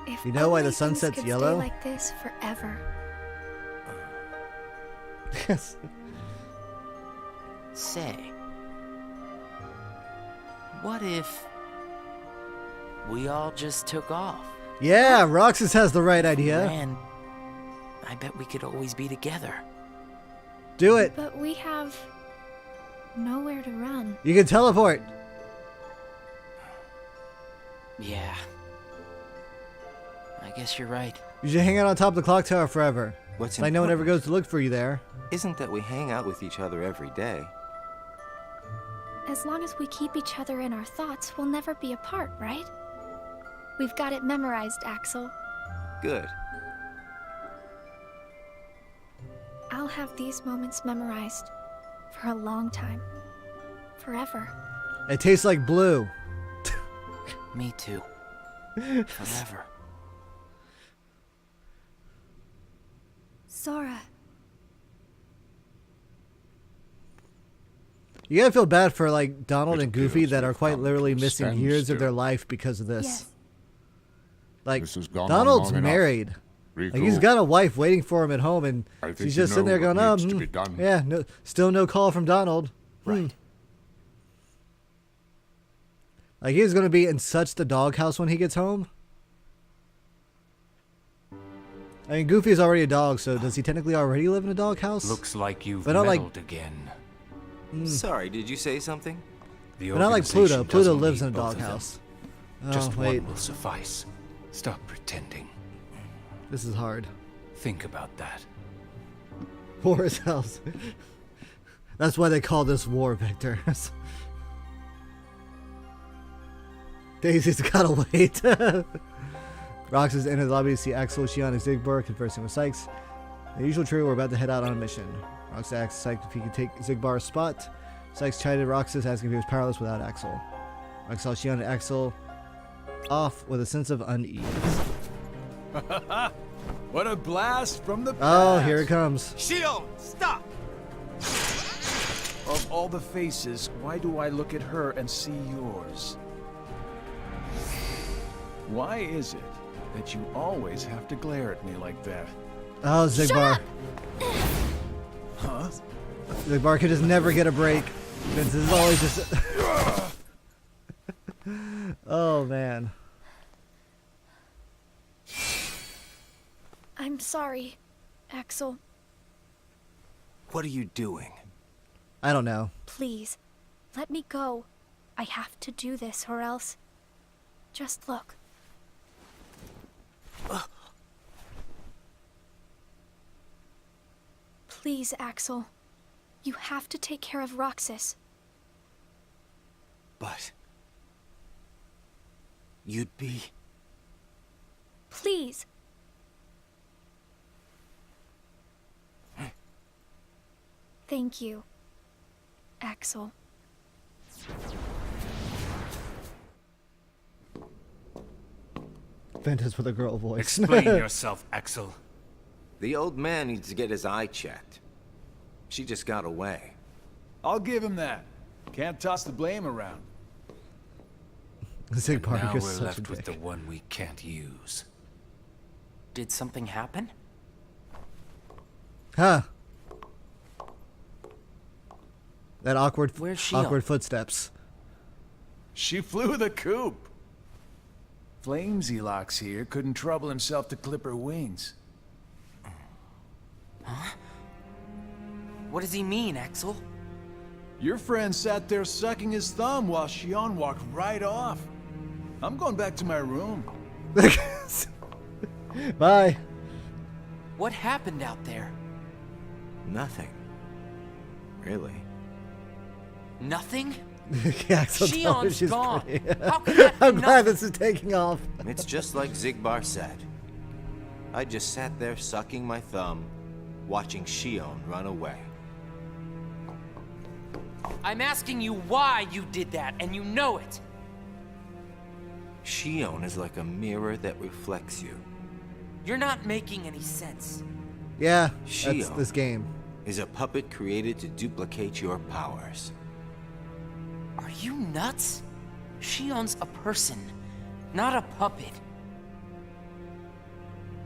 If You know why the only things sunset's could yellow? Stay like this forever. Yes. Say, what if we all just took off? Yeah, Roxas has the right idea. Man, I bet we could always be together. Do it. But we have nowhere to run. You can teleport. Yeah. I guess you're right. You should hang out on top of the clock tower forever. What's like no one ever important goes to look for you there. Isn't that we hang out with each other every day? As long as we keep each other in our thoughts, we'll never be apart, right? We've got it memorized, Axel. Good. I'll have these moments memorized for a long time. Forever. It tastes like blue. Me too. Forever. Sora. You gotta feel bad for like Donald It and Goofy appears that are we've quite come literally to a missing years of their standstill. life because of this. Yes. Like This has gone on Donald's long enough. married. Riku, Like, he's got a wife waiting for him at home, and I think she's you just sitting know there going, what "Oh, needs to be done." yeah, no, still no call from Donald." Right. Like he's gonna be in such the doghouse when he gets home. I mean, Goofy's already a dog, so does he technically already live in a doghouse? Looks like you've But not like- meddled again. Sorry, did you say something? The But not like Pluto. organization Pluto doesn't lives in a need both of them. doghouse. Oh, Just wait. one will suffice. Stop pretending. This is hard. Think about that. War is house. That's why they call this war, Victor. Daisy's gotta wait. Roxas entered the lobby to see Axel, Shion, and Zigbar conversing with Sykes. The usual trio were about to head out on a mission. Roxas asked Sykes if he could take Zigbar's spot. Sykes chided Roxas, asking if he was powerless without Axel. Roxas saw Shion and Axel off with a sense of unease. What a blast from the past! Oh, here it comes. Shion, stop! Of all the faces, why do I look at her and see yours? Why is it that you always have to glare at me like that? Oh, Zigbar. Huh? Zigbar could just never get a break. Vince is always just... Oh, man. I'm sorry, Axel. What are you doing? I don't know. Please, let me go. I have to do this or else... Just look. Please, Axel. You have to take care of Roxas. But... you'd be... Please. Thank you, Axel. Ventus with a girl voice. Explain yourself, Axel. The old man needs to get his eye checked. She just got away. I'll give him that. Can't toss the blame around. Zigbar Now is we're such a left with dick. the one we can't use. Did something happen? Huh. That awkward Where's Shion? awkward footsteps. She flew the coop. Flamesy Locks here couldn't trouble himself to clip her wings. Huh? What does he mean, Axel? Your friend sat there sucking his thumb while Shion walked right off. I'm going back to my room. Bye. What happened out there? Nothing. Really. Nothing? Yeah, Axel told her Shion's she's gone. pretty. How could that be I'm glad nothing? this is taking off. It's just like Zigbar said. I just sat there sucking my thumb, watching Shion run away. I'm asking you why you did that, and you know it. Shion is like a mirror that reflects you. You're not making any sense. Yeah, that's Shion this game. is a puppet created to duplicate your powers. Are you nuts? Shion's a person, not a puppet.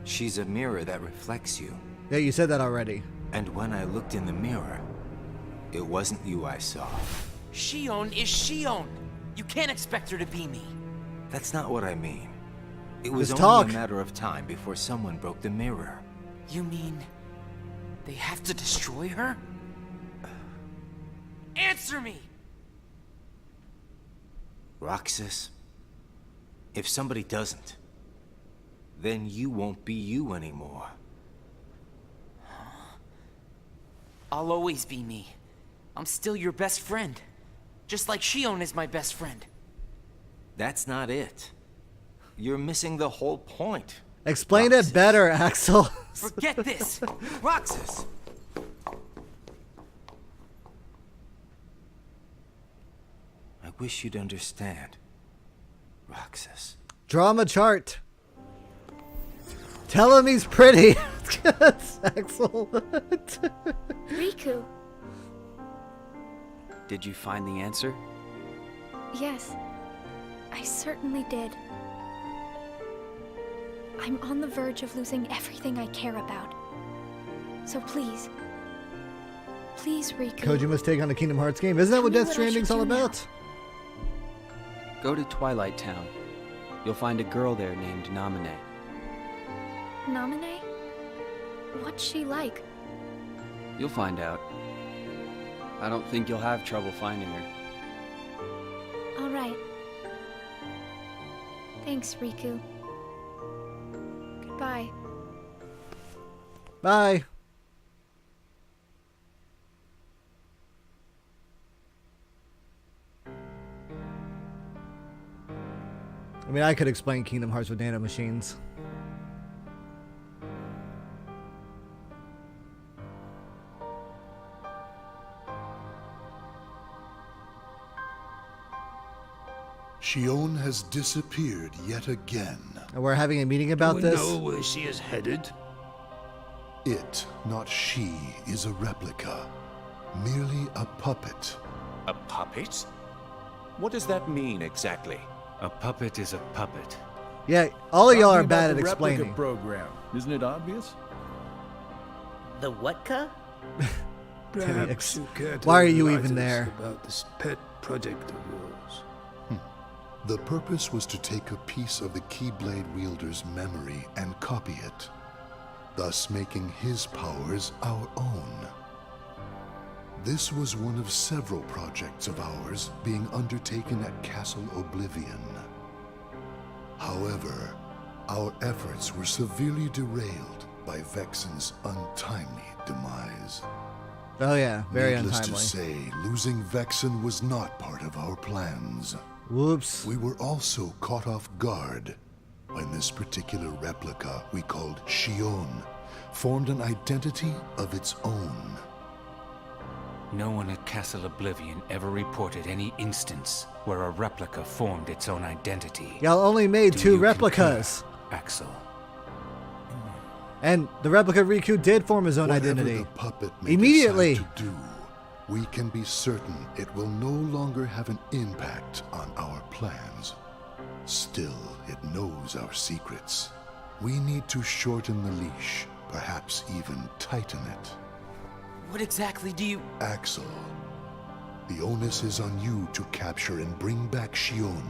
She's a mirror that reflects you. Yeah, you said that already. And when I looked in the mirror, it wasn't you I saw. Shion is Shion. You can't expect her to be me. That's not what I mean. It was Just only talk. a matter of time before someone broke the mirror. You mean they have to destroy her? Answer me! Roxas, if somebody doesn't, then you won't be you anymore. I'll always be me. I'm still your best friend. Just like Shion is my best friend. That's not it. You're missing the whole point. Explain it better, Axel. Forget this! Roxas! I wish you'd understand, Roxas. Drama chart. Tell him he's pretty. Axel. Riku. Did you find the answer? Yes, I certainly did. I'm on the verge of losing everything I care about. So please, Riku. Kojima's take on the Kingdom Hearts game. Isn't that what Tell me Death what I should Stranding's all do now. about? Go to Twilight Town. You'll find a girl there named Namine. Namine? What's she like? You'll find out. I don't think you'll have trouble finding her. All right. Thanks, Riku. Goodbye. Bye. I mean, I could explain Kingdom Hearts with nano machines. Shion has disappeared yet again. And we're having a meeting about this? Do we know where she is headed? It, not she, is a replica. Merely a puppet. A puppet? What does that mean exactly? A puppet is a puppet. Yeah, all of y'all are Talking bad about at the replica explaining. program. Isn't it obvious? The what-ca? Perhaps you care to Why are you enlighten even us there? about this pet project of yours. The purpose was to take a piece of the Keyblade wielder's memory and copy it, thus making his powers our own. This was one of several projects of ours being undertaken at Castle Oblivion. However, our efforts were severely derailed by Vexen's untimely demise. Oh yeah, very Needless untimely. to say, losing Vexen was not part of our plans. Whoops. We were also caught off guard when this particular replica we called Shion formed an identity of its own. No one at Castle Oblivion ever reported any instance where a replica formed its own identity. Y'all only made Do 2 you replicas. concur, Axel? And the replica Riku did form his own Whatever identity. the puppet may Immediately. decide to do, we can be certain it will no longer have an impact on our plans. Still, it knows our secrets. We need to shorten the leash, perhaps even tighten it. What exactly do you... Axel, the onus is on you to capture and bring back Shion.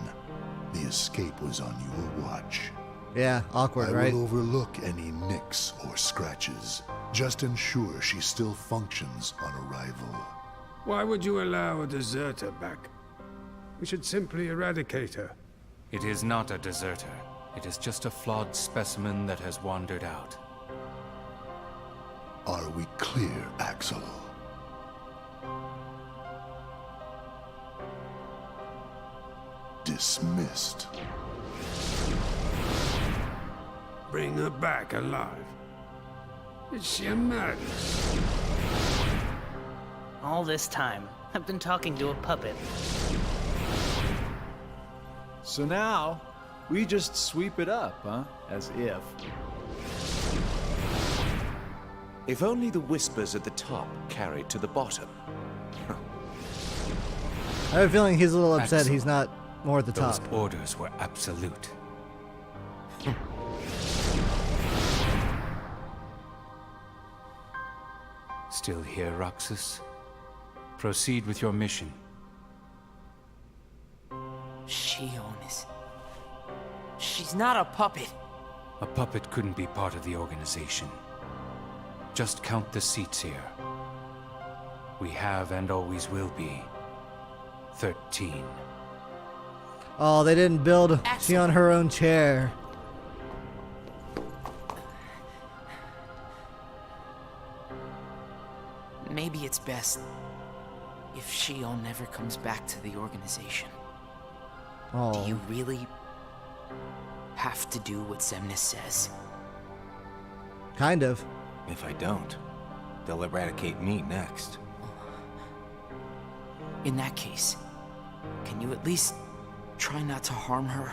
The escape was on your watch. Yeah, awkward, I right? will overlook any nicks or scratches. Just ensure she still functions on arrival. Why would you allow a deserter back? We should simply eradicate her. It is not a deserter. It is just a flawed specimen that has wandered out. Are we clear, Axel? Dismissed. Bring her back alive. Is she a madness? All this time, I've been talking to a puppet. So now, we just sweep it up, huh? As if. If only the whispers at the top carried to the bottom. I have a feeling he's a little upset Axel, he's not more at the Those top. orders were absolute. Still here, Roxas? Proceed with your mission. Shion is... She's not a puppet. A puppet couldn't be part of the organization. Just count the seats here. We have and always will be 13. Oh, they didn't build she on her own chair. Maybe it's best if Shion never comes back to the organization. Oh. Do you really have to do what Xemnas says? Kind of. If I don't, they'll eradicate me next. In that case, can you at least try not to harm her?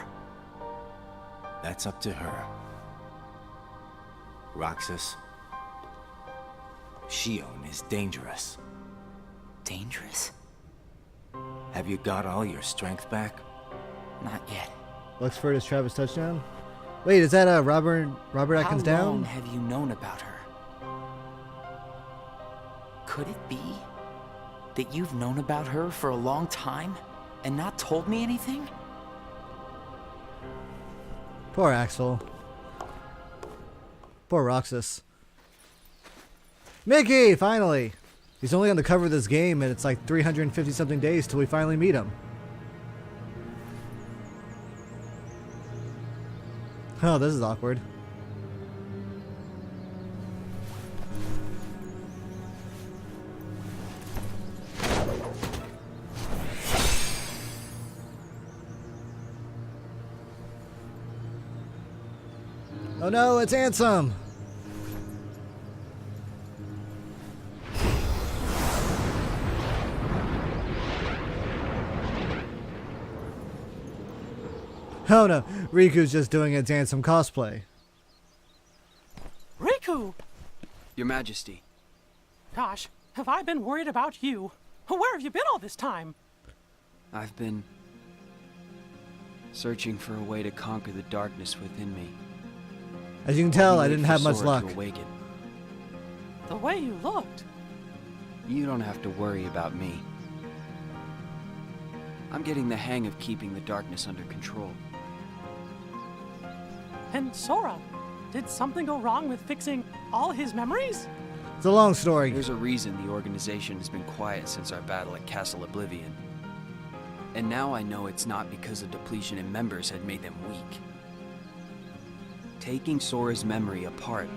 That's up to her. Roxas, Shion is dangerous. Dangerous? Have you got all your strength back? Not yet. Luxford is Travis touchdown. Wait, is that Robert Atkins How down? long have you known about her? Could it be that you've known about her for a long time and not told me anything? Poor Axel. Poor Roxas. Mickey, finally! He's only on the cover of this game and it's like 350 something days till we finally meet him. Oh, this is awkward. Oh no, it's Ansem! Oh no, Riku's just doing a Dansome cosplay. Riku! Your Majesty. Gosh, have I been worried about you? Where have you been all this time? I've been searching for a way to conquer the darkness within me. As you can tell, I Waiting didn't for have much Sora luck. to awaken. The way you looked. You don't have to worry about me. I'm getting the hang of keeping the darkness under control. And Sora, did something go wrong with fixing all his memories? It's a long story. There's a reason the organization has been quiet since our battle at Castle Oblivion. And now I know it's not because a depletion in members had made them weak. Taking Sora's memory apart,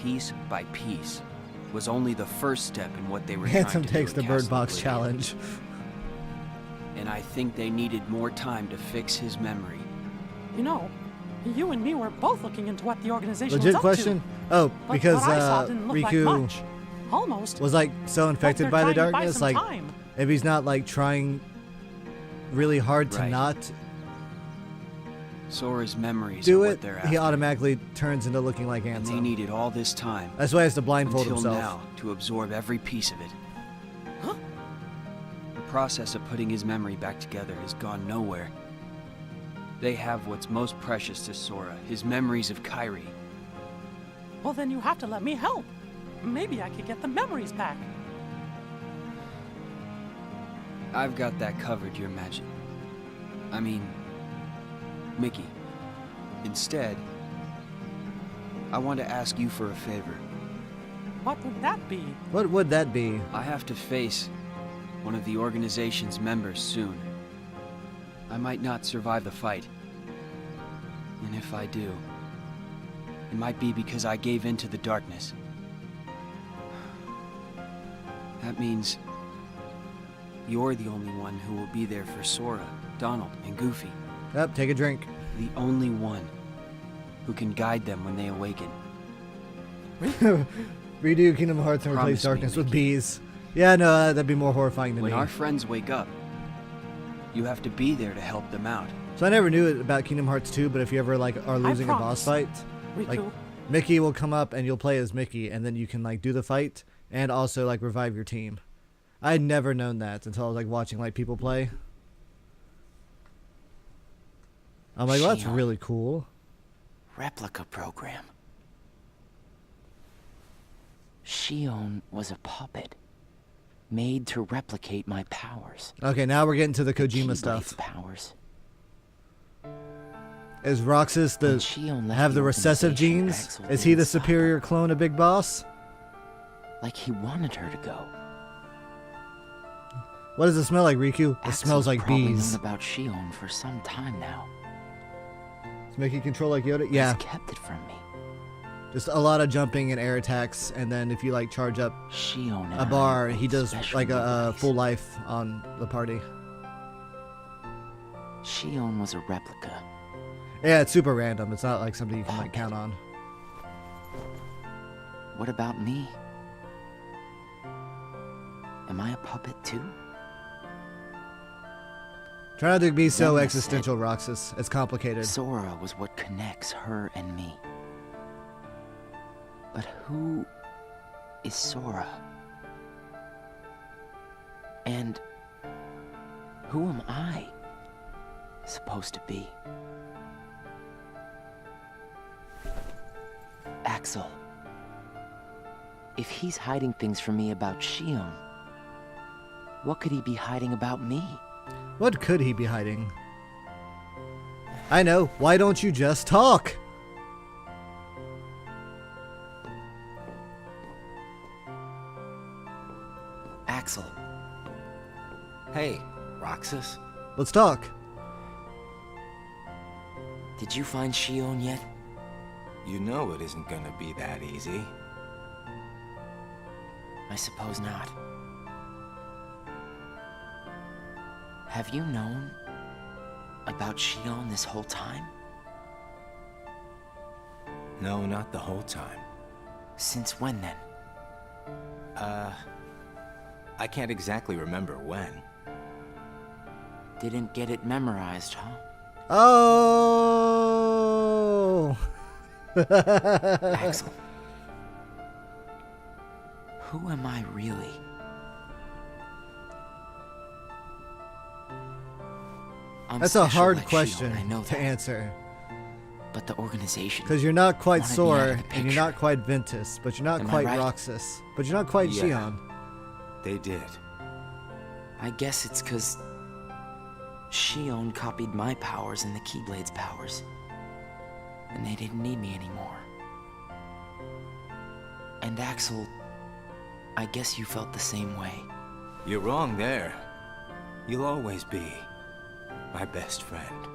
piece by piece, was only the first step in what they were trying to do. Handsome takes at the Bird Castle Box Oblivion. challenge. And I think they needed more time to fix his memory. You know, you and me were both looking into what the organization was Legit up question? to. Oh, But because what I saw didn't look like Riku much. Almost. was like so infected they're by the trying to buy darkness. some Like, time. if he's not like trying really hard to Right. not Sora's memories do are it, what they're after. he automatically turns into looking like And they Ansem. needed all this time. That's why he has to blindfold until himself. now to absorb every piece of it. The process of putting his memory back together has gone nowhere. They have what's most precious to Sora, his memories of Kairi. Well, then you have to let me help. Maybe I could get the memories back. I've got that covered, Your Majesty. I mean, Mickey. Instead, I want to ask you for a favor. What would that be? What would that be? I have to face one of the organization's members soon. I might not survive the fight. And if I do, it might be because I gave in to the darkness. That means you're the only one who will be there for Sora, Donald, and Goofy. Yep, take a drink. The only one who can guide them when they awaken. Redo Kingdom Hearts and replace Promise me, darkness with bees. Yeah, no, that'd be more horrifying than When me. our friends wake up, you have to be there to help them out. So I never knew it about Kingdom Hearts 2, but if you ever like are losing a boss fight, like Riku. Mickey will come up and you'll play as Mickey, and then you can like do the fight and also like revive your team. I had never known that until I was like watching like people play. I'm like, well, that's Shion. really cool. Replica program. Shion was a puppet made to replicate my powers. Okay, now we're getting to the Kojima Keyblade stuff. powers. Is Roxas When the Shion left have the recessive organization, genes? Axel Is he the didn't stop superior clone of Big Boss? like he wanted her to go. What does it smell like, Riku? It Axel's smells like probably bees. known about Shion for some time now. Does Mickey control like Yoda? Yeah. He's kept it from me. Just a lot of jumping and air attacks, and then if you like charge up Shion and a bar, I he does special like a abilities. full life on the party. Shion was a replica. Yeah, it's super random. It's not like something you can like count on. What about me? Am I a puppet too? Try not to be so Zemnis said existential, Roxas. It's complicated. Sora was what connects her and me. But who is Sora? And who am I supposed to be? Axel, if he's hiding things from me about Shion, what could he be hiding about me? What could he be hiding? I know. Why don't you just talk? Axel. Hey, Roxas. Let's talk. Did you find Shion yet? You know it isn't gonna be that easy. I suppose not. Have you known about Shion this whole time? No, not the whole time. Since when then? I can't exactly remember when. Didn't get it memorized, huh? Oh! Axel. Who am I really? That's a hard question to answer. But the organization. Because you're not quite wanted me out Sora, of the and you're not quite Ventus, but you're not Am I quite right? Roxas, but you're not quite Yeah. Shion. They did. I guess it's because Shion copied my powers and the Keyblade's powers. And they didn't need me anymore. And Axel, I guess you felt the same way. You're wrong there. You'll always be my best friend.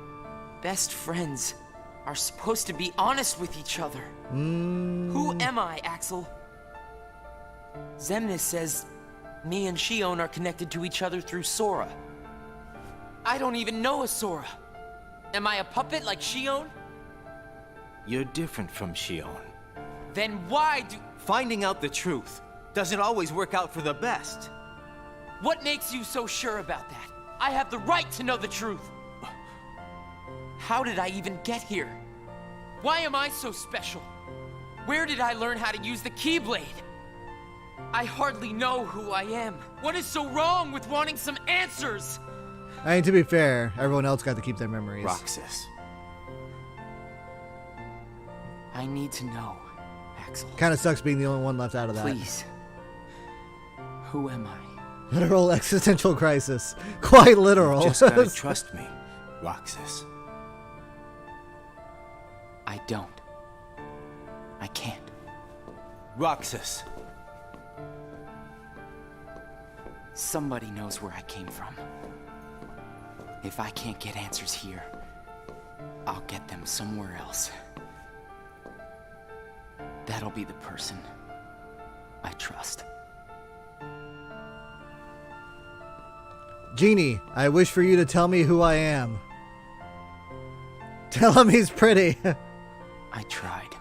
Best friends are supposed to be honest with each other. Who am I, Axel? Xemnas says me and Shion are connected to each other through Sora. I don't even know a Sora. Am I a puppet like Shion? You're different from Shion. Then why do... Finding out the truth doesn't always work out for the best. What makes you so sure about that? I have the right to know the truth. How did I even get here? Why am I so special? Where did I learn how to use the Keyblade? I hardly know who I am. What is so wrong with wanting some answers? I mean, to be fair, everyone else got to keep their memories. Roxas. I need to know, Axel. Kind of sucks being the only one left out of that. Please. Who am I? Literal existential crisis. Quite literal. You just gotta trust me, Roxas. I don't. I can't. Roxas. Somebody knows where I came from. If I can't get answers here, I'll get them somewhere else. That'll be the person I trust. Genie, I wish for you to tell me who I am. Tell him he's pretty. I tried.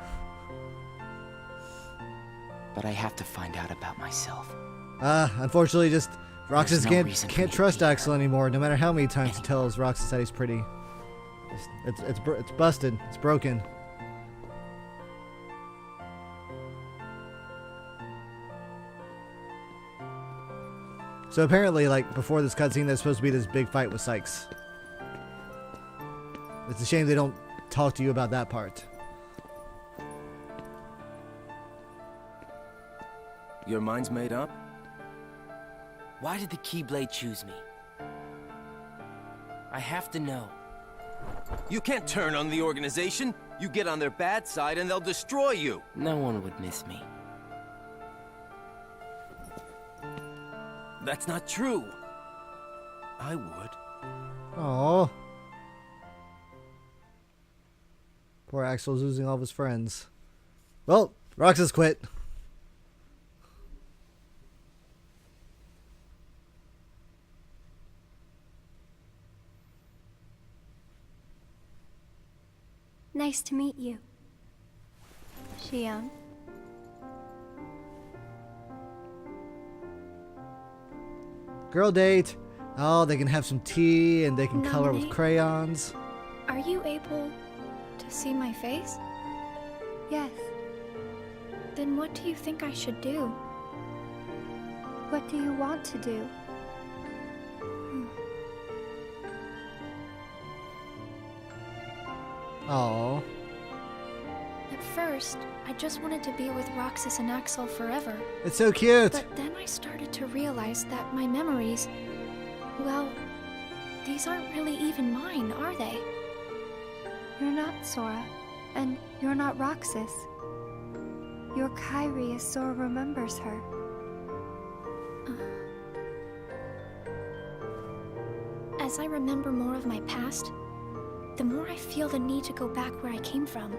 But I have to find out about myself. Unfortunately, just Roxas no can't reason for me to trust be Axel anymore, no matter how many times he tells Roxas that he's pretty. It's busted. It's broken. So apparently, like, before this cutscene, there's supposed to be this big fight with Sykes. It's a shame they don't talk to you about that part. Your mind's made up? Why did the Keyblade choose me? I have to know. You can't turn on the organization. You get on their bad side and they'll destroy you. No one would miss me. That's not true. I would. Oh. Poor Axel's losing all of his friends. Well, Roxas quit. Nice to meet you, Shion. Girl date. Oh, they can have some tea and they can No color with date. crayons. Are you able to see my face? Yes. Then what do you think I should do? What do you want to do? Oh. At first, I just wanted to be with Roxas and Axel forever. It's so cute. But then I started to realize that my memories, well, these aren't really even mine, are they? You're not Sora, and you're not Roxas. You're Kairi as Sora remembers her. As I remember more of my past, the more I feel the need to go back where I came from.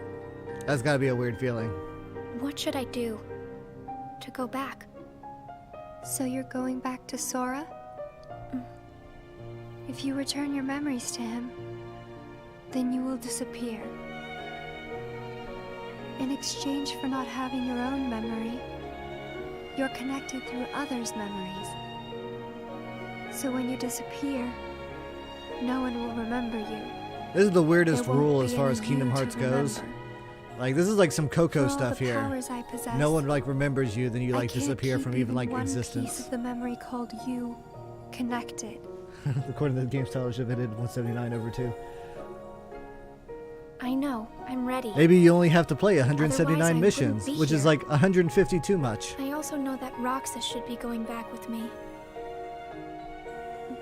That's gotta be a weird feeling. What should I do to go back? So you're going back to Sora? If you return your memories to him, then you will disappear. In exchange for not having your own memory, you're connected through others' memories. So when you disappear, no one will remember you. This is the weirdest There won't rule be as far any as Kingdom you to Hearts goes. remember. Like, this is like some Coco For all stuff the here. powers I possess, No one like remembers you, then you I like can't disappear keep from even like one existence. piece of the memory called you connected. According to the Games Scholarship, it did 179/2. I know. I'm ready. Maybe you only have to play Otherwise, I 179 wouldn't missions, be which is here. like 150 too much. I also know that Roxas should be going back with me.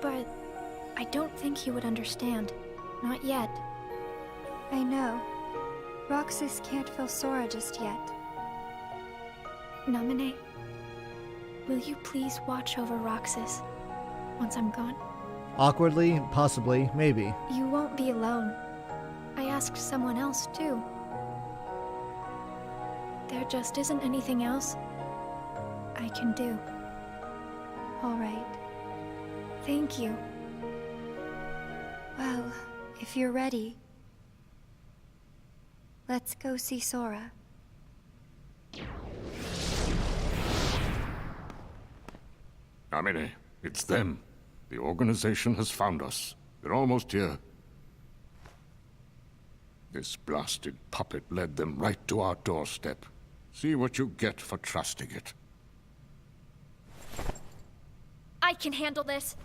But I don't think he would understand. Not yet. I know. Roxas can't feel Sora just yet. Namine, will you please watch over Roxas once I'm gone? Awkwardly, possibly, maybe. You won't be alone. I asked someone else, too. There just isn't anything else I can do. All right. Thank you. Well, if you're ready, let's go see Sora. Amine, it's them. The organization has found us. They're almost here. This blasted puppet led them right to our doorstep. See what you get for trusting it. I can handle this.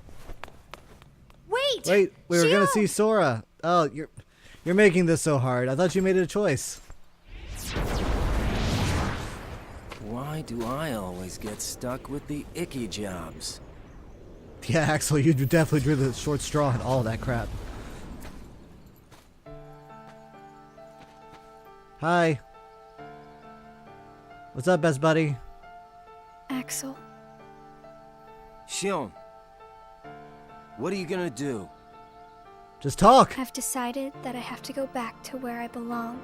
Wait! Wait, we were gonna Shield! see Sora. Oh, you're making this so hard. I thought you made it a choice. Why do I always get stuck with the icky jobs? Yeah, Axel, you definitely drew the short straw and all that crap. Hi. What's up, best buddy? Axel, Xion, what are you gonna do? Just talk. I've decided that I have to go back to where I belong.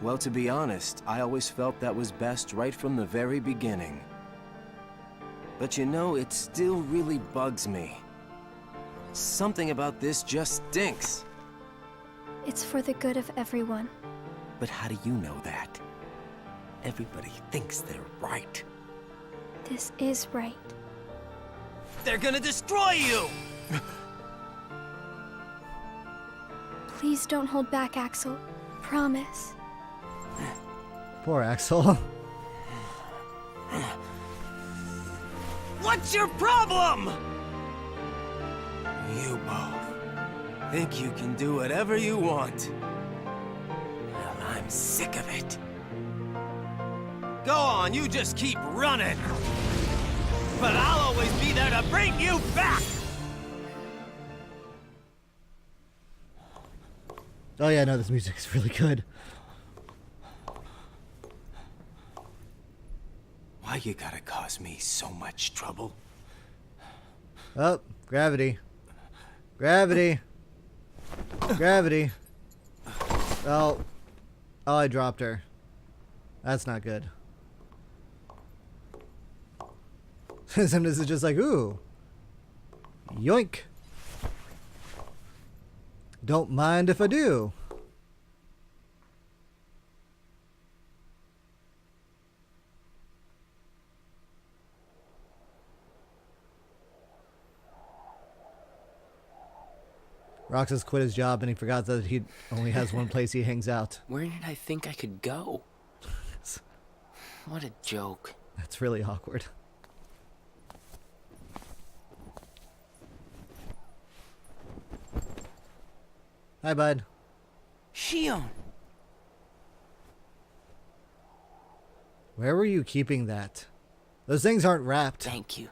Well, to be honest, I always felt that was best right from the very beginning. But you know, it still really bugs me. Something about this just stinks. It's for the good of everyone. But how do you know that? Everybody thinks they're right. This is right. They're gonna destroy you! Please don't hold back, Axel. Promise. Poor Axel. What's your problem? You both think you can do whatever you want. Well, I'm sick of it. Go on, you just keep running. But I'll always be there to bring you back! Oh yeah, no, this music is really good. Why you gotta cause me so much trouble? Oh, gravity. Gravity. Gravity. Oh. Oh, I dropped her. That's not good. Sometimes it's just like, ooh. Yoink. Don't mind if I do. Roxas quit his job and he forgot that he only has one place he hangs out. Where did I think I could go? What a joke. That's really awkward. Hi, bud. Xion! Where were you keeping that? Those things aren't wrapped. Thank you.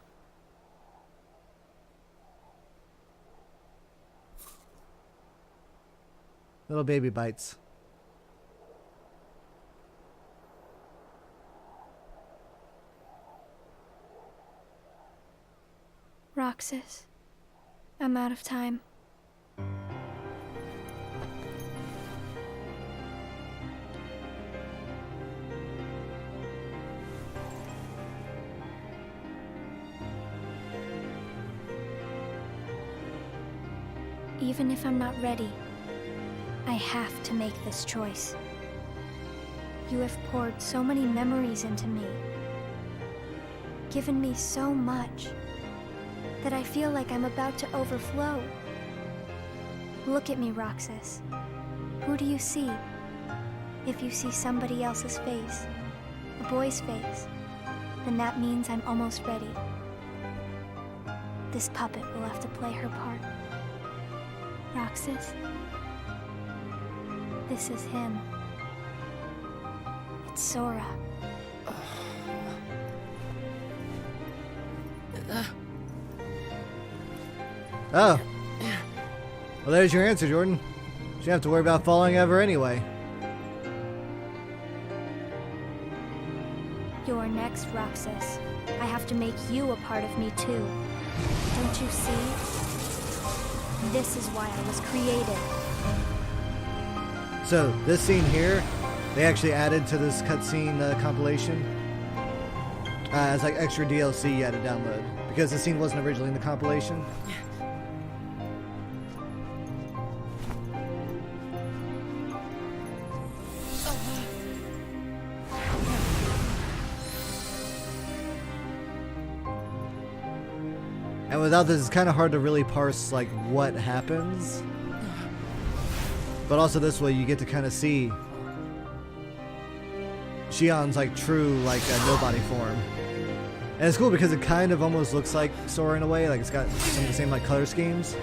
Little baby bites. Roxas, I'm out of time. Even if I'm not ready, I have to make this choice. You have poured so many memories into me, given me so much, that I feel like I'm about to overflow. Look at me, Roxas. Who do you see? If you see somebody else's face, a boy's face, then that means I'm almost ready. This puppet will have to play her part. Roxas, this is him. It's Sora. Oh. Well, there's your answer, Jordan. You don't have to worry about falling ever anyway. You're next, Roxas. I have to make you a part of me, too. Don't you see? This is why I was created. So, this scene here, they actually added to this cutscene compilation as like extra DLC you had to download. Because the scene wasn't originally in the compilation. And without this, it's kind of hard to really parse like what happens. But also this way, you get to kind of see Shion's like true like nobody form. And it's cool because it kind of almost looks like Sora in a way, like it's got some of the same like color schemes.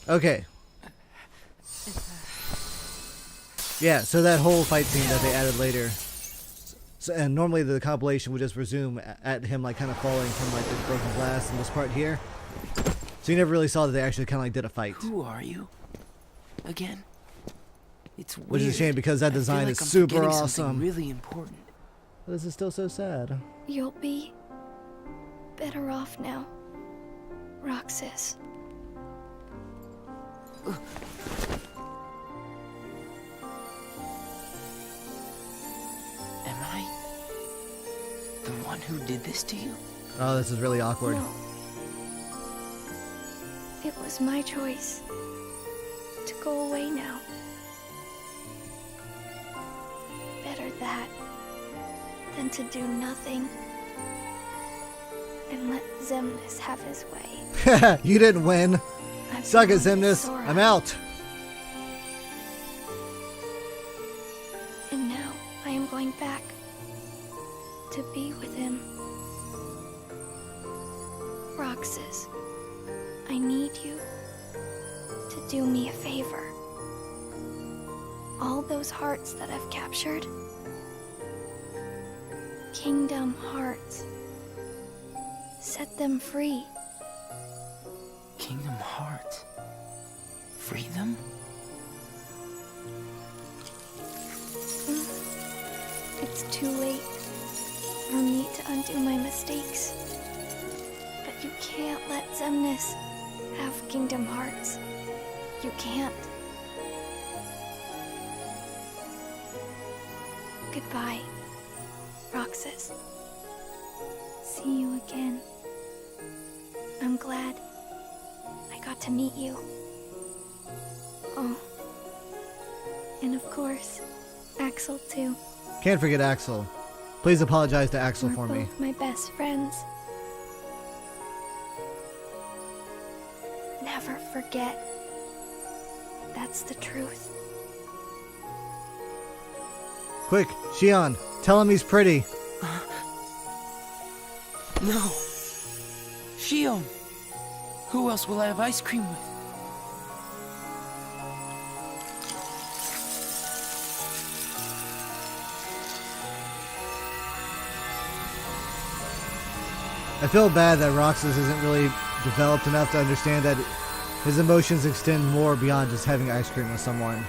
Okay. Yeah, so that whole fight scene that they added later. So, and normally the compilation would just resume at him like kind of falling from like the broken glass in this part here. So you never really saw that they actually kind of like did a fight. Who are you? Again? It's weird. Which is a shame because that design I feel like is I'm super forgetting awesome. something really important. This is still so sad. You'll be better off now, Roxas. Am I the one who did this to you? Oh, this is really awkward. No. It was my choice to go away now. Better that than to do nothing and let Xemnas have his way. You didn't win. Suck it, Xemnas. Sora. I'm out. And now I am going back to be with him. Roxas, I need you to do me a favor. All those hearts that I've captured, Kingdom Hearts, set them free. Kingdom Hearts? Free them? It's too late for me to undo my mistakes. But you can't let Xemnas have Kingdom Hearts. You can't. Goodbye, Roxas. See you again. I'm glad got to meet you. Oh. And of course, Axel too. Can't forget Axel. Please apologize to Axel for me. Both my best friends. Never forget. That's the truth. Quick, Shion, tell him he's pretty. No. Shion. Who else will I have ice cream with? I feel bad that Roxas isn't really developed enough to understand that his emotions extend more beyond just having ice cream with someone.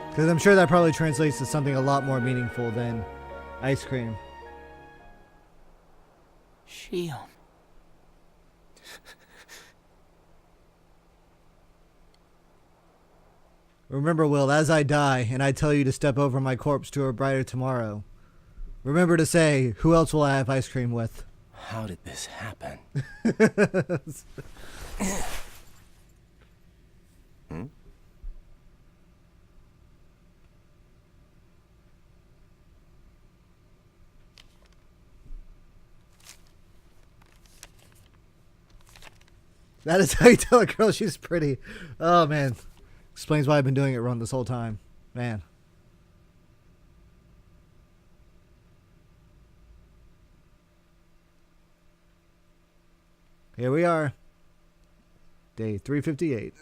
Because I'm sure that probably translates to something a lot more meaningful than ice cream. Shion. Remember, Will, as I die and I tell you to step over my corpse to a brighter tomorrow, remember to say, who else will I have ice cream with? How did this happen? Hmm? That is how you tell a girl she's pretty. Oh, man. Explains why I've been doing it wrong this whole time. Man. Here we are. Day 358.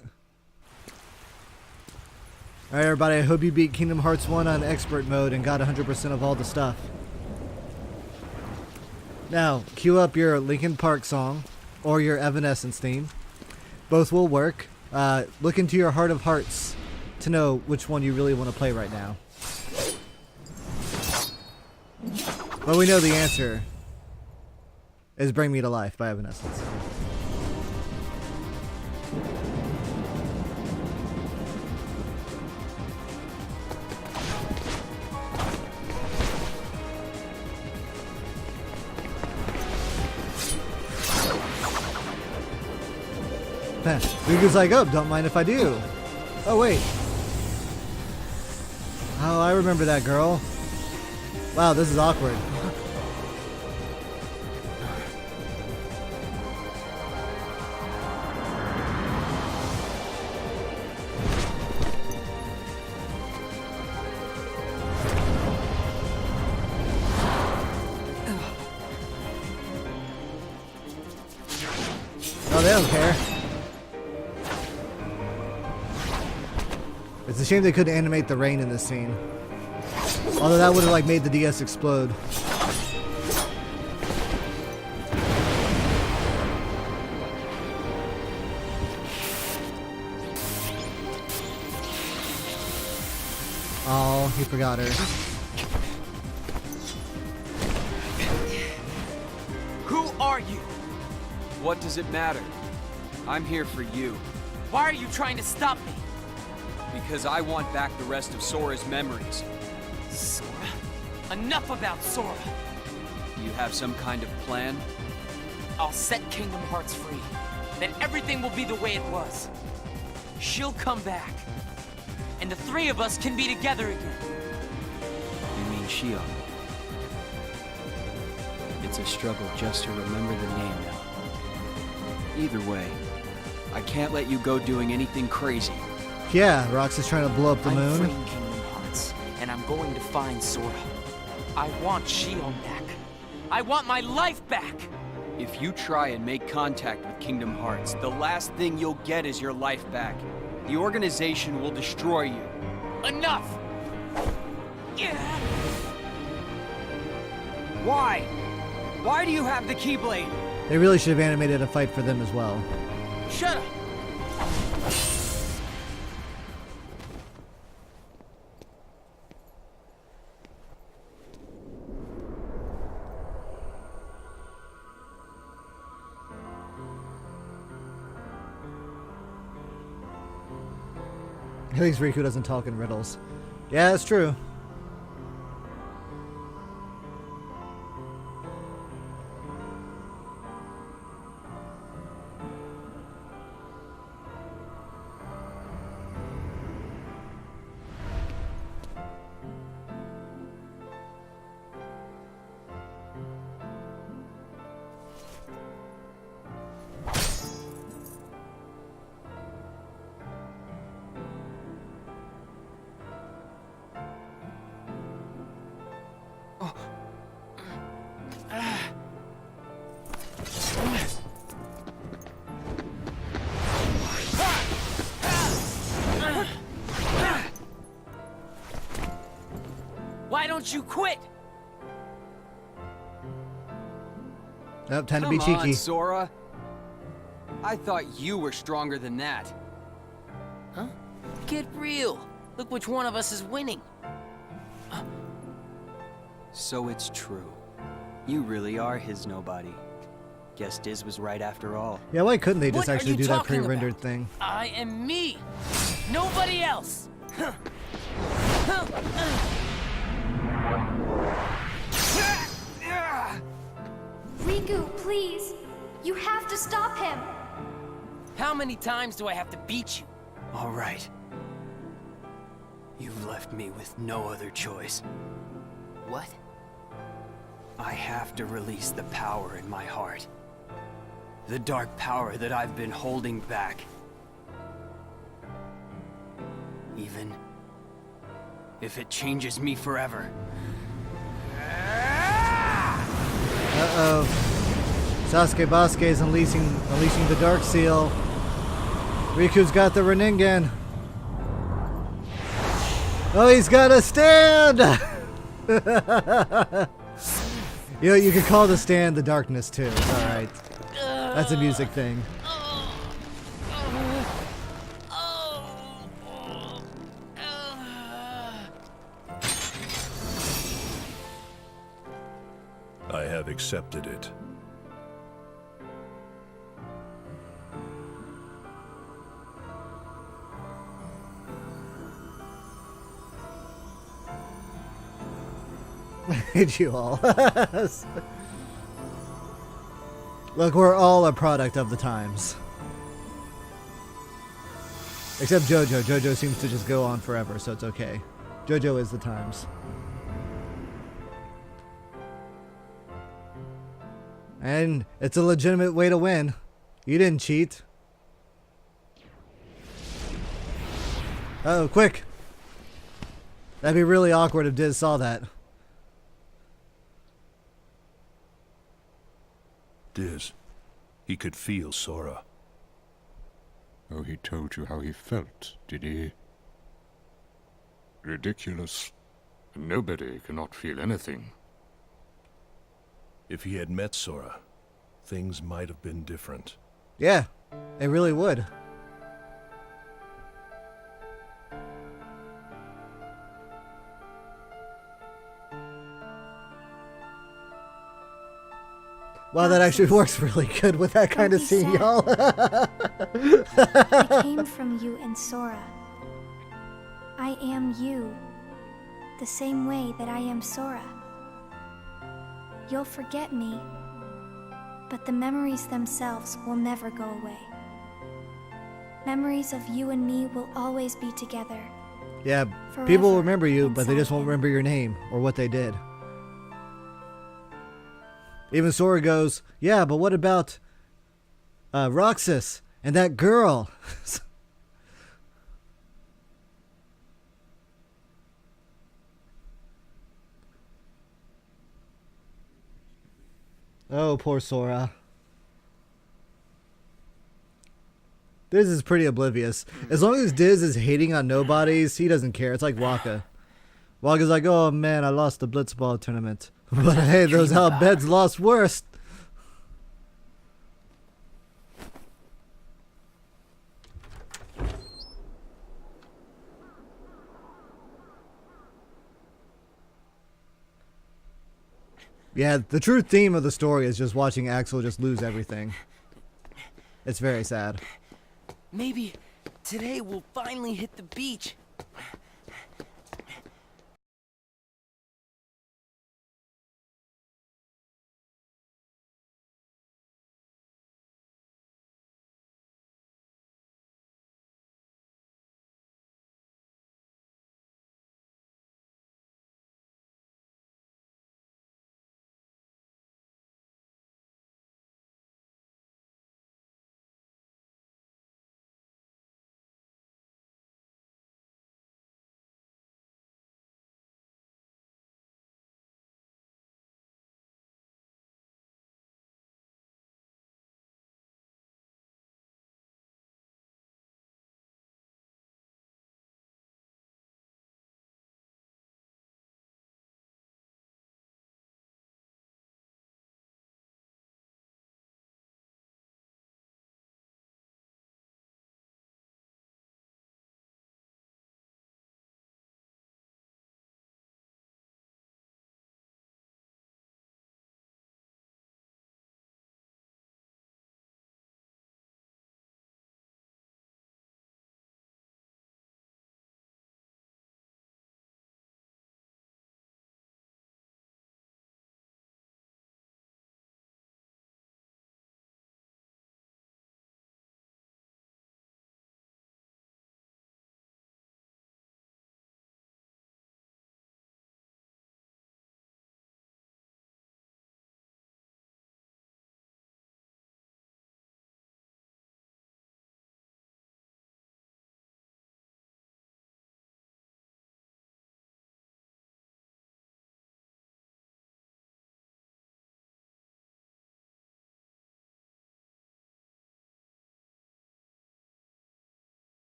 Alright, everybody. I hope you beat Kingdom Hearts 1 on expert mode and got 100% of all the stuff. Now, cue up your Linkin Park song or your Evanescence theme. Both will work. Look into your heart of hearts to know which one you really want to play right now. But we know the answer is Bring Me to Life by Evanescence. Riku's like, oh, don't mind if I do. Oh, wait. Oh, I remember that girl. Wow, this is awkward. Oh, they don't care. It's a shame they couldn't animate the rain in this scene. Although that would have like made the DS explode. Oh, he forgot her. Who are you? What does it matter? I'm here for you. Why are you trying to stop me? Because I want back the rest of Sora's memories. Sora? Enough about Sora! You have some kind of plan? I'll set Kingdom Hearts free. Then everything will be the way it was. She'll come back. And the three of us can be together again. You mean Shion? It's a struggle just to remember the name now. Either way, I can't let you go doing anything crazy. Yeah, Rox is trying to blow up the moon. I'm freeing Kingdom Hearts, and I'm going to find Sora. I want Shion back. I want my life back! If you try and make contact with Kingdom Hearts, the last thing you'll get is your life back. The organization will destroy you. Enough! Yeah. Why? Why do you have the Keyblade? They really should have animated a fight for them as well. Shut up! At least Riku doesn't talk in riddles. Yeah, that's true. don't you quit? Oh, time to Come be cheeky. on, Sora. I thought you were stronger than that. Huh? Get real. Look which one of us is winning. So it's true. You really are his nobody. Guess Diz was right after all. Yeah, why couldn't they just What are actually you do that talking pre-rendered about? thing? I am me. Nobody else. Riku, please! You have to stop him! How many times do I have to beat you? All right. You've left me with no other choice. What? I have to release the power in my heart. The dark power that I've been holding back. Even if it changes me forever. Uh-oh. Sasuke Basuke is unleashing the Dark Seal. Riku's got the Rinnegan. Oh, he's got a stand! You know, you could call the stand the darkness too. It's alright. That's a music thing. I have accepted it. Hate you all. Look, we're all a product of the times. Except Jojo. Jojo seems to just go on forever, so it's okay. Jojo is the times. And it's a legitimate way to win. You didn't cheat. Uh-oh, quick! That'd be really awkward if Diz saw that. Diz, he could feel Sora. Oh, he told you how he felt, did he? Ridiculous. Nobody cannot feel anything. If he had met Sora, things might have been different. Yeah, it really would. Wow, that actually works really good with that kind of scene, y'all. I came from you and Sora. I am you, the same way that I am Sora. You'll forget me, but the memories themselves will never go away. Memories of you and me will always be together. Yeah, Forever people will remember you, but they inside just won't remember your name or what they did. Even Sora goes, yeah, but what about Roxas and that girl? Oh, poor Sora. Diz is pretty oblivious. As long as Diz is hating on nobodies, he doesn't care. It's like Waka. Waka's like, oh man, I lost the Blitzball tournament. But hey, those Al-Beds lost worse. Yeah, the true theme of the story is just watching Axel just lose everything. It's very sad. Maybe today we'll finally hit the beach.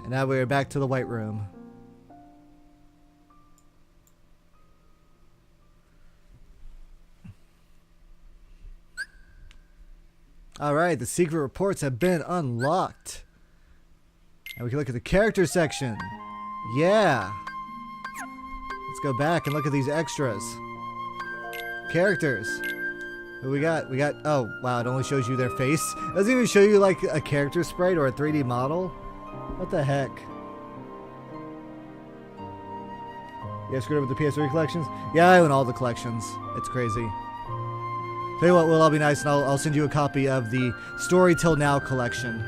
And now we're back to the White Room. Alright, the secret reports have been unlocked. And we can look at the character section. Yeah. Let's go back and look at these extras. Characters. What we got? We got, oh, wow, it only shows you their face. It doesn't even show you like a character sprite or a 3D model. What the heck? You guys screwed up with the PS3 collections? Yeah, I own all the collections. It's crazy. Tell you what, Will, I'll be nice and I'll send you a copy of the Story Till Now collection.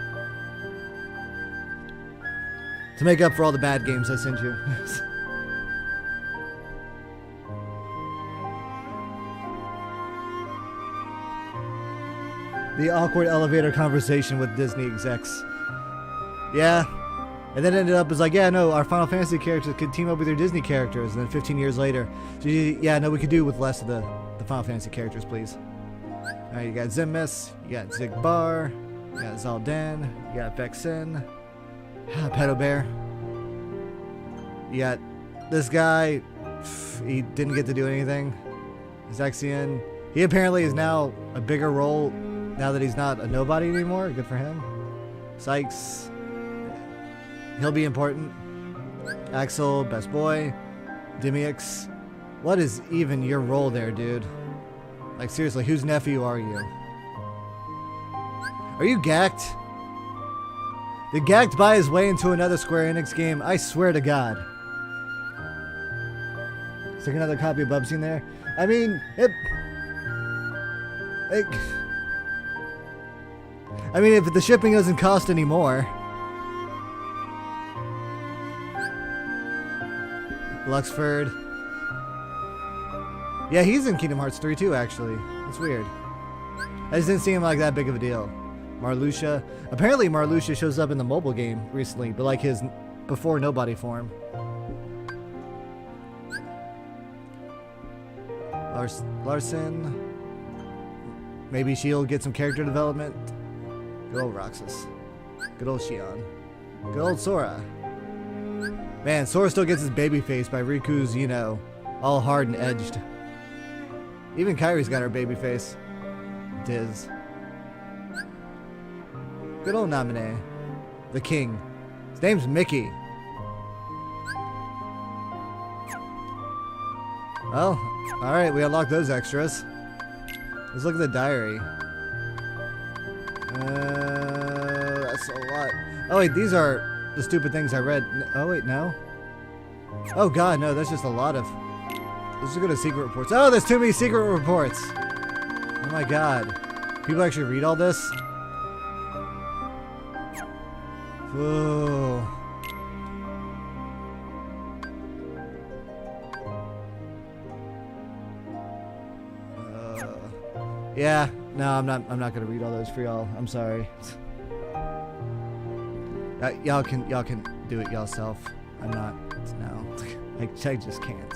To make up for all the bad games I sent you. The awkward elevator conversation with Disney execs. Yeah. And then it ended up as like, yeah, no, our Final Fantasy characters could team up with your Disney characters. And then 15 years later, yeah, no, we could do with less of the Final Fantasy characters, please. Alright, you got Zemnis, you got Zigbar, you got Zaldan, you got Vexen, Pedo Bear. You got this guy, he didn't get to do anything. Zexion, he apparently is now a bigger role now that he's not a nobody anymore. Good for him. Sykes, he'll be important. Axel, Best Boy, Demyx. What is even your role there, dude? Like, seriously, whose nephew are you? Are you Gacked? Did Gacked buy his way into another Square Enix game? I swear to God. Is there another copy of Bubsy in there? I mean, I mean, if the shipping doesn't cost any more. Luxford. Yeah, he's in Kingdom Hearts 3 too, actually. That's weird. I just didn't see him like that big of a deal. Marluxia. Apparently Marluxia shows up in the mobile game recently, but like his before nobody form. Larson. Maybe she'll get some character development. Good old Roxas. Good old Xion. Good old Sora. Man, Sora still gets his baby face by Riku's, you know, all hard and edged. Even Kairi's got her baby face. Diz. Good old Naminé. The king. His name's Mickey. Well, alright, we unlocked those extras. Let's look at the diary. That's a lot. Oh wait, these are the stupid things I read. Oh wait, no? Oh god, no, that's just a lot of... Let's go to secret reports. Oh, there's too many secret reports! Oh my god. People actually read all this? Whoa. Yeah, no, I'm not gonna read all those for y'all. I'm sorry. Y'all can do it yourself. I'm not. No, I just can't.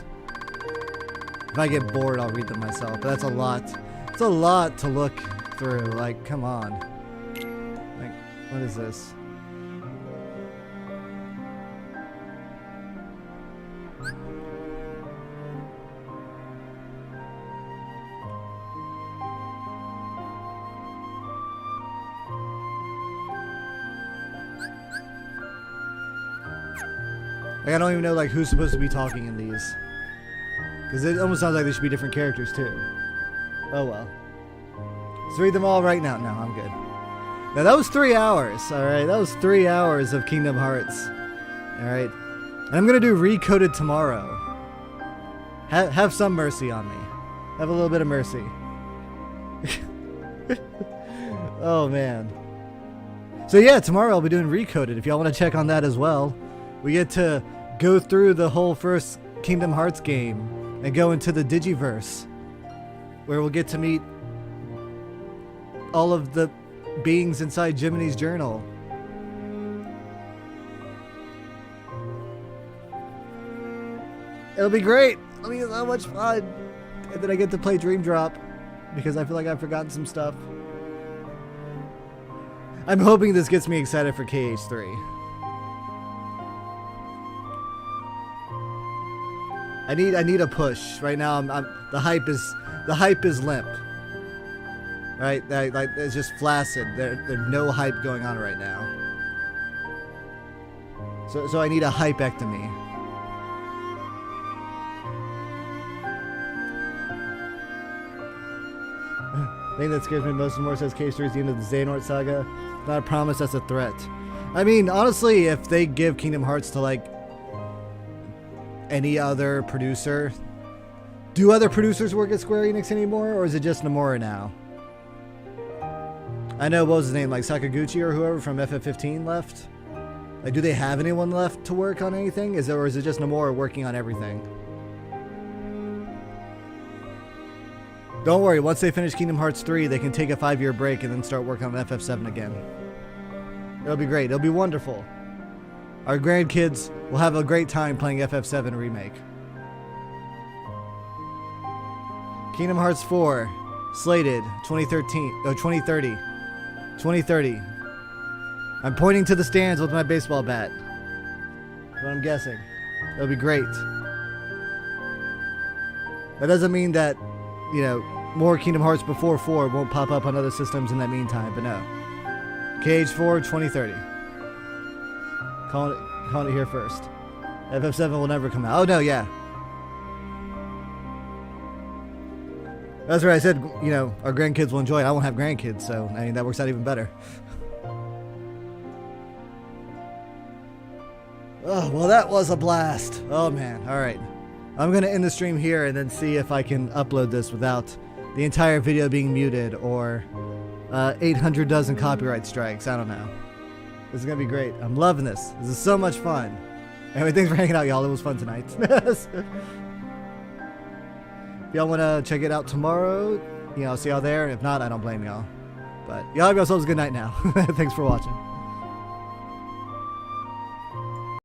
If I get bored, I'll read them myself. But that's a lot. It's a lot to look through. Like, come on. Like, what is this? Like, I don't even know like who's supposed to be talking in these. Because it almost sounds like they should be different characters too. Oh well. Let's read them all right now. No, I'm good. Now that was 3 hours, alright? That was 3 hours of Kingdom Hearts. Alright? And I'm gonna do Recoded tomorrow. Have some mercy on me. Have a little bit of mercy. Oh man. So yeah, tomorrow I'll be doing Recoded if y'all want to check on that as well. We get to go through the whole first Kingdom Hearts game and go into the Digiverse, where we'll get to meet all of the beings inside Jiminy's journal. It'll be great. It'll be so much fun. And then I get to play Dream Drop because I feel like I've forgotten some stuff. I'm hoping this gets me excited for KH3. I need a push right now. The hype is limp. Right, like it's just flaccid. There's no hype going on right now. So I need a hypectomy. The thing that scares me most and more says K3 is the end of the Xehanort saga. Not a promise, that's a threat. I mean, honestly, if they give Kingdom Hearts to like any other producer, do other producers work at Square Enix anymore, or is it just Nomura now? I know, what was his name, like Sakaguchi or whoever from FF15 left? Like, do they have anyone left to work on anything? Or is it just Nomura working on everything? Don't worry, once they finish Kingdom Hearts 3, they can take a 5-year break and then start working on FF7 again. It'll be great. It'll be wonderful. Our grandkids will have a great time playing FF7 Remake. Kingdom Hearts 4, slated 2030. 2030. I'm pointing to the stands with my baseball bat. That's what I'm guessing. It'll be great. That doesn't mean that, you know, more Kingdom Hearts before 4 won't pop up on other systems in that meantime, but no. KH4 2030. Calling it here first. FF7 will never come out. Oh no, yeah. That's right, I said, you know, our grandkids will enjoy it. I won't have grandkids, so I mean that works out even better. Oh, well that was a blast. Oh man, alright. I'm gonna end the stream here and then see if I can upload this without the entire video being muted or 800 dozen copyright strikes. I don't know. This is gonna be great. I'm loving this. This is so much fun. Anyway, thanks for hanging out, y'all. It was fun tonight. If y'all wanna check it out tomorrow, you know, I'll see y'all there. If not, I don't blame y'all. But y'all have yourselves a good night now. Thanks for watching.